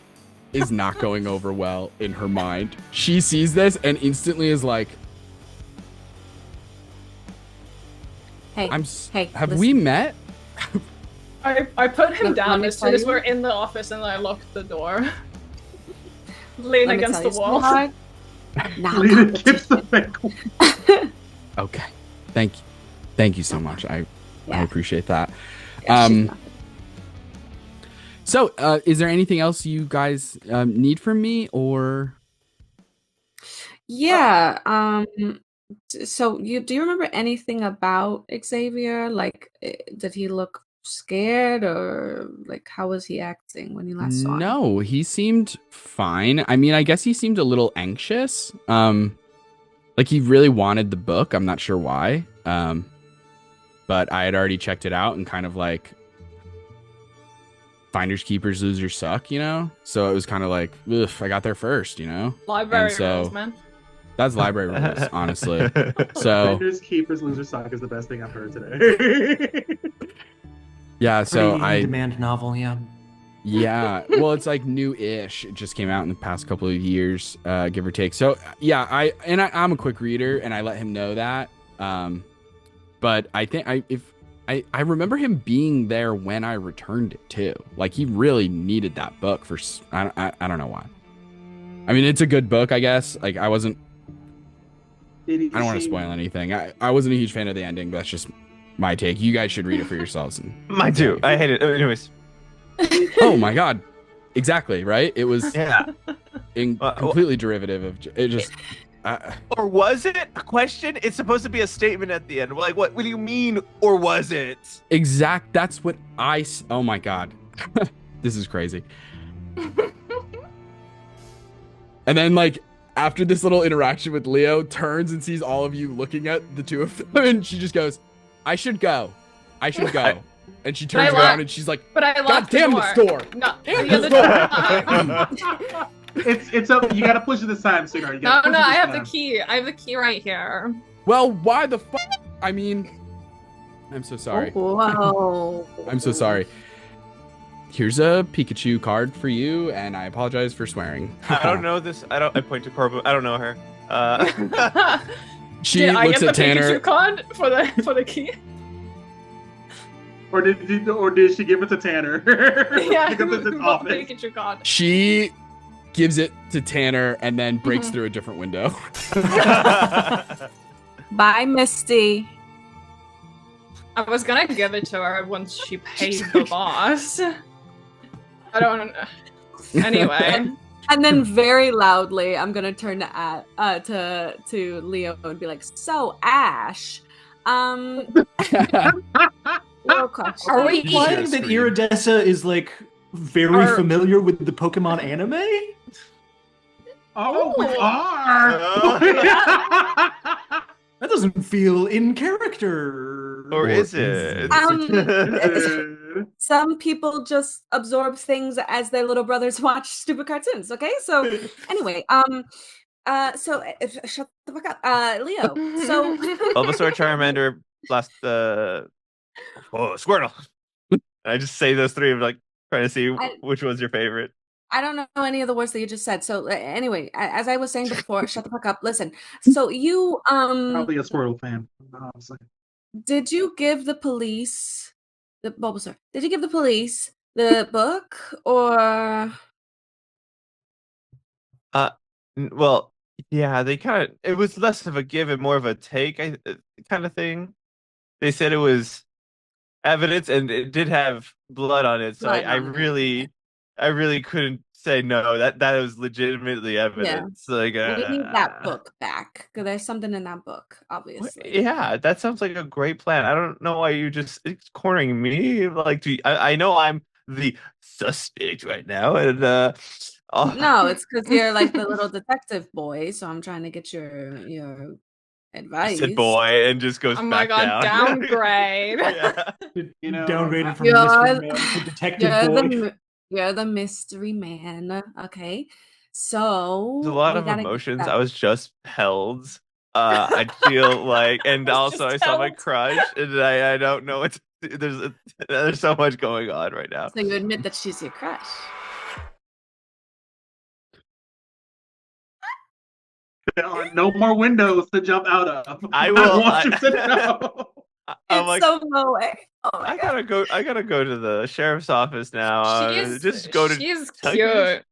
is not going over well in her mind. She sees this and instantly is like, Hey, have we met? I put him down as soon as we're in the office and I locked the door. Lean against the wall. Lean against the wall. Okay. Thank you so much. I appreciate that. Yeah, So, is there anything else you guys need from me, or? Yeah. So do you remember anything about Xavier? Like, did he look scared, or like how was he acting when you last saw him? No, he seemed fine. I mean, I guess he seemed a little anxious. Like he really wanted the book. I'm not sure why. But I had already checked it out and kind of like finders keepers losers suck, you know? So it was kind of like, ugh, I got there first, you know? Library And so- rules, man. That's library rules, honestly. So Finders, keepers, losers, suck is the best thing I've heard today. yeah, so Pretty in-demand novel, yeah. Yeah, well, it's like new-ish. It just came out in the past couple of years, give or take. So yeah, I'm a quick reader, and I let him know that. But I think I remember him being there when I returned it too. Like he really needed that book for I don't know why. I mean, it's a good book, I guess. Like I don't want to spoil anything. I wasn't a huge fan of the ending, but that's just my take. You guys should read it for yourselves. Mine too. I hate it. Anyways. Oh my god. Exactly, right? It was Yeah. completely derivative of it just or was it a question? It's supposed to be a statement at the end. Like, what do you mean, or was it? that's what oh my god. This is crazy. And then like after this little interaction with Leo, turns and sees all of you looking at the two of them, and she just goes, I should go. And she turns around and she's like, but I God locked damn the this door. door. No, Damn the this other door. It's up. You gotta push it this time, sweetheart. You No, gotta push it I this have the time. key. I have the key right here. Well, why the fuck? I mean, I'm so sorry. Whoa. I'm so sorry. Here's a Pikachu card for you, and I apologize for swearing. I don't know this. I point to Corbu. I don't know her. She Did I looks get at the Tanner. Pikachu card for the key? Or did she give it to Tanner? Yeah, Because it's who his got the office. Pikachu card? She gives it to Tanner and then breaks through a different window. Bye, Misty. I was gonna give it to her once she paid the boss. I don't know. Anyway. And then very loudly, I'm gonna turn to Leo and be like, "So Ash, little question. Are we Implying that Iridessa is like very familiar with the Pokemon anime? Oh, we are. That doesn't feel in character. Or is it? Some people just absorb things as their little brothers watch stupid cartoons. Okay, so anyway, shut the fuck up, Leo. So Bulbasaur, Charmander, Squirtle. I just say those three. I'm like trying to see which one's your favorite. I don't know any of the words that you just said. So anyway, as I was saying before, shut the fuck up. Listen. So you Probably a Squirtle fan. Honestly. did you give the police the Bulbasaur? Did you give the police the book or? Well, yeah, they kind of. It was less of a give and more of a take, kind of thing. They said it was evidence, and it did have blood on it. So I really couldn't say no. That was legitimately evidence. Yeah. Like we need that book back because there's something in that book, obviously. Yeah, that sounds like a great plan. I don't know why you it's cornering me. Like, I know I'm the suspect right now, and no, it's because you're like the little detective boy. So I'm trying to get your advice. Said boy, and just goes. Oh my god, down. downgrade. Yeah. You know, downgraded from mystery man to detective boy. You're the mystery man. Okay, so there's a lot of emotions. I was just held. I feel like, and also I saw my crush, and I don't know what. There's so much going on right now. So you admit that she's your crush. There are no more windows to jump out of. I will. want you to know. It's like, so low. Oh I gotta go. I gotta go to the sheriff's office now. Just go to. She's cute,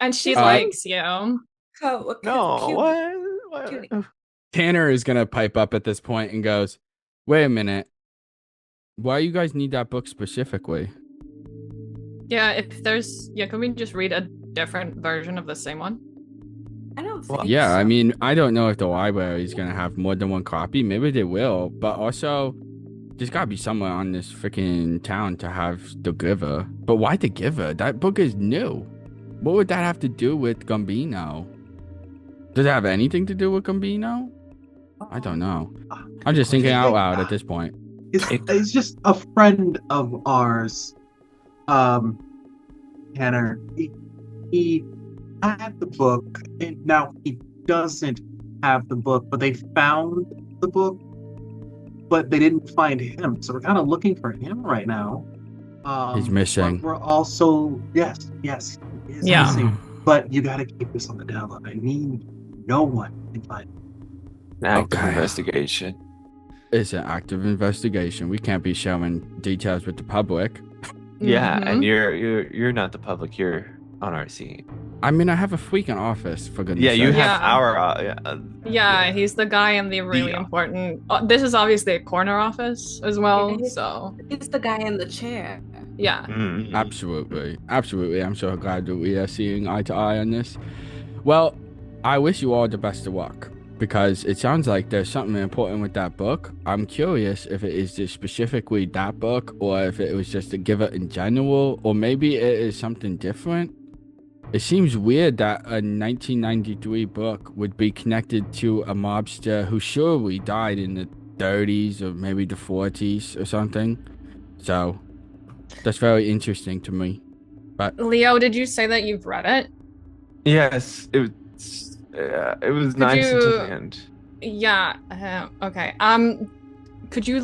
and she likes you. No, what? Tanner is gonna pipe up at this point and goes, "Wait a minute. Why you guys need that book specifically?" Yeah, if there's can we just read a different version of the same one? I don't think Yeah, so. I mean, I don't know if the library is gonna have more than one copy. Maybe they will, but also there's gotta be someone on this freaking town to have the Giver. But why the Giver? That book is new. What would that have to do with Gambino? Does it have anything to do with Gambino? I don't know. I'm just thinking out loud at this point. It's just a friend of ours, Tanner. He had the book, and now he doesn't have the book, but they found the book, but they didn't find him. So we're kind of looking for him right now. He's missing. But we're also yes, he is missing. But you got to keep this on the down low. I need no one can find him. Active Okay. investigation. It's an active investigation. We can't be sharing details with the public. Yeah, Mhm. and you're not the public. You're on our scene. I mean, I have a freaking office, for goodness Yeah, you sake. have Yeah. our. Yeah, he's the guy in the really important. This is obviously a corner office as well, Yeah, so It's the guy in the chair. yeah. Absolutely. Absolutely. I'm so glad that we are seeing eye to eye on this. Well, I wish you all the best of luck because it sounds like there's something important with that book. I'm curious if it is just specifically that book or if it was just a Giver in general, or maybe it is something different. It seems weird that a 1993 book would be connected to a mobster who surely died in the 30s or maybe the 40s or something. So that's very interesting to me. But Leo, did you say that you've read it? Yes, it was nice you- until the end. Yeah. Okay. Could you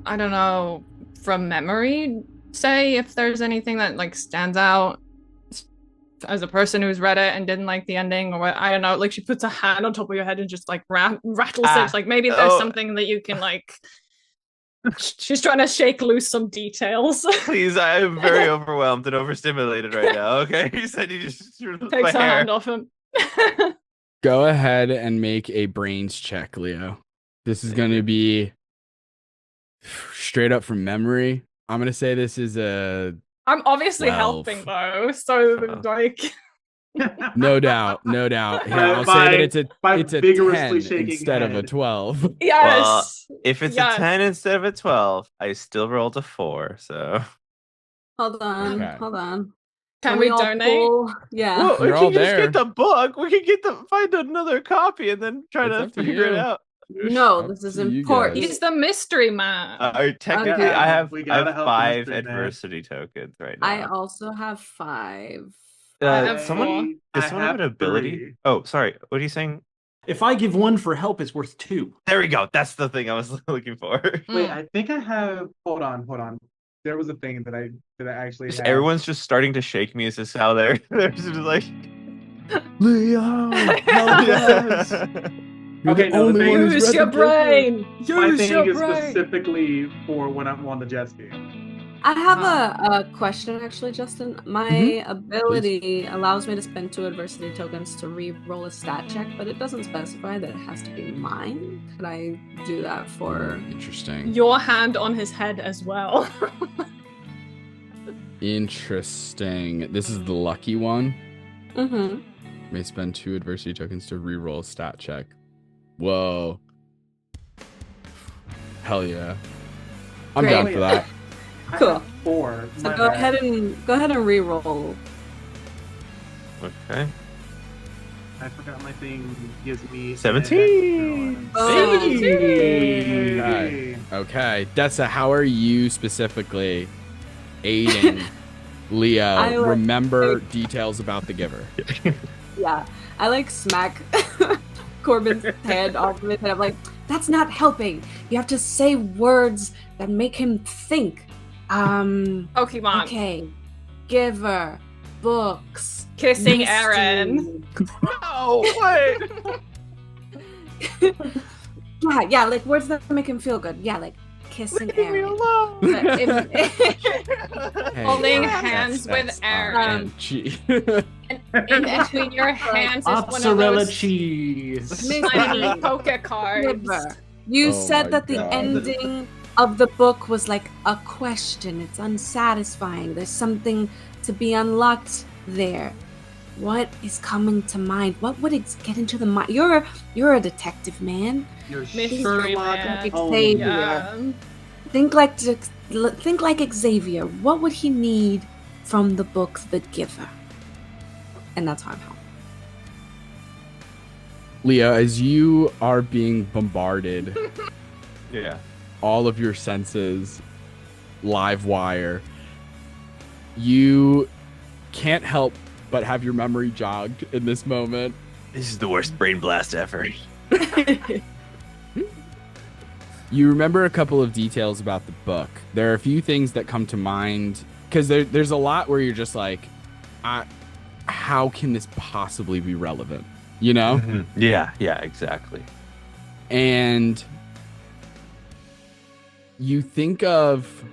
I don't know, from memory, say if there's anything that stands out as a person who's read it and didn't like the ending, or what? I don't know. She puts a hand on top of your head and just rattles it. Maybe there's something that you can She's trying to shake loose some details. Please, I am very overwhelmed and overstimulated right now. Okay, you said you just Takes her hand off him. go ahead and make a brains check, Leo. This is going to be straight up from memory. I'm going to say this is a I'm obviously 12. helping though, so no doubt. Here, I'll say that it's a vigorously 10 shaking instead of a head. 12. yes. If it's Yes. a 10 instead of a 12, I still rolled a 4. So Hold on. Okay. Hold on. Can we all donate? pull- Yeah. well, we You're all can just there. get the book. We can find another copy and then try It's to up to figure it you. out. No, Up this is to you important. guys. He's the mystery man. Technically, Okay. I have We gotta help the 5 mystery man. adversity tokens right I now. also have 5. have Someone four. does someone have an ability? Oh, sorry. What are you saying? If I give 1 for help, it's worth 2. There we go. That's the thing I was looking for. Wait, I think I have. Hold on. There was a thing that I actually Just had. everyone's just starting to shake me. Is this how they're just like Leo? Help us. You're Okay, the no, the only thing one is- who's Use read your the Giver. brain. My Use thing your is brain. specifically for when I'm on the jet ski. I have a question actually, Justin. My Mm-hmm. ability allows me to spend 2 adversity tokens to re-roll a stat check, but it doesn't specify that it has to be mine. Could I do that for? Interesting. Your hand on his head as well. Interesting. This is the lucky one. Mm-hmm. May spend 2 adversity tokens to reroll a stat check. Whoa. Hell yeah. I'm Great. down for that. I Cool. have 4. So My go bad. ahead and re-roll. Okay. I forgot my thing gives me 17. Oh. Okay. Okay. Dessa, how are you specifically aiding Leo I like- remember details about the Giver? Yeah, I smack Corbin's head off of his head. I'm like, that's not helping. You have to say words that make him think. Pokemon. Okay, Giver, books, Kissing mystery. Aaron. No, wait. Yeah, words that make him feel good. Yeah, kissing Leave me Aaron. alone. But if- Hey, Holding that's- hands with that's Aaron. RNG. In between your hands is one of Mozzarella those cheese. tiny poke cards. Giver. You Oh said my that the God. ending of the book was like a question. It's unsatisfying. There's something to be unlocked there. What is coming to mind? What would get into the mind? You're a detective, man. You're Mystery man. Xavier. Yeah. Think like Xavier. What would he need from the book The Giver? And that's how I'm helping. Leo, as you are being bombarded, Yeah. all of your senses, live wire, you can't help but have your memory jogged in this moment. This is the worst brain blast ever. You remember a couple of details about the book. There are a few things that come to mind because there's a lot where you're just like, how can this possibly be relevant? You know? Mm-hmm. Yeah, exactly. And you think of,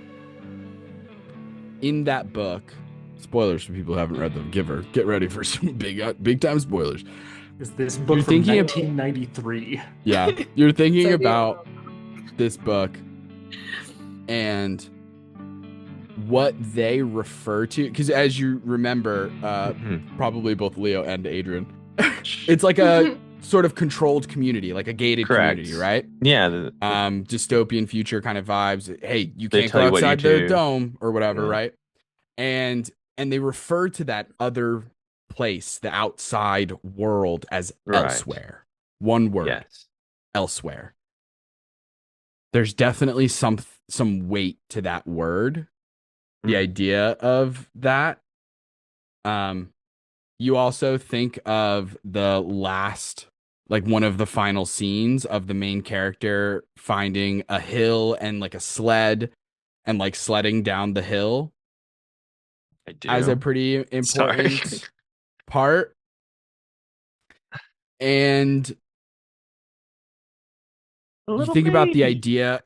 in that book, spoilers for people who haven't read The Giver, get ready for some big time spoilers. Is this book You're from thinking of- 1993? Yeah, you're thinking So about this book and what they refer to, because as you remember, probably both Leo and Adrian, it's like a sort of controlled community, like a gated Correct. community, right? Yeah. Dystopian future kind of vibes. Hey, you They can't tell go you what you outside the do. dome or whatever, Yeah. right? And they refer to that other place, the outside world, as Right. elsewhere. One word, Yes. elsewhere. There's definitely some weight to that word. The idea of that. You also think of the last, like one of the final scenes of the main character finding a hill and like a sled and like sledding down the hill I do. as a pretty important part. And you think about the idea,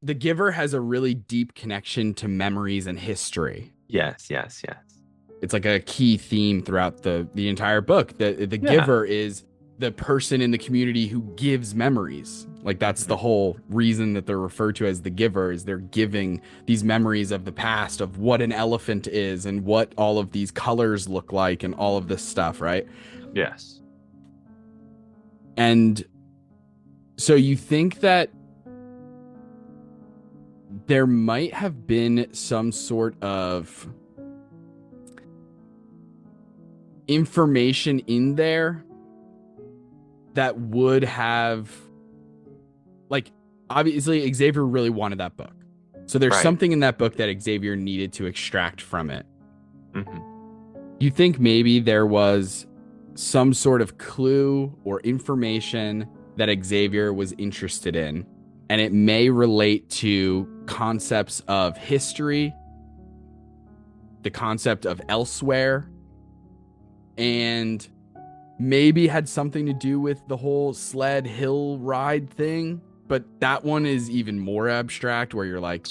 The Giver has a really deep connection to memories and history. Yes. It's like a key theme throughout the entire book. The Giver is the person in the community who gives memories. Like that's the whole reason that they're referred to as the Giver, is they're giving these memories of the past, of what an elephant is and what all of these colors look like and all of this stuff, right? Yes. And so you think that there might have been some sort of information in there that would have, like, obviously Xavier really wanted that book. So there's something in that book that Xavier needed to extract from it. Mm-hmm. You think maybe there was some sort of clue or information that Xavier was interested in, and it may relate to concepts of history, the concept of elsewhere, and maybe had something to do with the whole sled hill ride thing. But that one is even more abstract, where you're like,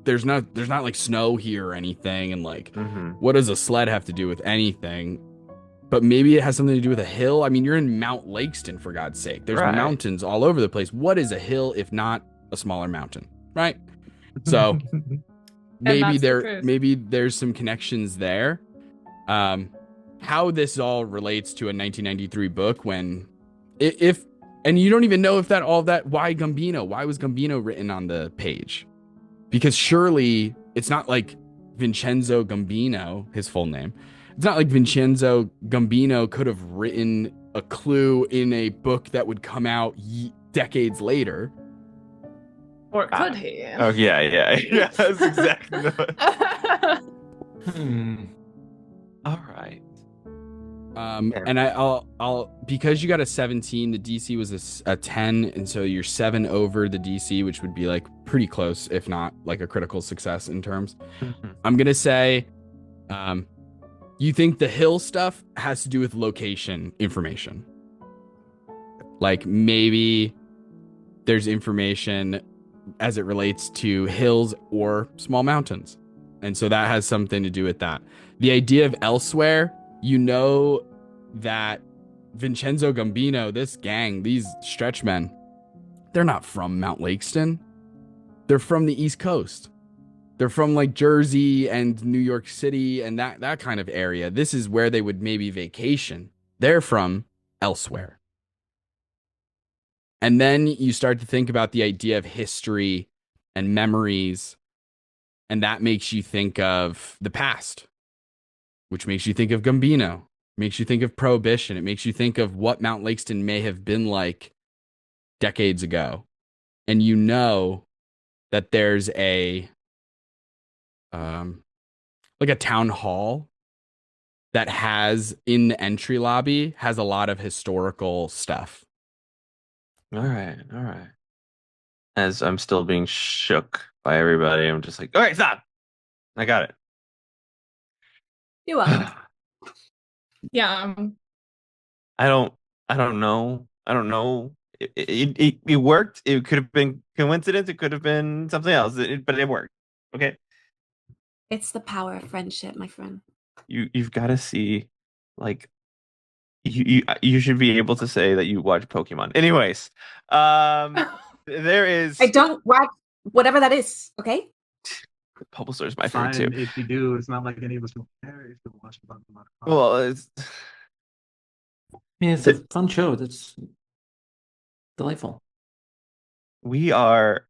there's not like snow here or anything, and like, what does a sled have to do with anything? But maybe it has something to do with a hill. I mean, you're in Mount Lakeston, for God's sake. There's mountains all over the place. What is a hill if not a smaller mountain, right? So maybe there's some connections there. How this all relates to a 1993 book, when if and you don't even know if that all that why was Gambino written on the page? Because surely it's not like Vincenzo Gambino, his full name. It's not like Vincenzo Gambino could have written a clue in a book that would come out decades later. Or could he? Oh, yeah. That's exactly what. All right. And I'll because you got a 17, the DC was a 10, and so you're 7 over the DC, which would be like pretty close, if not like a critical success in terms. I'm gonna say, you think the hill stuff has to do with location information. Like maybe there's information as it relates to hills or small mountains. And so that has something to do with that. The idea of elsewhere, you know that Vincenzo Gambino, this gang, these stretch men, they're not from Mount Lakeston. They're from the East Coast. They're from like Jersey and New York City and that kind of area. This is where they would maybe vacation. They're from elsewhere. And then you start to think about the idea of history and memories, and that makes you think of the past, which makes you think of Gambino, makes you think of Prohibition. It makes you think of what Mount Lakeston may have been like decades ago. And you know that there's a like a town hall that has in the entry lobby has a lot of historical stuff. All right, all right. As I'm still being shook by everybody, I'm just like, all right, stop. I got it. You're welcome. Yeah. I don't know. I don't know. It worked. It could have been coincidence. It could have been something else. But it worked. Okay. It's the power of friendship, my friend. You've got to see, like, you should be able to say that you watch Pokemon. Anyways, there is. I don't watch whatever that is, okay? Bulbasaur is my Fine, favorite too. if you do, it's not like any of us don't care if you watch Pokemon. Well, it's Yeah, it's a fun show. That's delightful. we are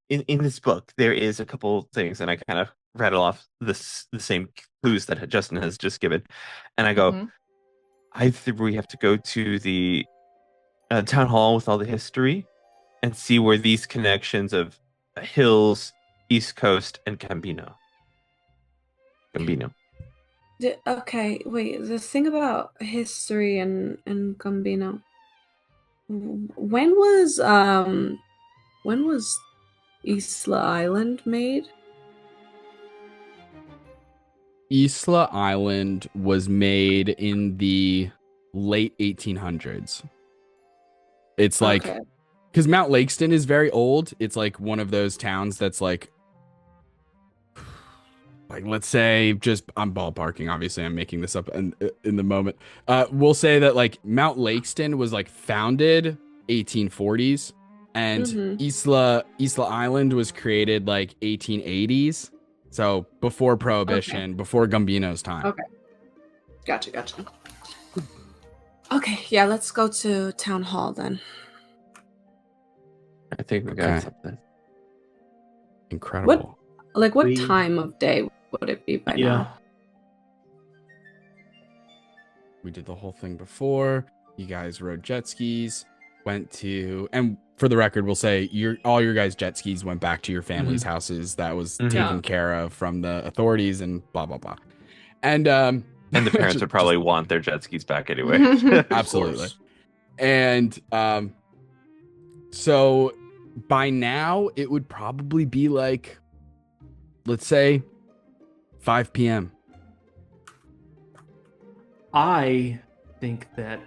in this book. There is a couple things, and I kind of rattle off the same clues that Justin has just given, and I go, either we have to go to the town hall with all the history and see where these connections of hills, East Coast, and Gambino. Okay, wait. The thing about history and Gambino. When was Isla Island made? Isla Island was made in the late 1800s. It's like, Okay. because Mount Lakeston is very old. It's like one of those towns that's like let's say, just I'm ballparking. Obviously, I'm making this up in the moment. We'll say that like Mount Lakeston was like founded 1840s, and Isla Island was created like 1880s. So before Prohibition, before Gambino's time. Okay. Gotcha. Okay, yeah, let's go to town hall then. I think we got something. Incredible. What time of day would it be by now? We did the whole thing before. You guys rode jet skis, went to, and for the record, we'll say all your guys' jet skis went back to your family's houses. That was taken care of from the authorities and blah, blah, blah. And the parents would probably want their jet skis back anyway. Absolutely. And so by now it would probably be like, let's say 5 p.m. I think that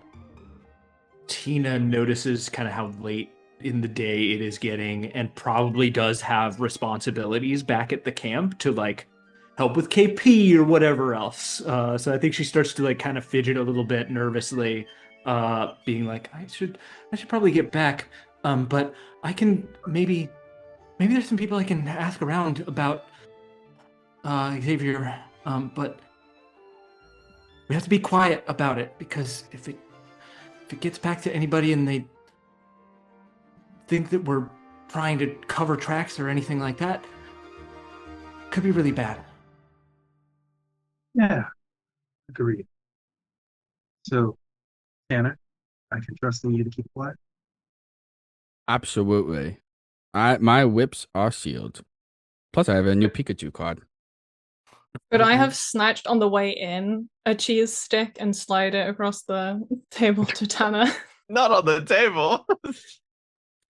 Tina notices kind of how late in the day it is getting and probably does have responsibilities back at the camp to like help with KP or whatever else. So I think she starts to like kind of fidget a little bit nervously, being like, I should probably get back. But I can maybe there's some people I can ask around about Xavier, but we have to be quiet about it, because if it gets back to anybody and they think that we're trying to cover tracks or anything like that, it could be really bad. Yeah, agreed. So, Tanner, I can trust in you to keep quiet. Absolutely. My whips are sealed. Plus, I have a new Pikachu card. Could I have snatched on the way in a cheese stick and slide it across the table to Tanner? Not on the table.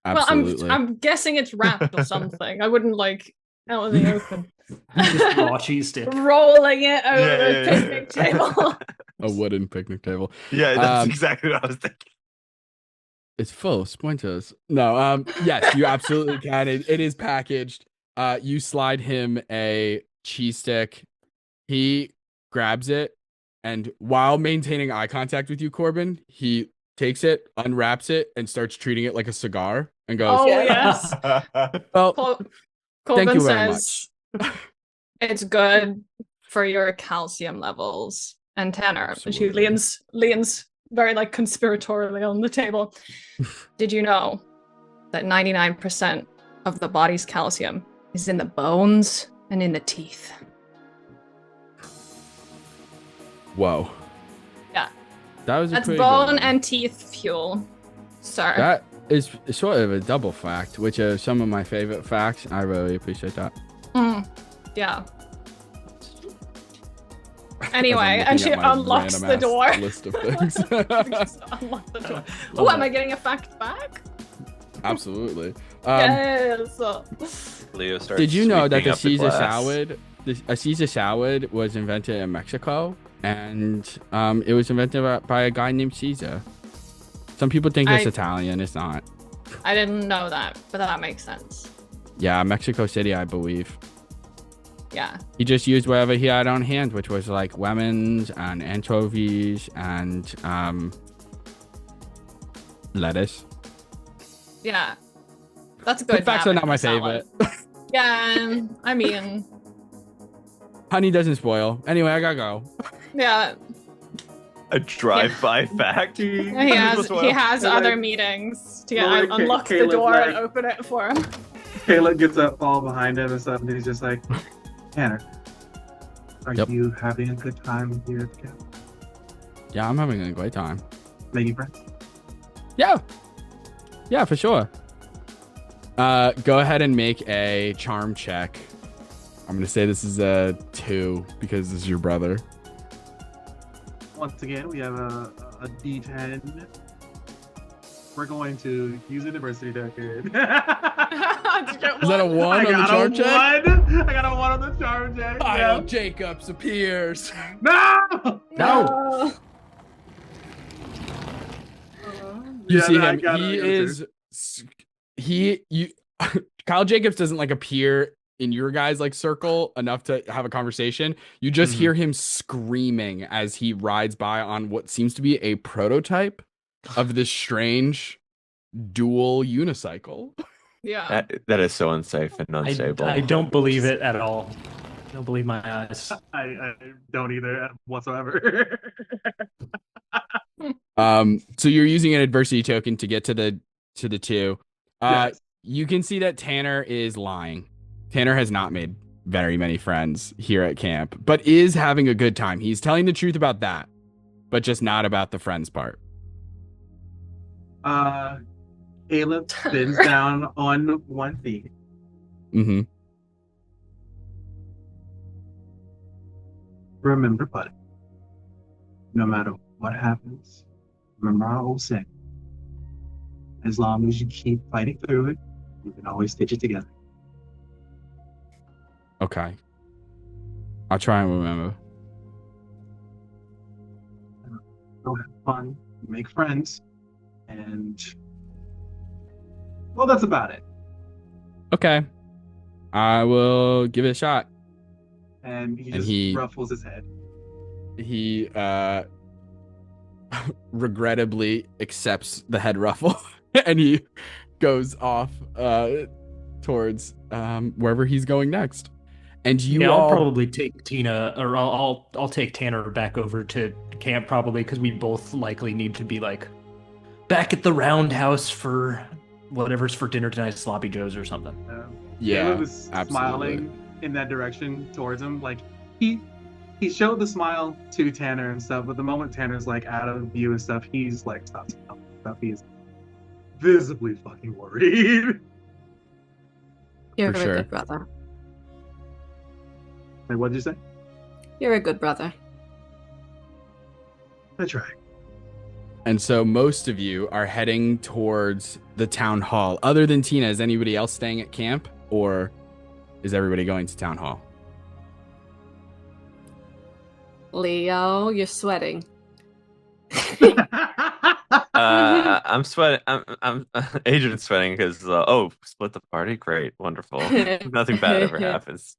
Absolutely. Well, I'm guessing it's wrapped or something. I wouldn't like out in the open. Just raw cheese stick. Rolling it over the picnic table. A wooden picnic table. Yeah, that's exactly what I was thinking. It's full of splinters. No, yes, you absolutely can. It is packaged. You slide him a cheese stick. He grabs it, and while maintaining eye contact with you, Corbin, he takes it, unwraps it, and starts treating it like a cigar. and goes, Oh yes. well, Cor- thank Corbin you very says it's good for your calcium levels. And Tanner, and she Absolutely. leans very like conspiratorially on the table. Did you know that 99% of the body's calcium is in the bones and in the teeth? Whoa. Yeah. That's bone good one. and teeth fuel, sir. That is sort of a double fact, which are some of my favorite facts. I really appreciate that. Yeah. Anyway, and she unlocks the door. List of things. Unlock the door. Oh, am I getting a fact back? Absolutely. Yes. Leo starts. Did you know that sweeping the up Caesar glass. salad, a Caesar salad, was invented in Mexico, and it was invented by a guy named Caesar. Some people think it's Italian. It's not. I didn't know that, but that makes sense. Yeah, Mexico City, I believe. Yeah. He just used whatever he had on hand, which was like lemons and anchovies and lettuce. Yeah. That's good. Facts are not my favorite. Yeah, I mean, honey doesn't spoil. Anyway, I gotta go. yeah. A drive-by fact. He has other meetings to unlock the door and open it for him. Caleb gets up all behind him and stuff, and he's just like, Tanner, are you having a good time here at the camp? Yeah, I'm having a great time. Making friends? Yeah. Yeah, for sure. Go ahead and make a charm check. I'm gonna say this is a 2 because this is your brother. Once again, we have a D10. We're going to use a diversity token. Is that a 1 on the charm check? I got a 1 on the charm check. Kyle Jacobs appears. No! No! You see him. Kyle Jacobs doesn't like appear in your guys' like circle enough to have a conversation. You just hear him screaming as he rides by on what seems to be a prototype of this strange dual unicycle. Yeah. That is so unsafe and unstable. I don't believe it at all. I don't believe my eyes. I don't either whatsoever. So you're using an adversity token to get to the 2. Yes. You can see that Tanner is lying. Tanner has not made very many friends here at camp, but is having a good time. He's telling the truth about that, but just not about the friends part. Caleb spins down on one feet. Mm-hmm. Remember, buddy, no matter what happens, remember our old saying. As long as you keep fighting through it, you can always stitch it together. Okay. I'll try and remember. Go have fun, make friends, and well, that's about it. Okay. I will give it a shot. And he ruffles his head. He regrettably accepts the head ruffle and he goes off towards wherever he's going next. And I'll probably take Tina, or I'll take Tanner back over to camp probably because we both likely need to be like back at the roundhouse for whatever's for dinner tonight, sloppy joes or something. Caleb was absolutely. smiling in that direction towards him. Like he showed the smile to Tanner and stuff, but the moment Tanner's like out of view and stuff, he's like stops smiling and stuff. He's visibly fucking worried. You're For a sure. good brother. Like, what did you say? You're a good brother. That's right. And so most of you are heading towards the town hall. Other than Tina, is anybody else staying at camp, or is everybody going to town hall? Leo, you're sweating. I'm sweating. I'm Adrian's sweating because split the party. Great, wonderful. Nothing bad ever happens.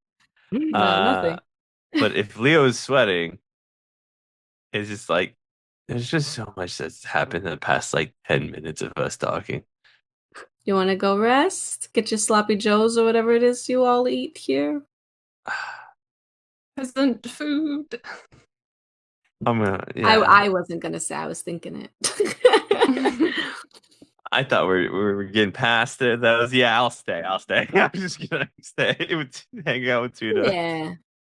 No, nothing. But if Leo is sweating, it's just like there's just so much that's happened in the past like 10 minutes of us talking. You want to go rest? Get your sloppy joes or whatever it is you all eat here? Peasant food. I'm gonna. Yeah. I wasn't gonna say. I was thinking it. I thought we were getting past it. That was I'll stay. I'm just gonna stay hang out with Tuna. Yeah.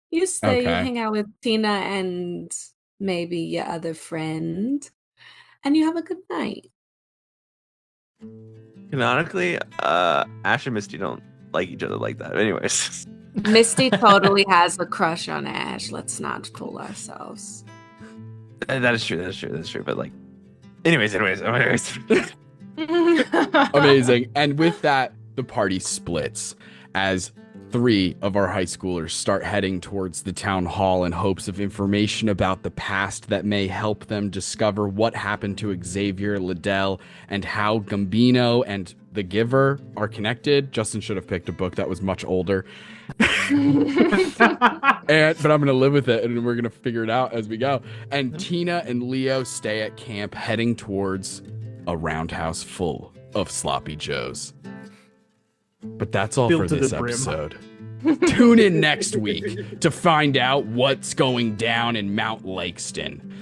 You stay, you Okay. hang out with Tina and maybe your other friend, and you have a good night. Canonically, Ash and Misty don't like each other like that. Anyways. Misty totally has a crush on Ash. Let's not fool ourselves. That is true. But like, anyways. Amazing. And with that, the party splits as 3 of our high schoolers start heading towards the town hall in hopes of information about the past that may help them discover what happened to Xavier, Liddell, and how Gambino and the Giver are connected. Justin should have picked a book that was much older. But I'm going to live with it, and we're going to figure it out as we go. And Tina and Leo stay at camp heading towards a roundhouse full of sloppy joes. But that's all Filled for to this the brim. episode. Tune in next week to find out what's going down in Mount Lakeston.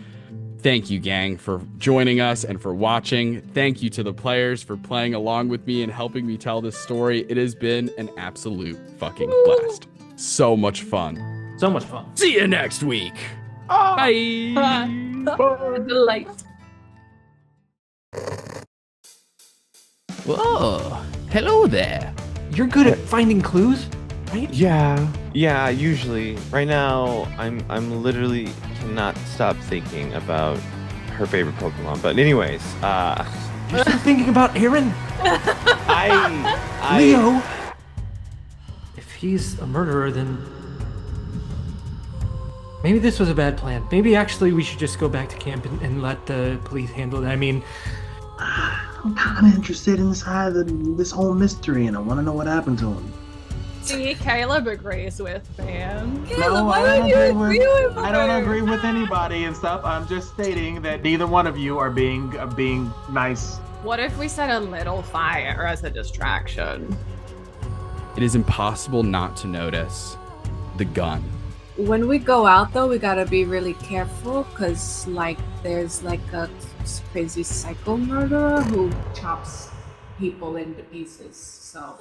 Thank you, gang, for joining us and for watching. Thank you to the players for playing along with me and helping me tell this story. It has been an absolute fucking blast. So much fun. So much fun. See you next week. Bye. Delight. Whoa. Hello there. You're good at finding clues, right? Yeah, usually. Right now, I'm literally cannot stop thinking about her favorite Pokemon. But anyways, You're still thinking about Aaron? I Leo! If he's a murderer, then maybe this was a bad plan. Maybe actually we should just go back to camp and let the police handle it. I mean, I'm kind of interested inside this whole mystery, and I want to know what happened to him. See, Caleb agrees with me. Caleb, why don't you agree with I don't agree with anybody and stuff. I'm just stating that neither one of you are being nice. What if we set a little fire as a distraction? It is impossible not to notice the gun. When we go out, though, we gotta be really careful because, there's a crazy psycho murderer who chops people into pieces. So